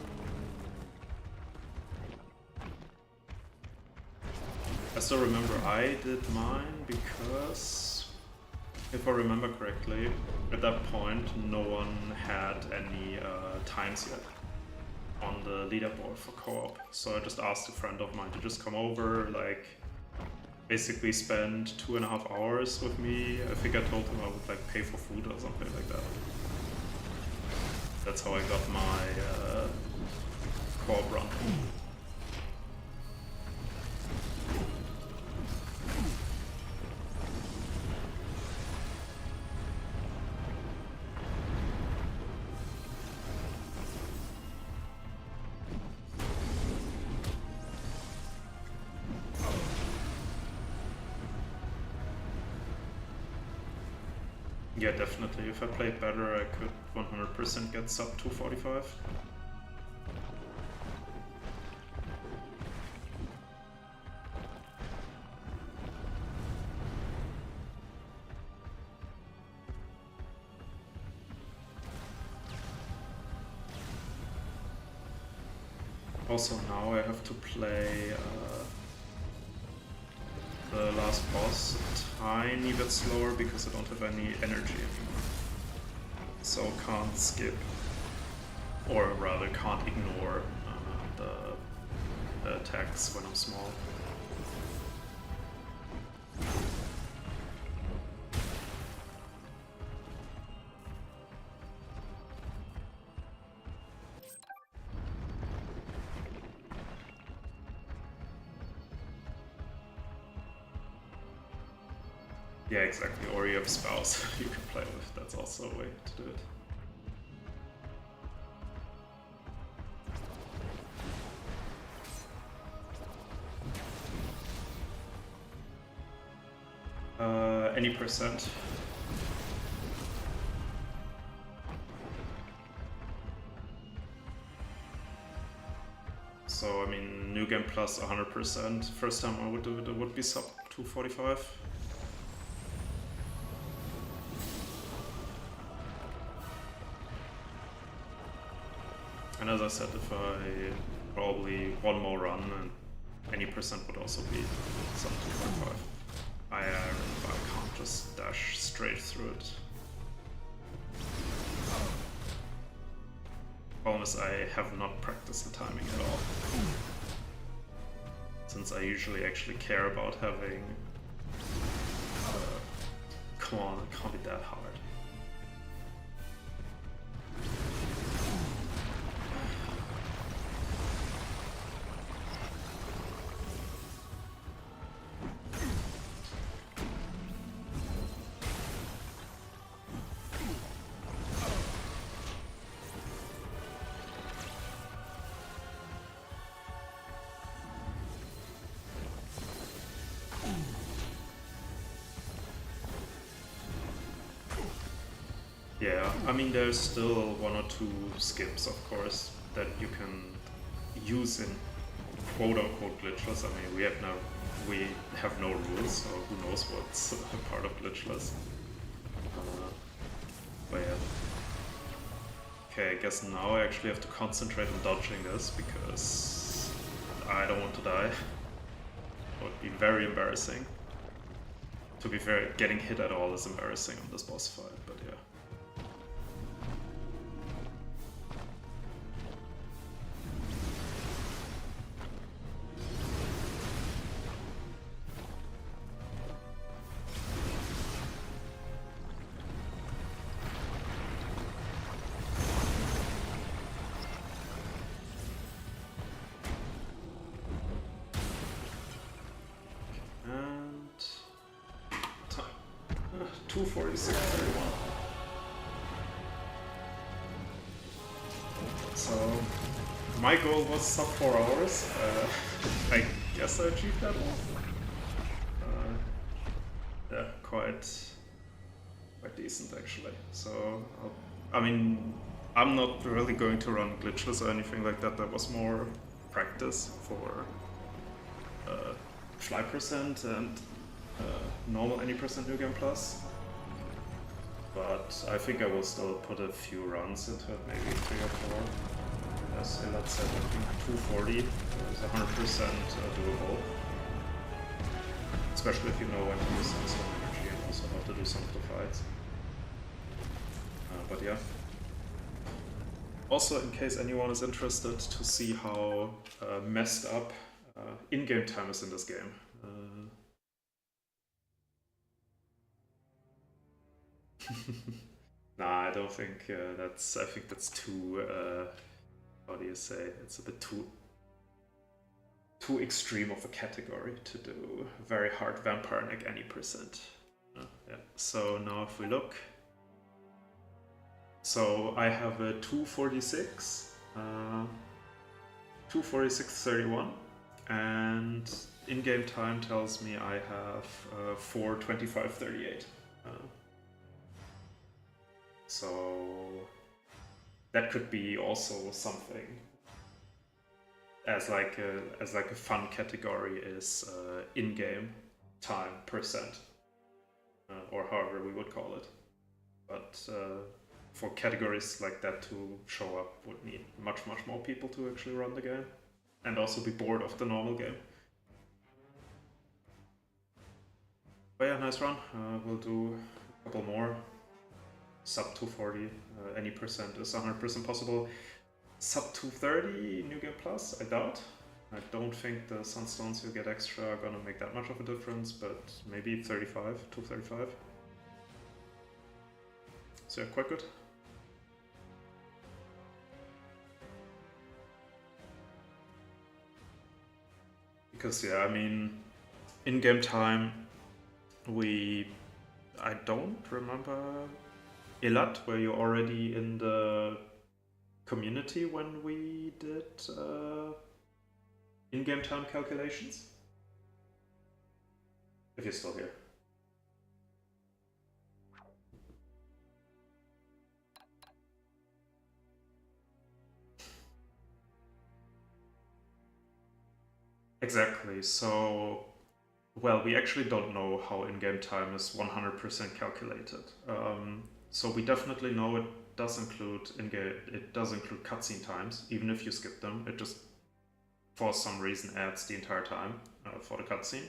I still remember I did mine because, if I remember correctly, at that point no one had any times yet on the leaderboard for co-op. So I just asked a friend of mine to just come over, like basically spend 2.5 hours with me. I think I told him I would like pay for food or something like that. That's how I got my co-op run. Yeah, definitely. If I played better, I could 100% get sub 245. Also now I have to play the last boss a tiny bit slower because I don't have any energy anymore. So can't skip, or rather can't ignore the attacks when I'm small. Yeah, exactly. Or you have spouse you can play with. That's also a way to do it. Any percent. So, I mean, New Game Plus 100%. First time I would do it, it would be sub 245. And as I said, if I probably one more run, and any percent would also be sub 245. I can't just dash straight through it. Problem is I have not practiced the timing at all. Since I usually actually care about having... come on, it can't be that hard. Yeah, I mean there's still one or two skips, of course, that you can use in quote-unquote glitchless. I mean we have no rules, so who knows what's a part of glitchless. But yeah. Okay, I guess now I actually have to concentrate on dodging this because I don't want to die. It would be very embarrassing. To be fair, getting hit at all is embarrassing on this boss fight, but yeah. And time. 2:46:31. So my goal was sub 4 hours. I guess I achieved that one. Yeah, quite decent actually. So I mean, I'm not really going to run glitchless or anything like that. That was more practice for fly percent and normal any percent New Game Plus. But I think I will still put a few runs into it, maybe 3 or 4. As in that set, I think 240 is 100% doable. Especially if you know when to use some energy and also how to do some of the fights. But yeah. Also, in case anyone is interested to see how messed up in-game time is in this game. Nah, I don't think that's. I think that's too. How do you say? It's a bit too extreme of a category to do very hard vampire neck any percent. Yeah. So now if we look. So I have a 246, 246:31, and in-game time tells me I have 4:25:38. So that could be also something as like a fun category is in-game time percent, or however we would call it. But for categories like that to show up would need much more people to actually run the game. and also be bored of the normal game. But yeah, nice run. We'll do a couple more. Sub 240, any percent is 100% possible. Sub 230 New Game Plus, I doubt. I don't think the Sunstones you get extra are gonna make that much of a difference, but maybe 35, 235. So yeah, quite good. Because yeah, I mean, in-game time, I don't remember Elat, were you already in the community when we did in-game time calculations? If you're still here. Exactly, so, well, we actually don't know how in-game time is 100% calculated. So we definitely know it does include cutscene times, even if you skip them. It just, for some reason, adds the entire time for the cutscene.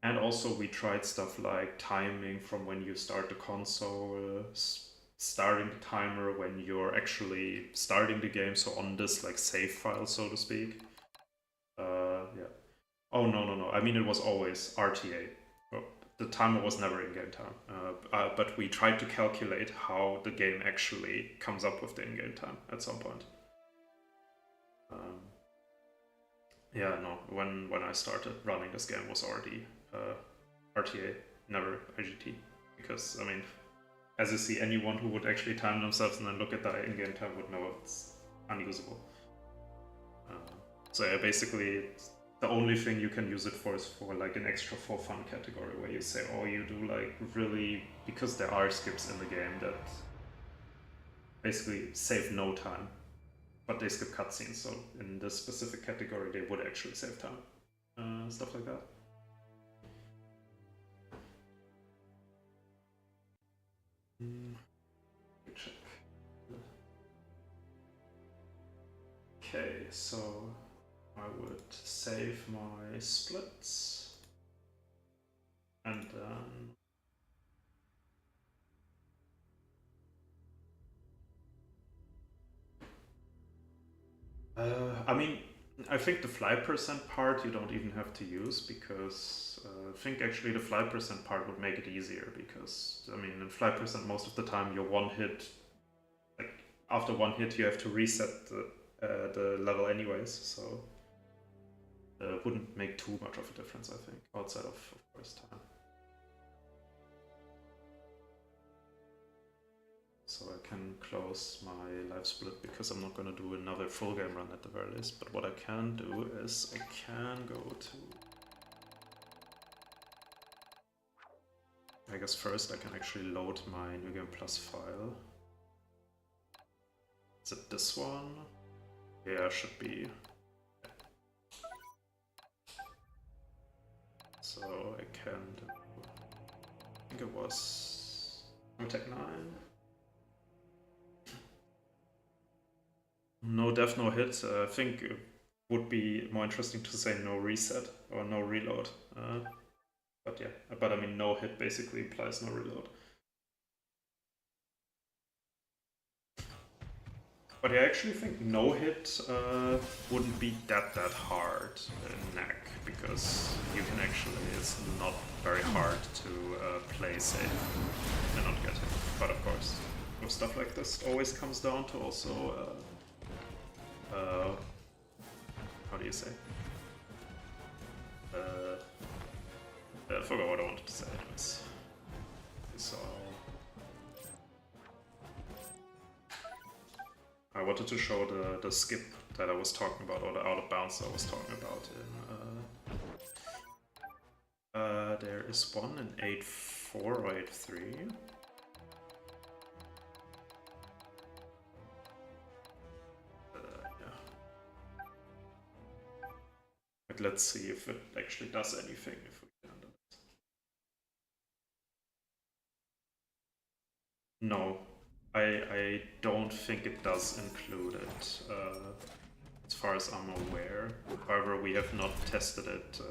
And also we tried stuff like timing from when you start the console, starting the timer when you're actually starting the game, so on this like save file, so to speak. Yeah. Oh, no. I mean, it was always RTA. The timer was never in-game time. But we tried to calculate how the game actually comes up with the in-game time at some point. Yeah, no, when I started running this game was already RTA, never IGT. Because, I mean, as you see, anyone who would actually time themselves and then look at the in-game time would know it's unusable. So yeah, basically, the only thing you can use it for is for like an extra for fun category where you say, oh, you do like really, because there are skips in the game that basically save no time, but they skip cutscenes, so in this specific category they would actually save time. Stuff like that. Check. Okay, so I would save my splits and then I mean, I think the fly percent part you don't even have to use, because I think actually the fly percent part would make it easier, because I mean in fly percent most of the time you're one hit, like after one hit you have to reset the level anyways, so wouldn't make too much of a difference, I think, outside of course time. So I can close my live split because I'm not going to do another full game run at the very least, but what I can do is I can go to... I guess first I can actually load my New Game Plus file. Is it this one? Yeah, should be. So I can do, I think it was Tech 9. No death, no hit. I think it would be more interesting to say no reset or no reload. But yeah, but I mean no hit basically implies no reload. But I actually think no hit wouldn't be that hard in Knack, because you can actually, it's not very hard to play safe and not get hit. But of course, with stuff like this, it always comes down to also how do you say? I forgot what I wanted to say anyways. So I wanted to show the skip that I was talking about, or the out of bounds I was talking about in there is one in 8.4 or 8.3. But let's see if it actually does anything if we can handle it. No, I don't think it does include it. as far as I'm aware. However, we have not tested it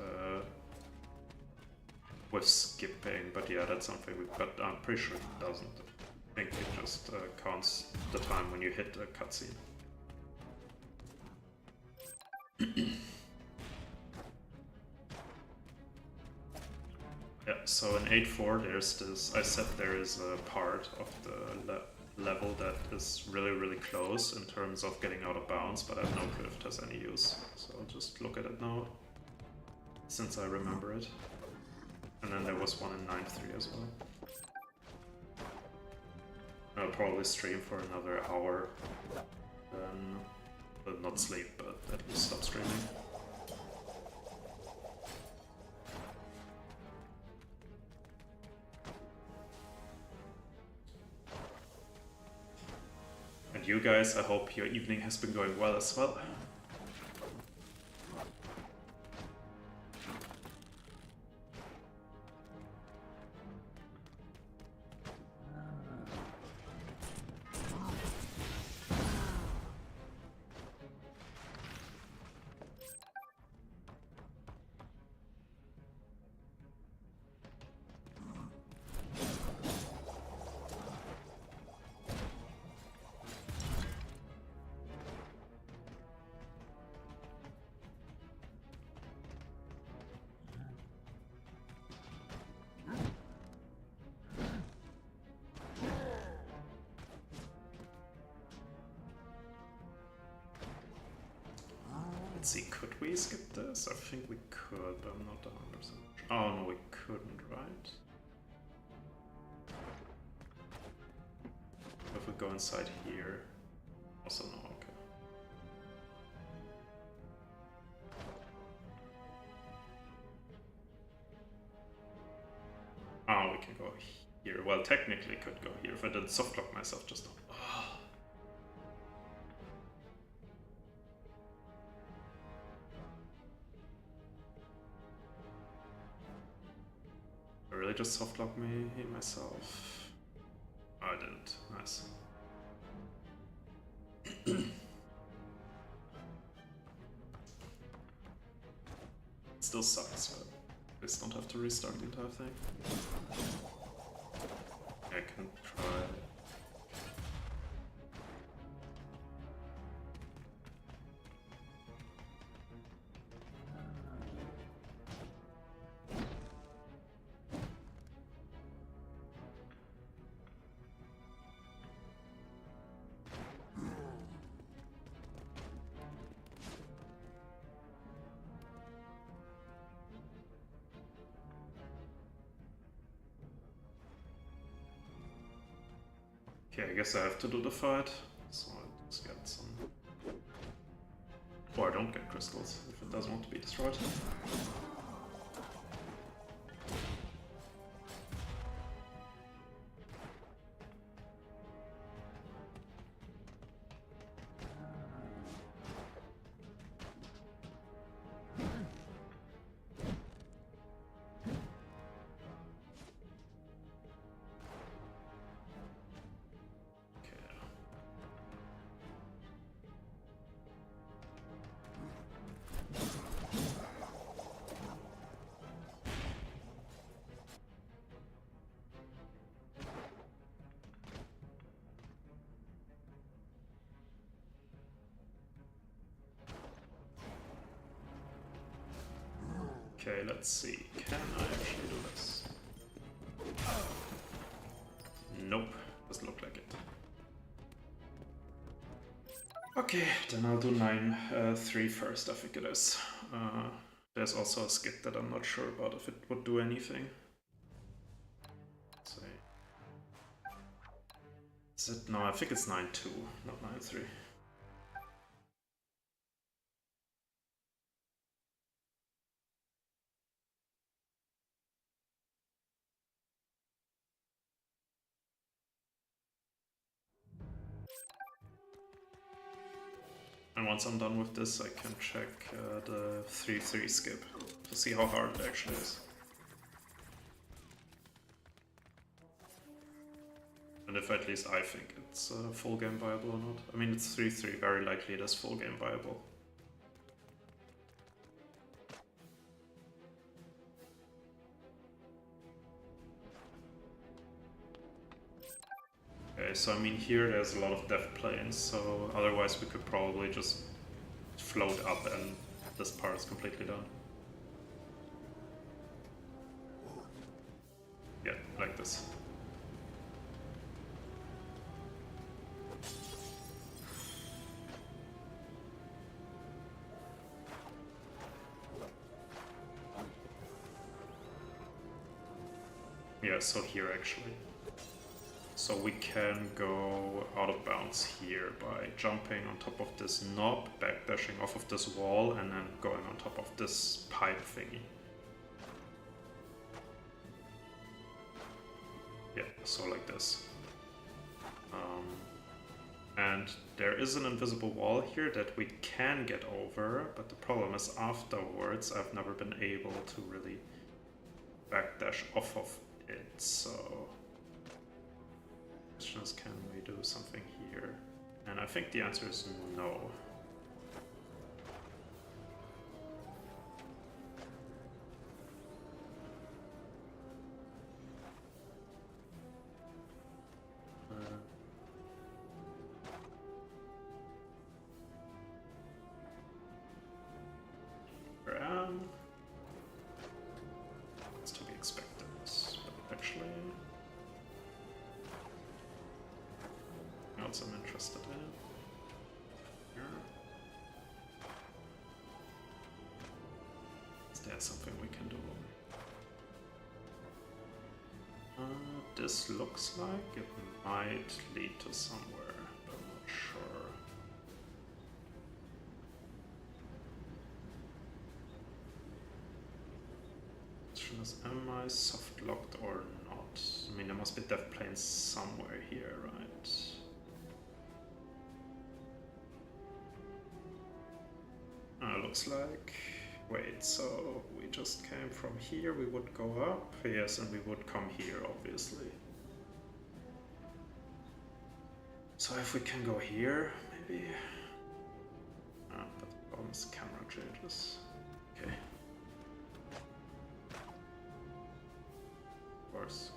with skipping, but yeah, that's something we've got. I'm pretty sure it doesn't. I think it just counts the time when you hit a cutscene. Yeah, so in 8.4 there's this, I said there is a part of the level that is really close in terms of getting out of bounds, but I have no clue if it has any use. So I'll just look at it now, since I remember it. And then there was one in 9.3 as well. I'll probably stream for another hour, then, but not sleep, but at least stop streaming. And you guys, I hope your evening has been going well as well. Let's see, could we skip this? I think we could, but I'm not 100% sure. Oh no, we couldn't, right? If we go inside here... Also no, okay. Oh, we can go here. Well, technically could go here if I didn't softlock myself just now. Really just softlock me myself? Oh, I didn't. Nice. It still sucks, but I just don't have to restart the entire thing. I can try. Okay, I guess I have to do the fight, so I just get some... Or I don't get crystals, if it doesn't want to be destroyed. Okay, let's see. Can I actually do this? Nope, doesn't look like it. Okay, then I'll do 9.3 first, I think it is. There's also a skip that I'm not sure about if it would do anything. Let's see. Is it? No, I think it's 9.2, not 9.3. And once I'm done with this, I can check the 3.3 skip to see how hard it actually is. And if at least I think it's full game viable or not. I mean, it's 3.3, very likely it is full game viable. Okay, so I mean here there's a lot of death planes, so otherwise we could probably just float up and this part is completely done. Yeah, like this. Yeah, so here actually. So we can go out of bounds here by jumping on top of this knob, backdashing off of this wall, and then going on top of this pipe thingy. Yeah, so like this. And there is an invisible wall here that we can get over, but the problem is afterwards I've never been able to really backdash off of it, so... Question is, can we do something here? And I think the answer is no. It's to be expected, but actually... What else I'm interested in? Here. Is there something we can do? This looks like it might lead to somewhere, but I'm not sure. Question is, am I soft locked or not? I mean, there must be death planes somewhere here, right? Looks like... Wait, so we just came from here, we would go up, yes, and we would come here, obviously. So if we can go here, maybe? But the problem is the camera changes. Okay. Of course,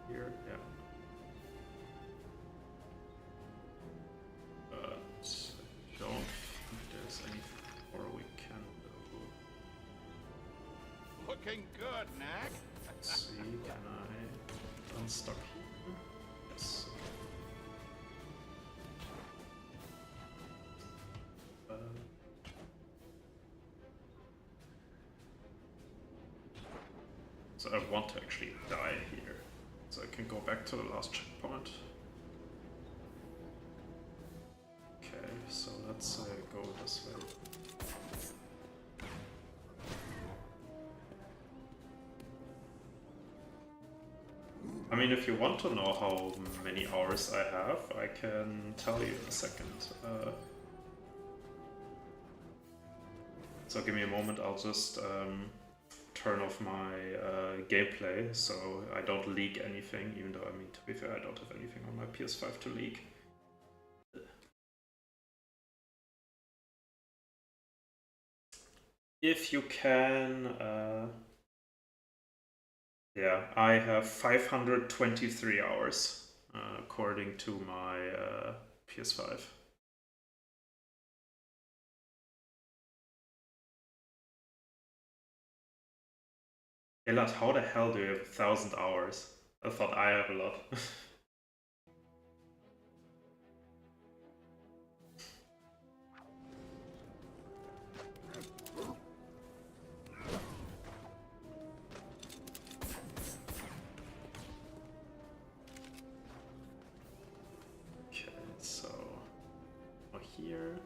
here, yeah. But I don't think there's anything more we can do. Looking good, Knack. Let's see, can I unstuck here? Yes. So I want to actually die here, so I can go back to the last checkpoint. Okay, so let's go this way. I mean, if you want to know how many hours I have, I can tell you in a second. So give me a moment, I'll just turn off my gameplay so I don't leak anything, even though, I mean, to be fair, I don't have anything on my PS5 to leak. If you can... yeah, I have 523 hours, according to my PS5. Hey lad, how the hell do you have 1,000 hours? I thought I have a lot. Okay, so here.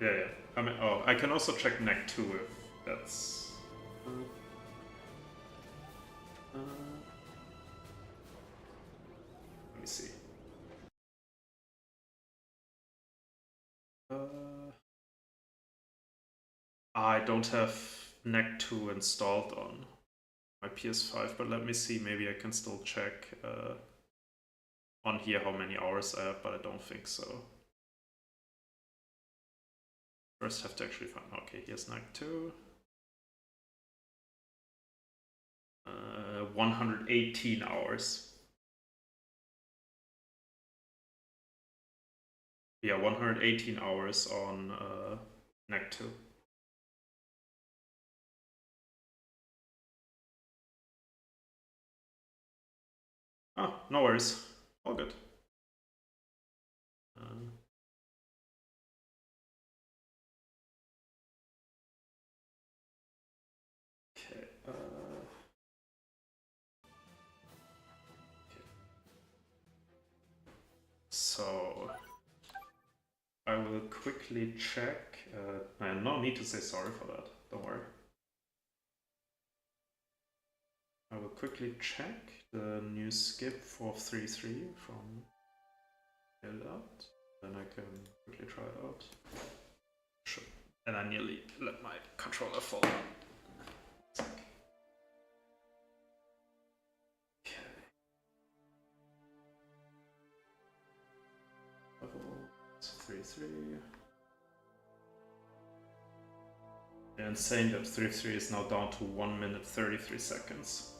Yeah, yeah. I mean, oh, I can also check Knack 2 if that's... let me see. I don't have Knack 2 installed on my PS5, but let me see, maybe I can still check on here how many hours I have, but I don't think so. First have to actually find, okay, here's Knack 2. 118 hours. Yeah, 118 hours on Knack 2. Oh, no worries. All good. Okay. So I will quickly check. I no need to say sorry for that. Don't worry. I will quickly check the new skip for 3.3 from Elad. Then I can quickly try it out. Sure. And I nearly let my controller fall. Okay. 3.3. And saying that 3.3 is now down to 1 minute 33 seconds.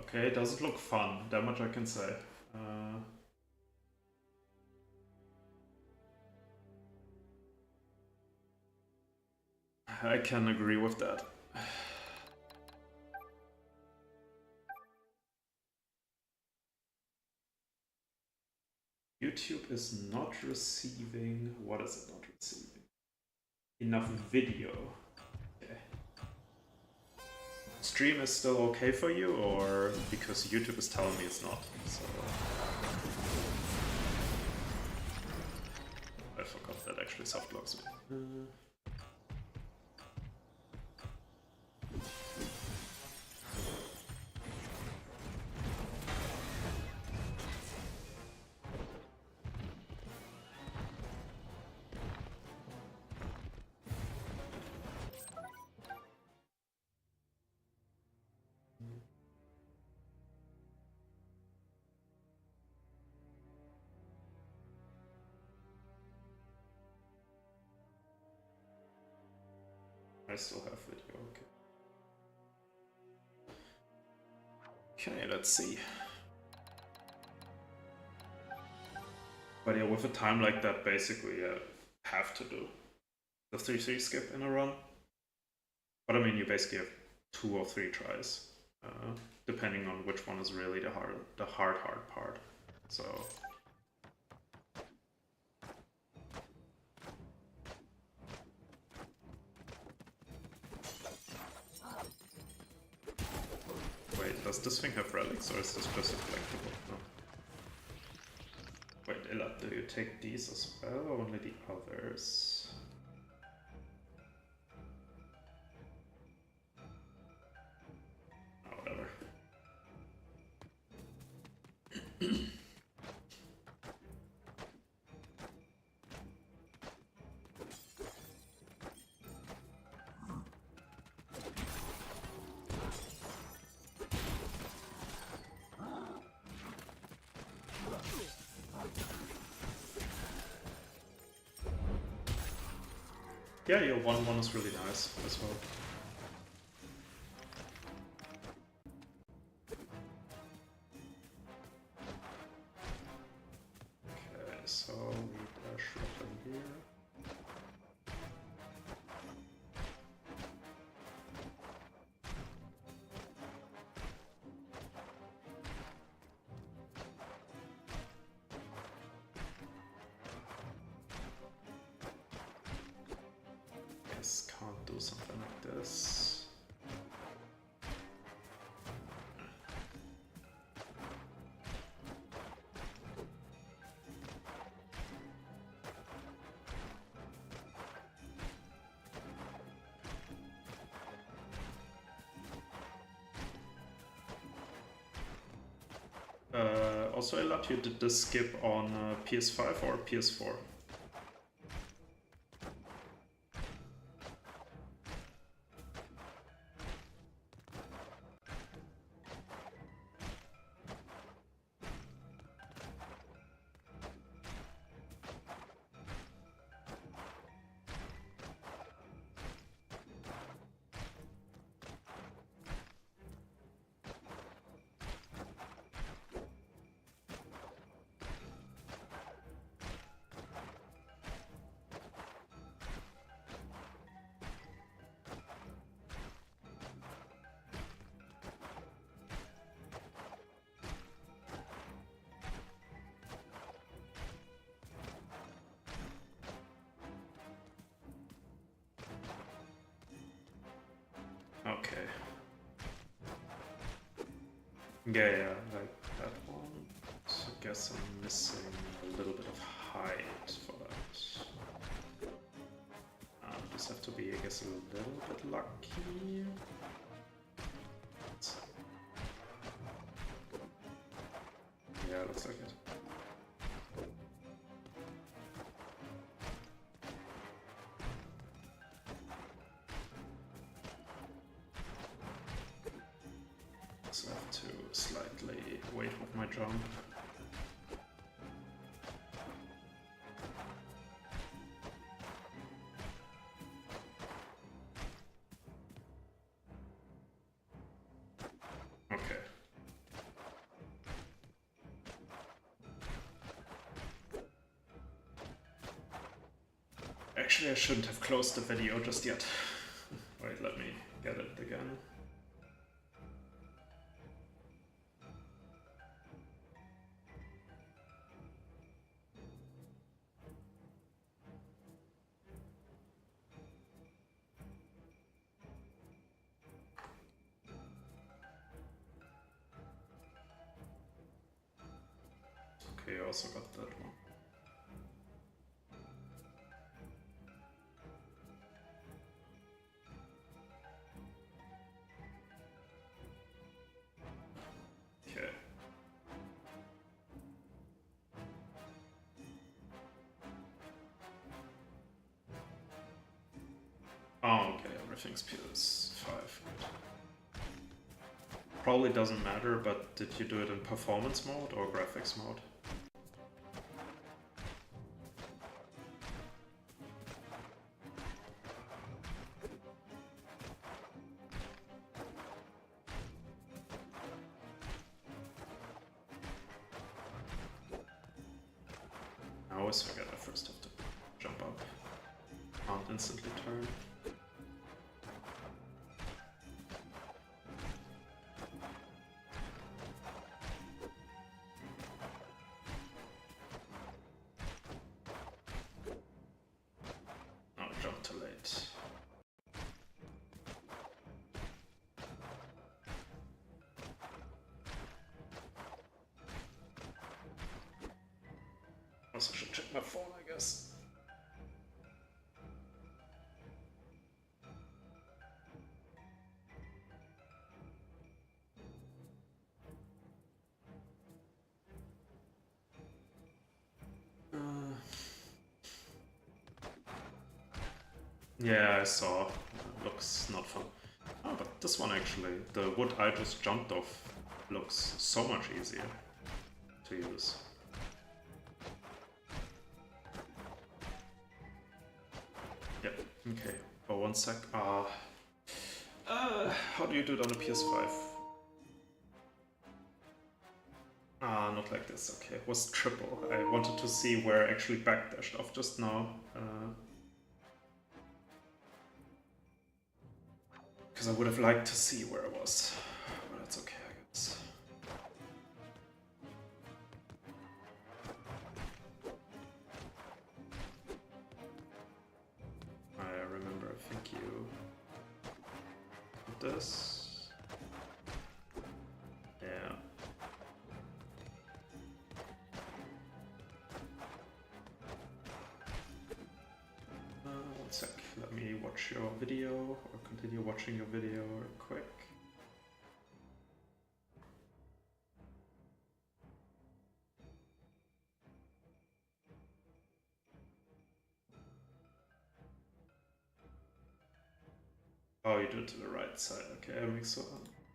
Okay, it doesn't look fun, that much I can say. I can agree with that. YouTube is not receiving... What is it not receiving? Enough video. Okay. Stream is still okay for you, or because YouTube is telling me it's not? So I forgot that actually soft blocks me. I still have video, okay. Okay, let's see. But yeah, with a time like that, basically you have to do the 3-3 skip in a run. But I mean, you basically have 2 or 3 tries, depending on which one is really the hard part. So... Does this thing have relics, or is this just a collectible? No. Wait, Elad, do you take these as well, or only the others? Oh, whatever. Yeah, your 1-1 is really nice as well. Also, Elat, you did the skip on PS5 or PS4? Okay. Yeah, like that one. So I guess I'm missing a little bit of height for that. Just have to be, I guess, a little bit lucky. Yeah, looks like it. So I have to slightly wait with my jump. Okay. Actually, I shouldn't have closed the video just yet. Wait, let me get it again. Okay, I also got that one. Okay. Oh, okay, everything's PS5. Good. Probably doesn't matter, but did you do it in performance mode or graphics mode? I always forget I first have to jump up. Can't instantly turn. Oh, I jumped too late. Also should check my phone, I guess. Yeah, I saw. Looks not fun. Oh, but this one actually, the wood I just jumped off, looks so much easier to use. Yep, okay. For 1 sec. How do you do it on a PS5? Not like this, okay. It was triple. I wanted to see where I actually backdashed off just now. Because I would have liked to see where I was. But that's okay, I guess. I remember, I think you did this. Yeah. 1 sec, let me watch your video, or continue watching your video real quick. Oh, you do it to the right side. Okay, that makes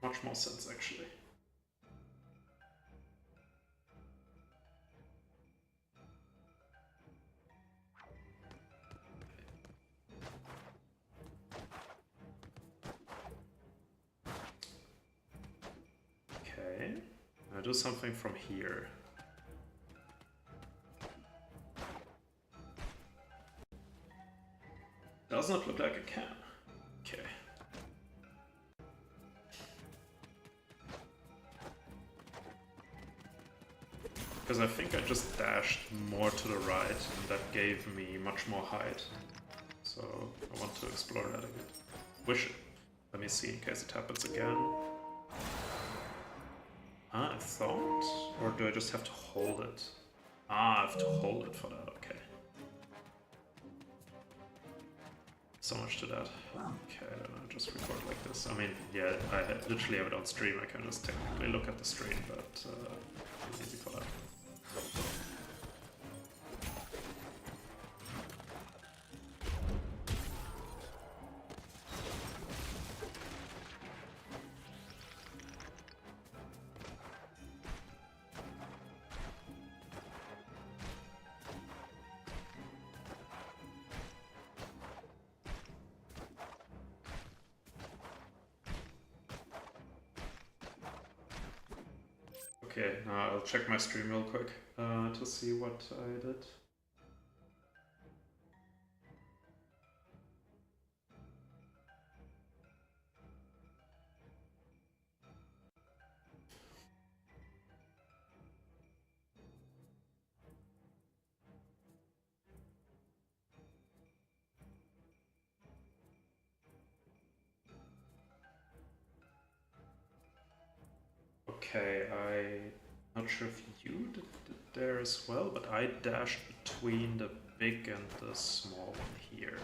much more sense actually. Okay, I'll do something from here. Does not look like I can. Okay. Because I think I just dashed more to the right, and that gave me much more height. So I want to explore that again. Wish it. Let me see in case it happens again. Ah, I thought? Or do I just have to hold it? Ah, I have to hold it for that, okay. So much to that. Okay, then I'll just record like this. I mean, yeah, I literally have it on stream. I can just technically look at the stream, but it's easy for that. Okay, now I'll check my stream real quick to see what I did. Okay, I'm not sure if you did it there as well, but I dashed between the big and the small one here.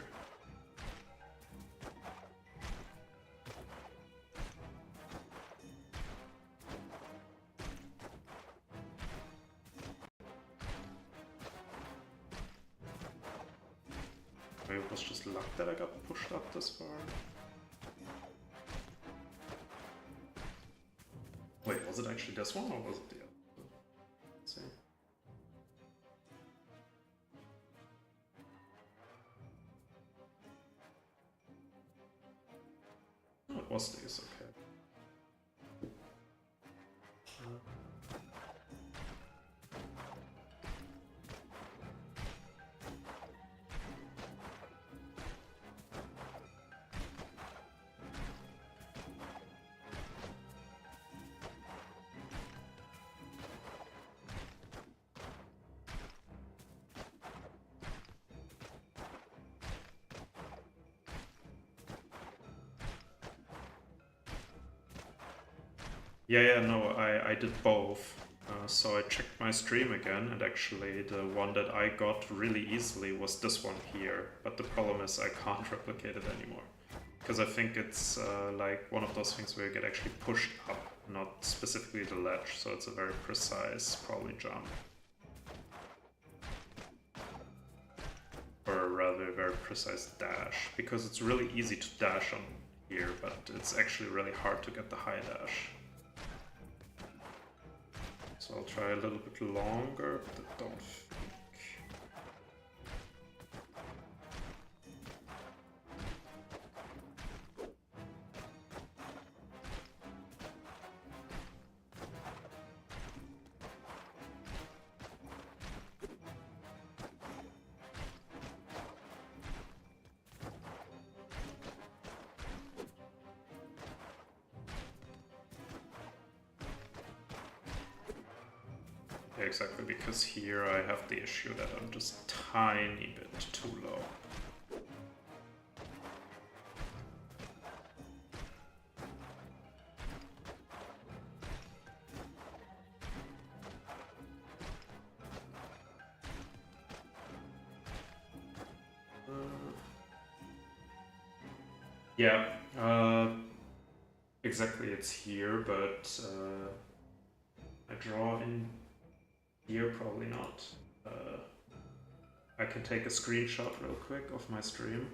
Maybe it was just luck that I got pushed up this far. Wait, was it actually this one or was it the other? Let's see. Oh, it was these, okay. Yeah, no, I did both. So I checked my stream again, and actually the one that I got really easily was this one here. But the problem is I can't replicate it anymore. Because I think it's like one of those things where you get actually pushed up, not specifically the ledge, so it's a very precise, probably jump. Or rather a very precise dash, because it's really easy to dash on here, but it's actually really hard to get the high dash. So I'll try a little bit longer, but I don't think. Yeah, exactly, because here I have the issue that I'm just tiny bit too low. Yeah, exactly, it's here, but I draw in here, probably not. I can take a screenshot real quick of my stream.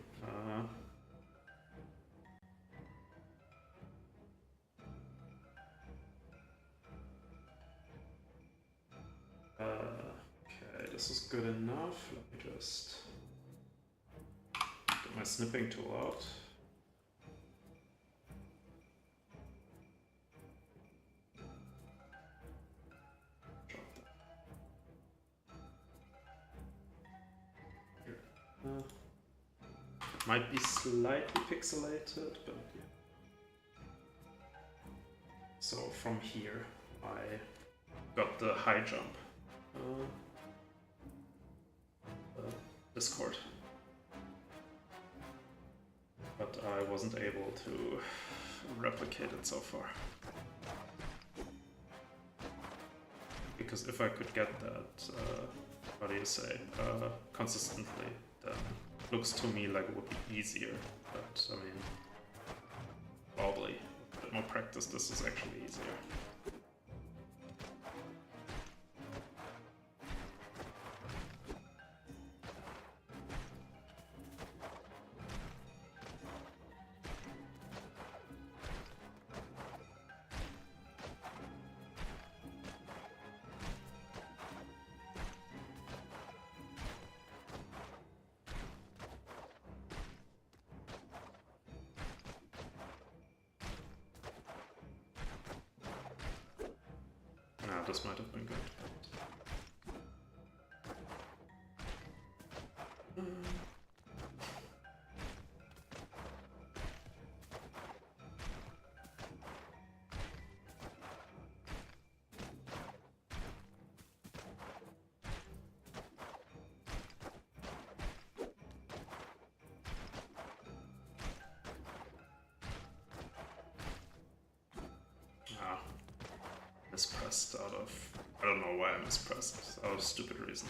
this is good enough. Let me just get my snipping tool out. Drop that. Here. It might be slightly pixelated, but yeah. So from here, I got the high jump. Discord. But I wasn't able to replicate it so far. Because if I could get that, how do you say, consistently, then it looks to me like it would be easier. But I mean, probably with a bit more practice, this is actually easier. This might have been good. Mispressed out of... I don't know why I mispressed. Out of stupid reason.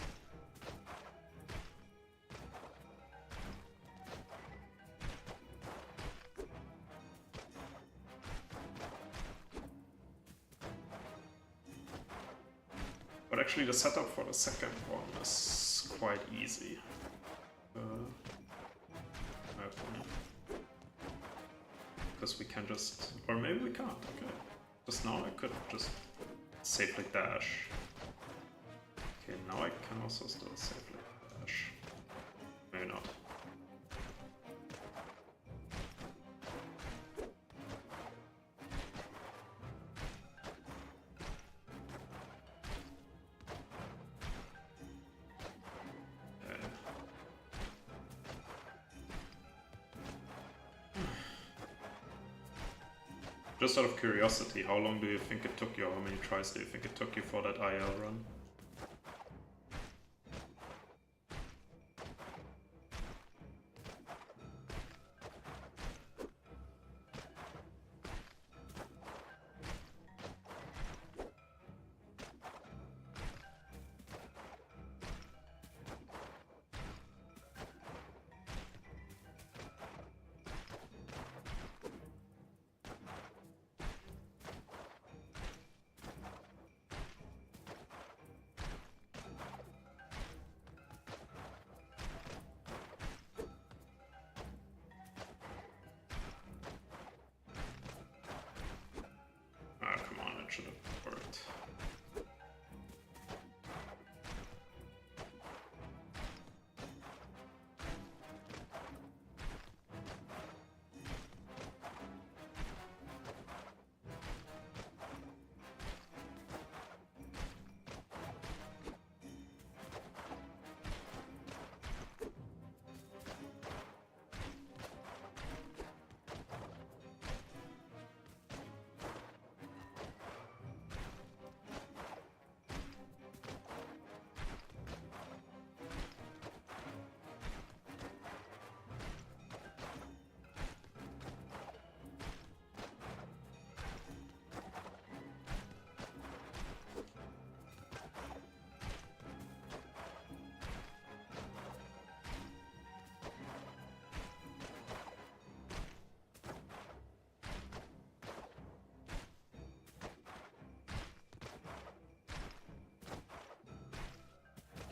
But actually the setup for the second one is quite easy. My opinion. Because we can just... or maybe we can't, okay. Just now I could just safely dash. Okay, now I can also still safely dash. Maybe not. Okay. Just out of curiosity, how long do you think it took you, or how many tries do you think it took you for that IL run? Should have worked.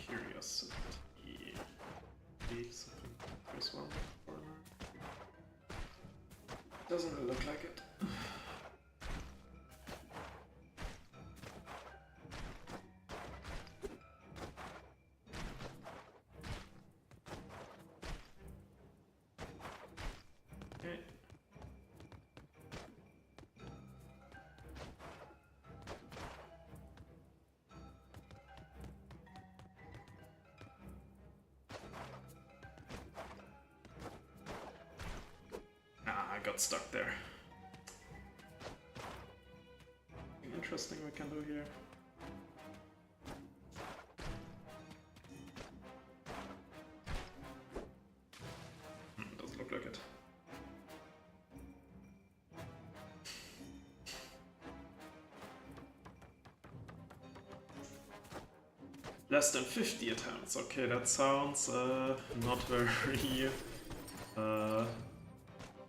Curiosity. Something this one corner. Doesn't really look like it. got stuck there. Anything interesting we can do here? Doesn't look like it. Less than 50 attempts. Okay, that sounds not very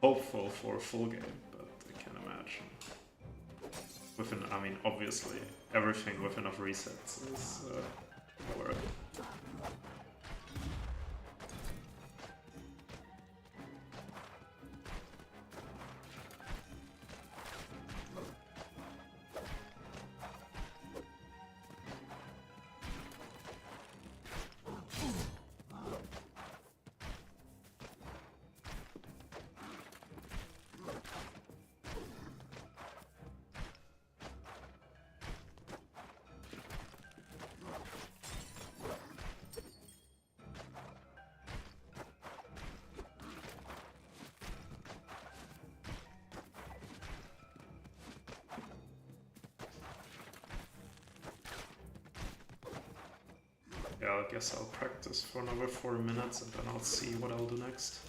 hopeful for a full game, but I can imagine. I mean, obviously, everything with enough resets is worth it. Yeah, I guess I'll practice for another 4 minutes and then I'll see what I'll do next.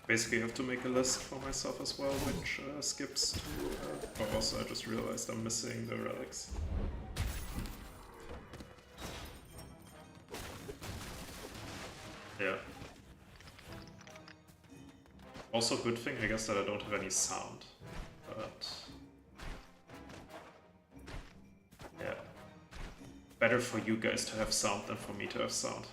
Basically I have to make a list for myself as well, which skips to... oh, also I just realized I'm missing the relics. Yeah. Also good thing, I guess, that I don't have any sound, but... yeah. Better for you guys to have sound than for me to have sound.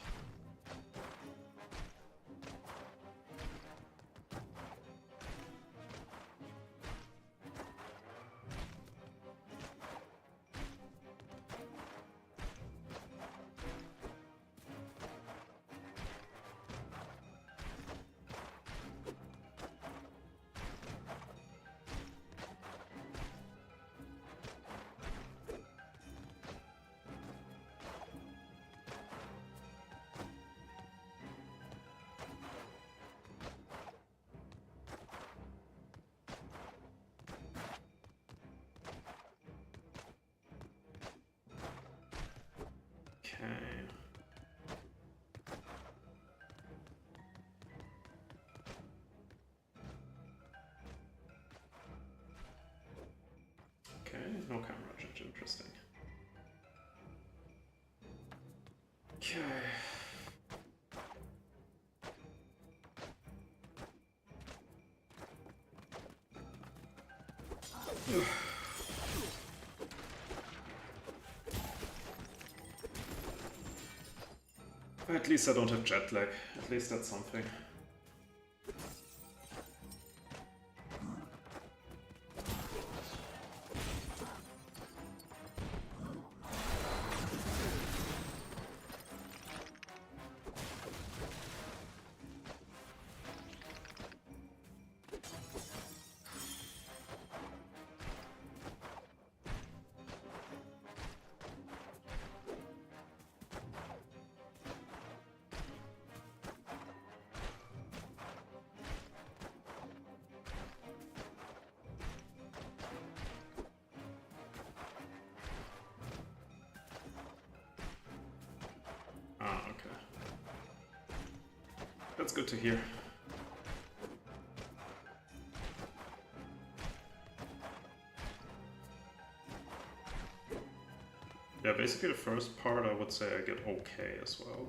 Okay, no camera judge, interesting. Okay. At least I don't have jet lag. At least that's something. That's good to hear. Yeah, basically the first part I would say I get okay as well.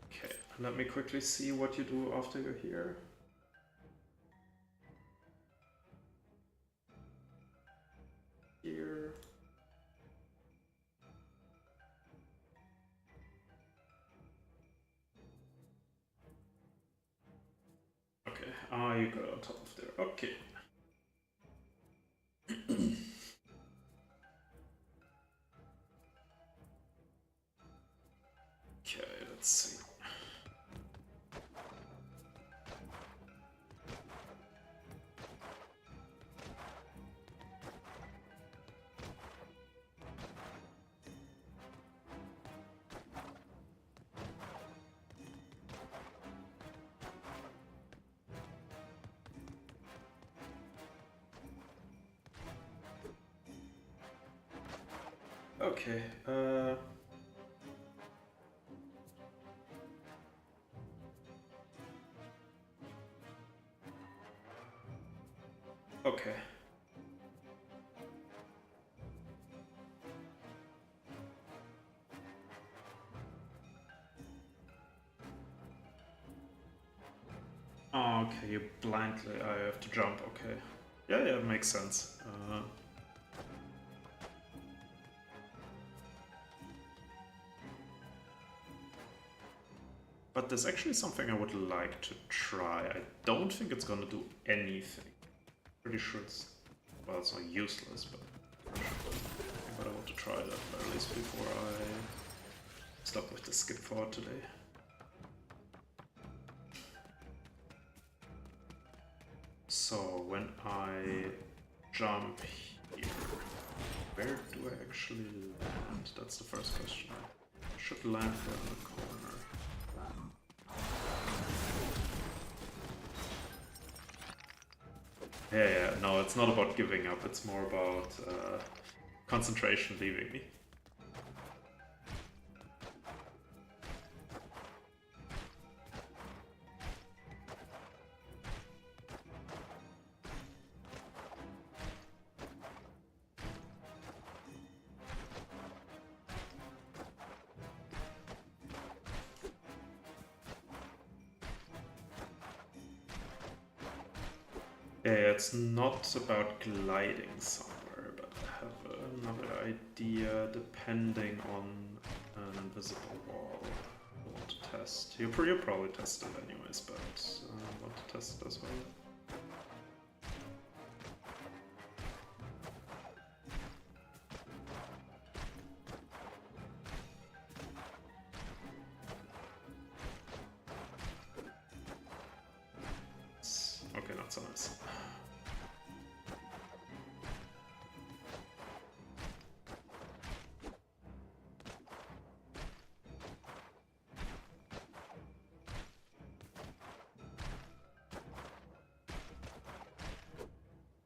Okay, let me quickly see what you do after you're here. Here. Okay, you got on top of there. Okay. Okay, let's see. Okay, okay. Oh, okay, you blindly. I have to jump. Okay. Yeah, yeah, makes sense. But there's actually something I would like to try. I don't think it's gonna do anything. Pretty sure it's, well, it's not useless, but I want to try that at least before I stop with the skip forward today. So when I jump here, where do I actually land? That's the first question. I should land there in the corner. Yeah, no, it's not about giving up, it's more about concentration leaving me. Yeah, it's not about gliding somewhere, but I have another idea depending on an invisible wall I want to test. You'll probably test it anyways, but I want to test it as well. Okay, not so nice.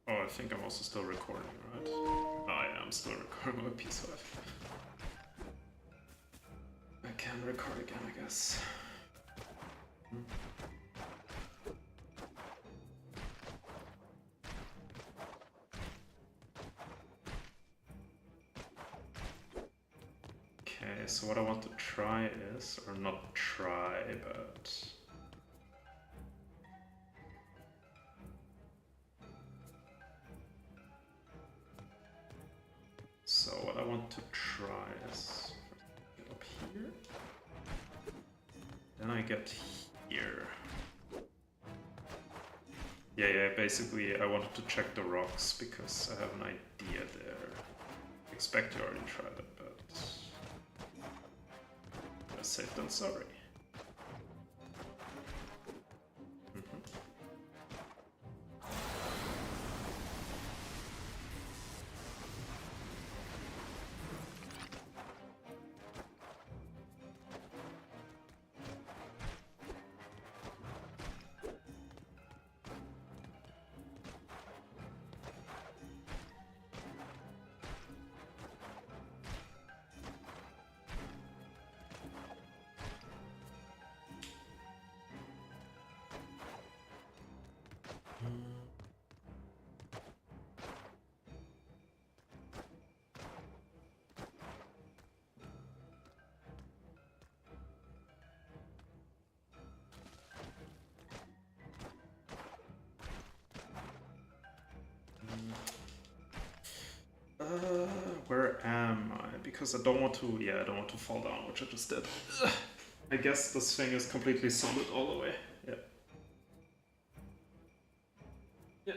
Oh, I think I'm also still recording, right? Oh yeah, I'm still recording my PS5. I can record again, I guess. Okay, so what I want to try is, or not try, but... So what I want to try is, get up here, then I get here. Yeah, basically I wanted to check the rocks because I have an idea there. I expect you already tried it, but better safe than sorry. Where am I? Because I don't want to, I don't want to fall down, which I just did. I guess this thing is completely solid all the way. Yeah. Yeah.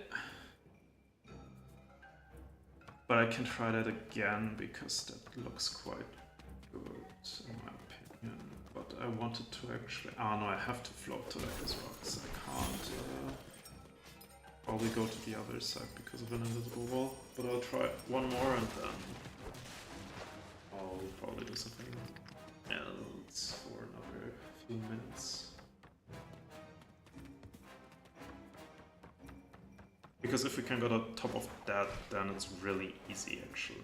But I can try that again because that looks quite good in my opinion. But I wanted to actually, no, I have to float to that as well, because I can't probably go to the other side because of an invisible wall. But I'll try one more and then I'll probably do something else for another few minutes. Because if we can go to the top of that, then it's really easy actually.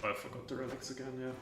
I forgot the relics again, yeah.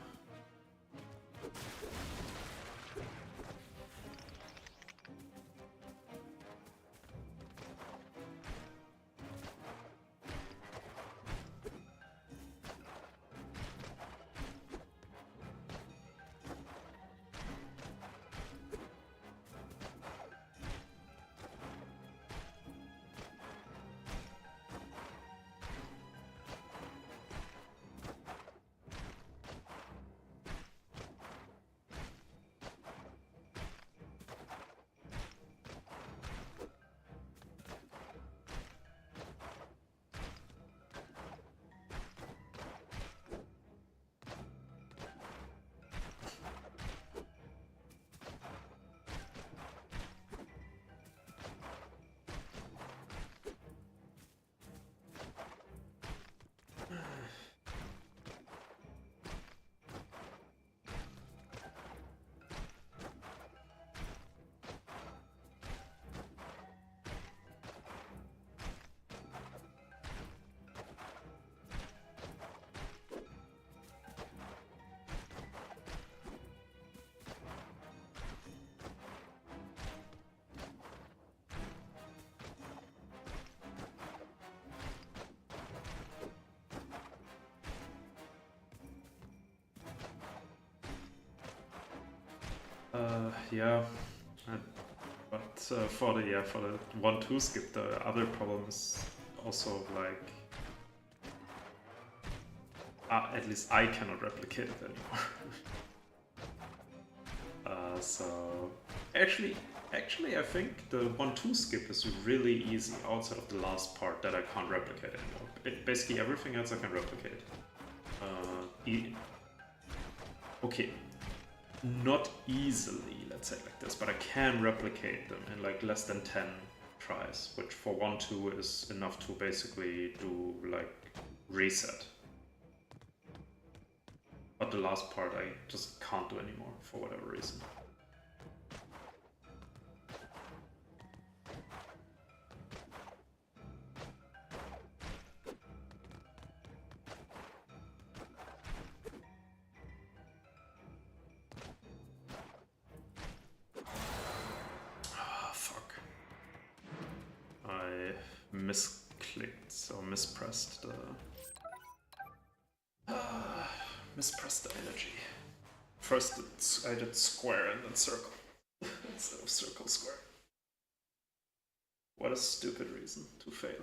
Yeah, but for the 1-2 skip, the other problem is also like at least I cannot replicate it anymore. So actually, I think the 1-2 skip is really easy outside of the last part that I can't replicate anymore. Basically everything else I can replicate. Okay. Not easily, let's say like this, but I can replicate them in like less than 10 tries, which for 1-2 is enough to basically do like reset. But the last part I just can't do anymore for whatever reason. Misclicked or mispressed mispressed the energy. First I did square and then circle instead of circle square. What a stupid reason to fail.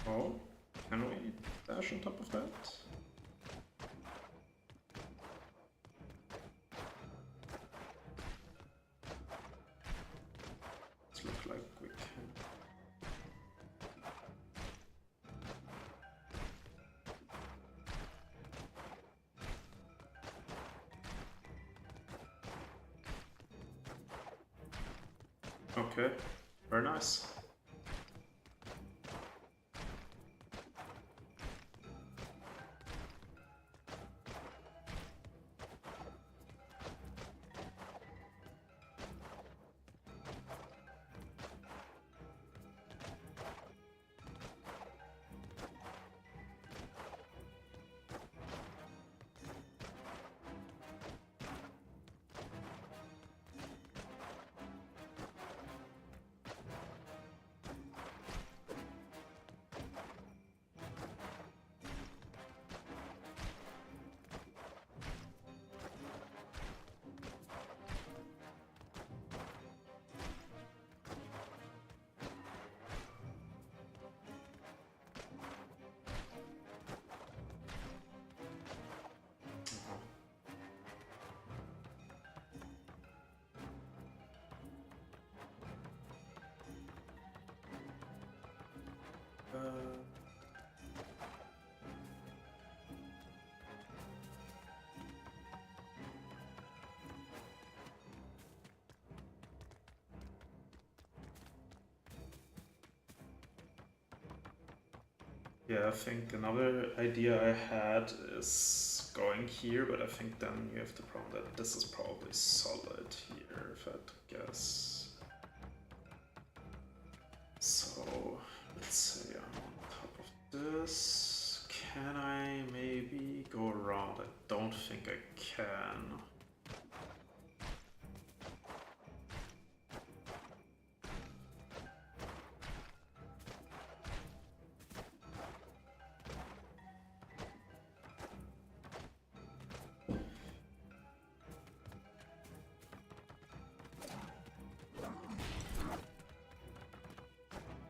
Oh, can we dash on top of that? Let's look like we can. Okay, very nice. Yeah, I think another idea I had is going here, but I think then you have the problem that this is probably solid here, if I had to guess. So, let's say I'm on top of this. Can I maybe go around? I don't think I can.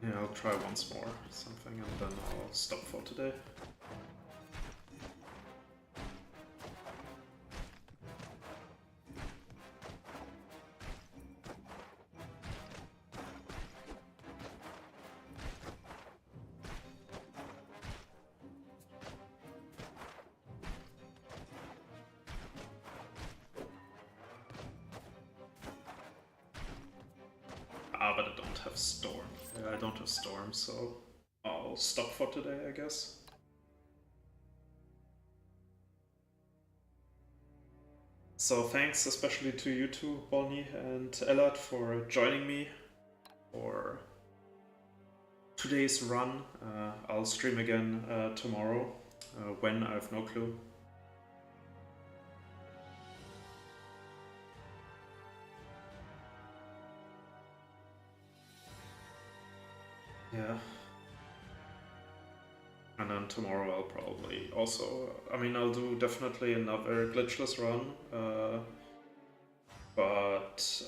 Yeah, I'll try once more, something, and then I'll stop for today. But I don't have Storm. Yeah, I don't have Storm, so I'll stop for today, I guess. So thanks especially to you two, Bonnie and Ellard, for joining me for today's run. I'll stream again tomorrow. When, I have no clue. Yeah. And then tomorrow I'll probably also, I mean, I'll do definitely another Glitchless run, but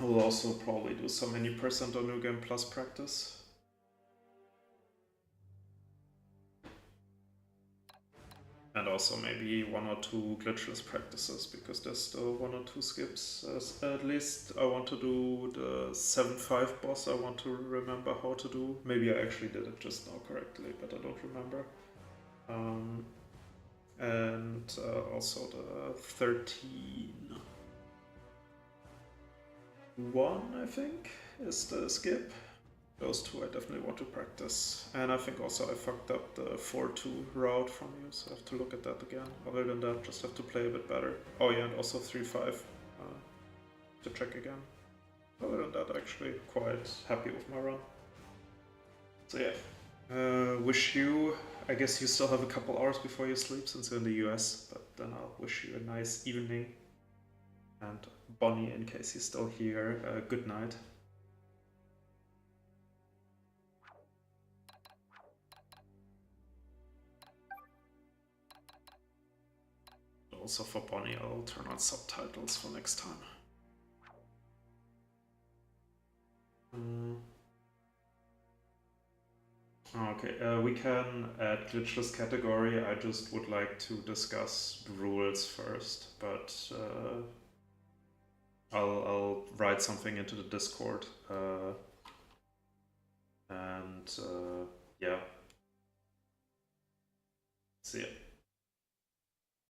I will also probably do some any percent on New Game Plus practice. And also maybe 1 or 2 Glitchless practices, because there's still 1 or 2 skips. At least I want to do the 7-5 boss, I want to remember how to do. Maybe I actually did it just now correctly, but I don't remember. And also the 13-1, I think, is the skip. Those two I definitely want to practice. And I think also I fucked up the 4-2 route from you, so I have to look at that again. Other than that, just have to play a bit better. Oh yeah, and also 3-5 to check again. Other than that, actually quite happy with my run. So yeah, wish you, I guess you still have a couple hours before you sleep since you're in the US, but then I'll wish you a nice evening. And Bonnie, in case you're still here, good night. Also for Bonnie, I'll turn on subtitles for next time. Okay, we can add Glitchless category. I just would like to discuss rules first, but I'll write something into the Discord. And yeah. See ya.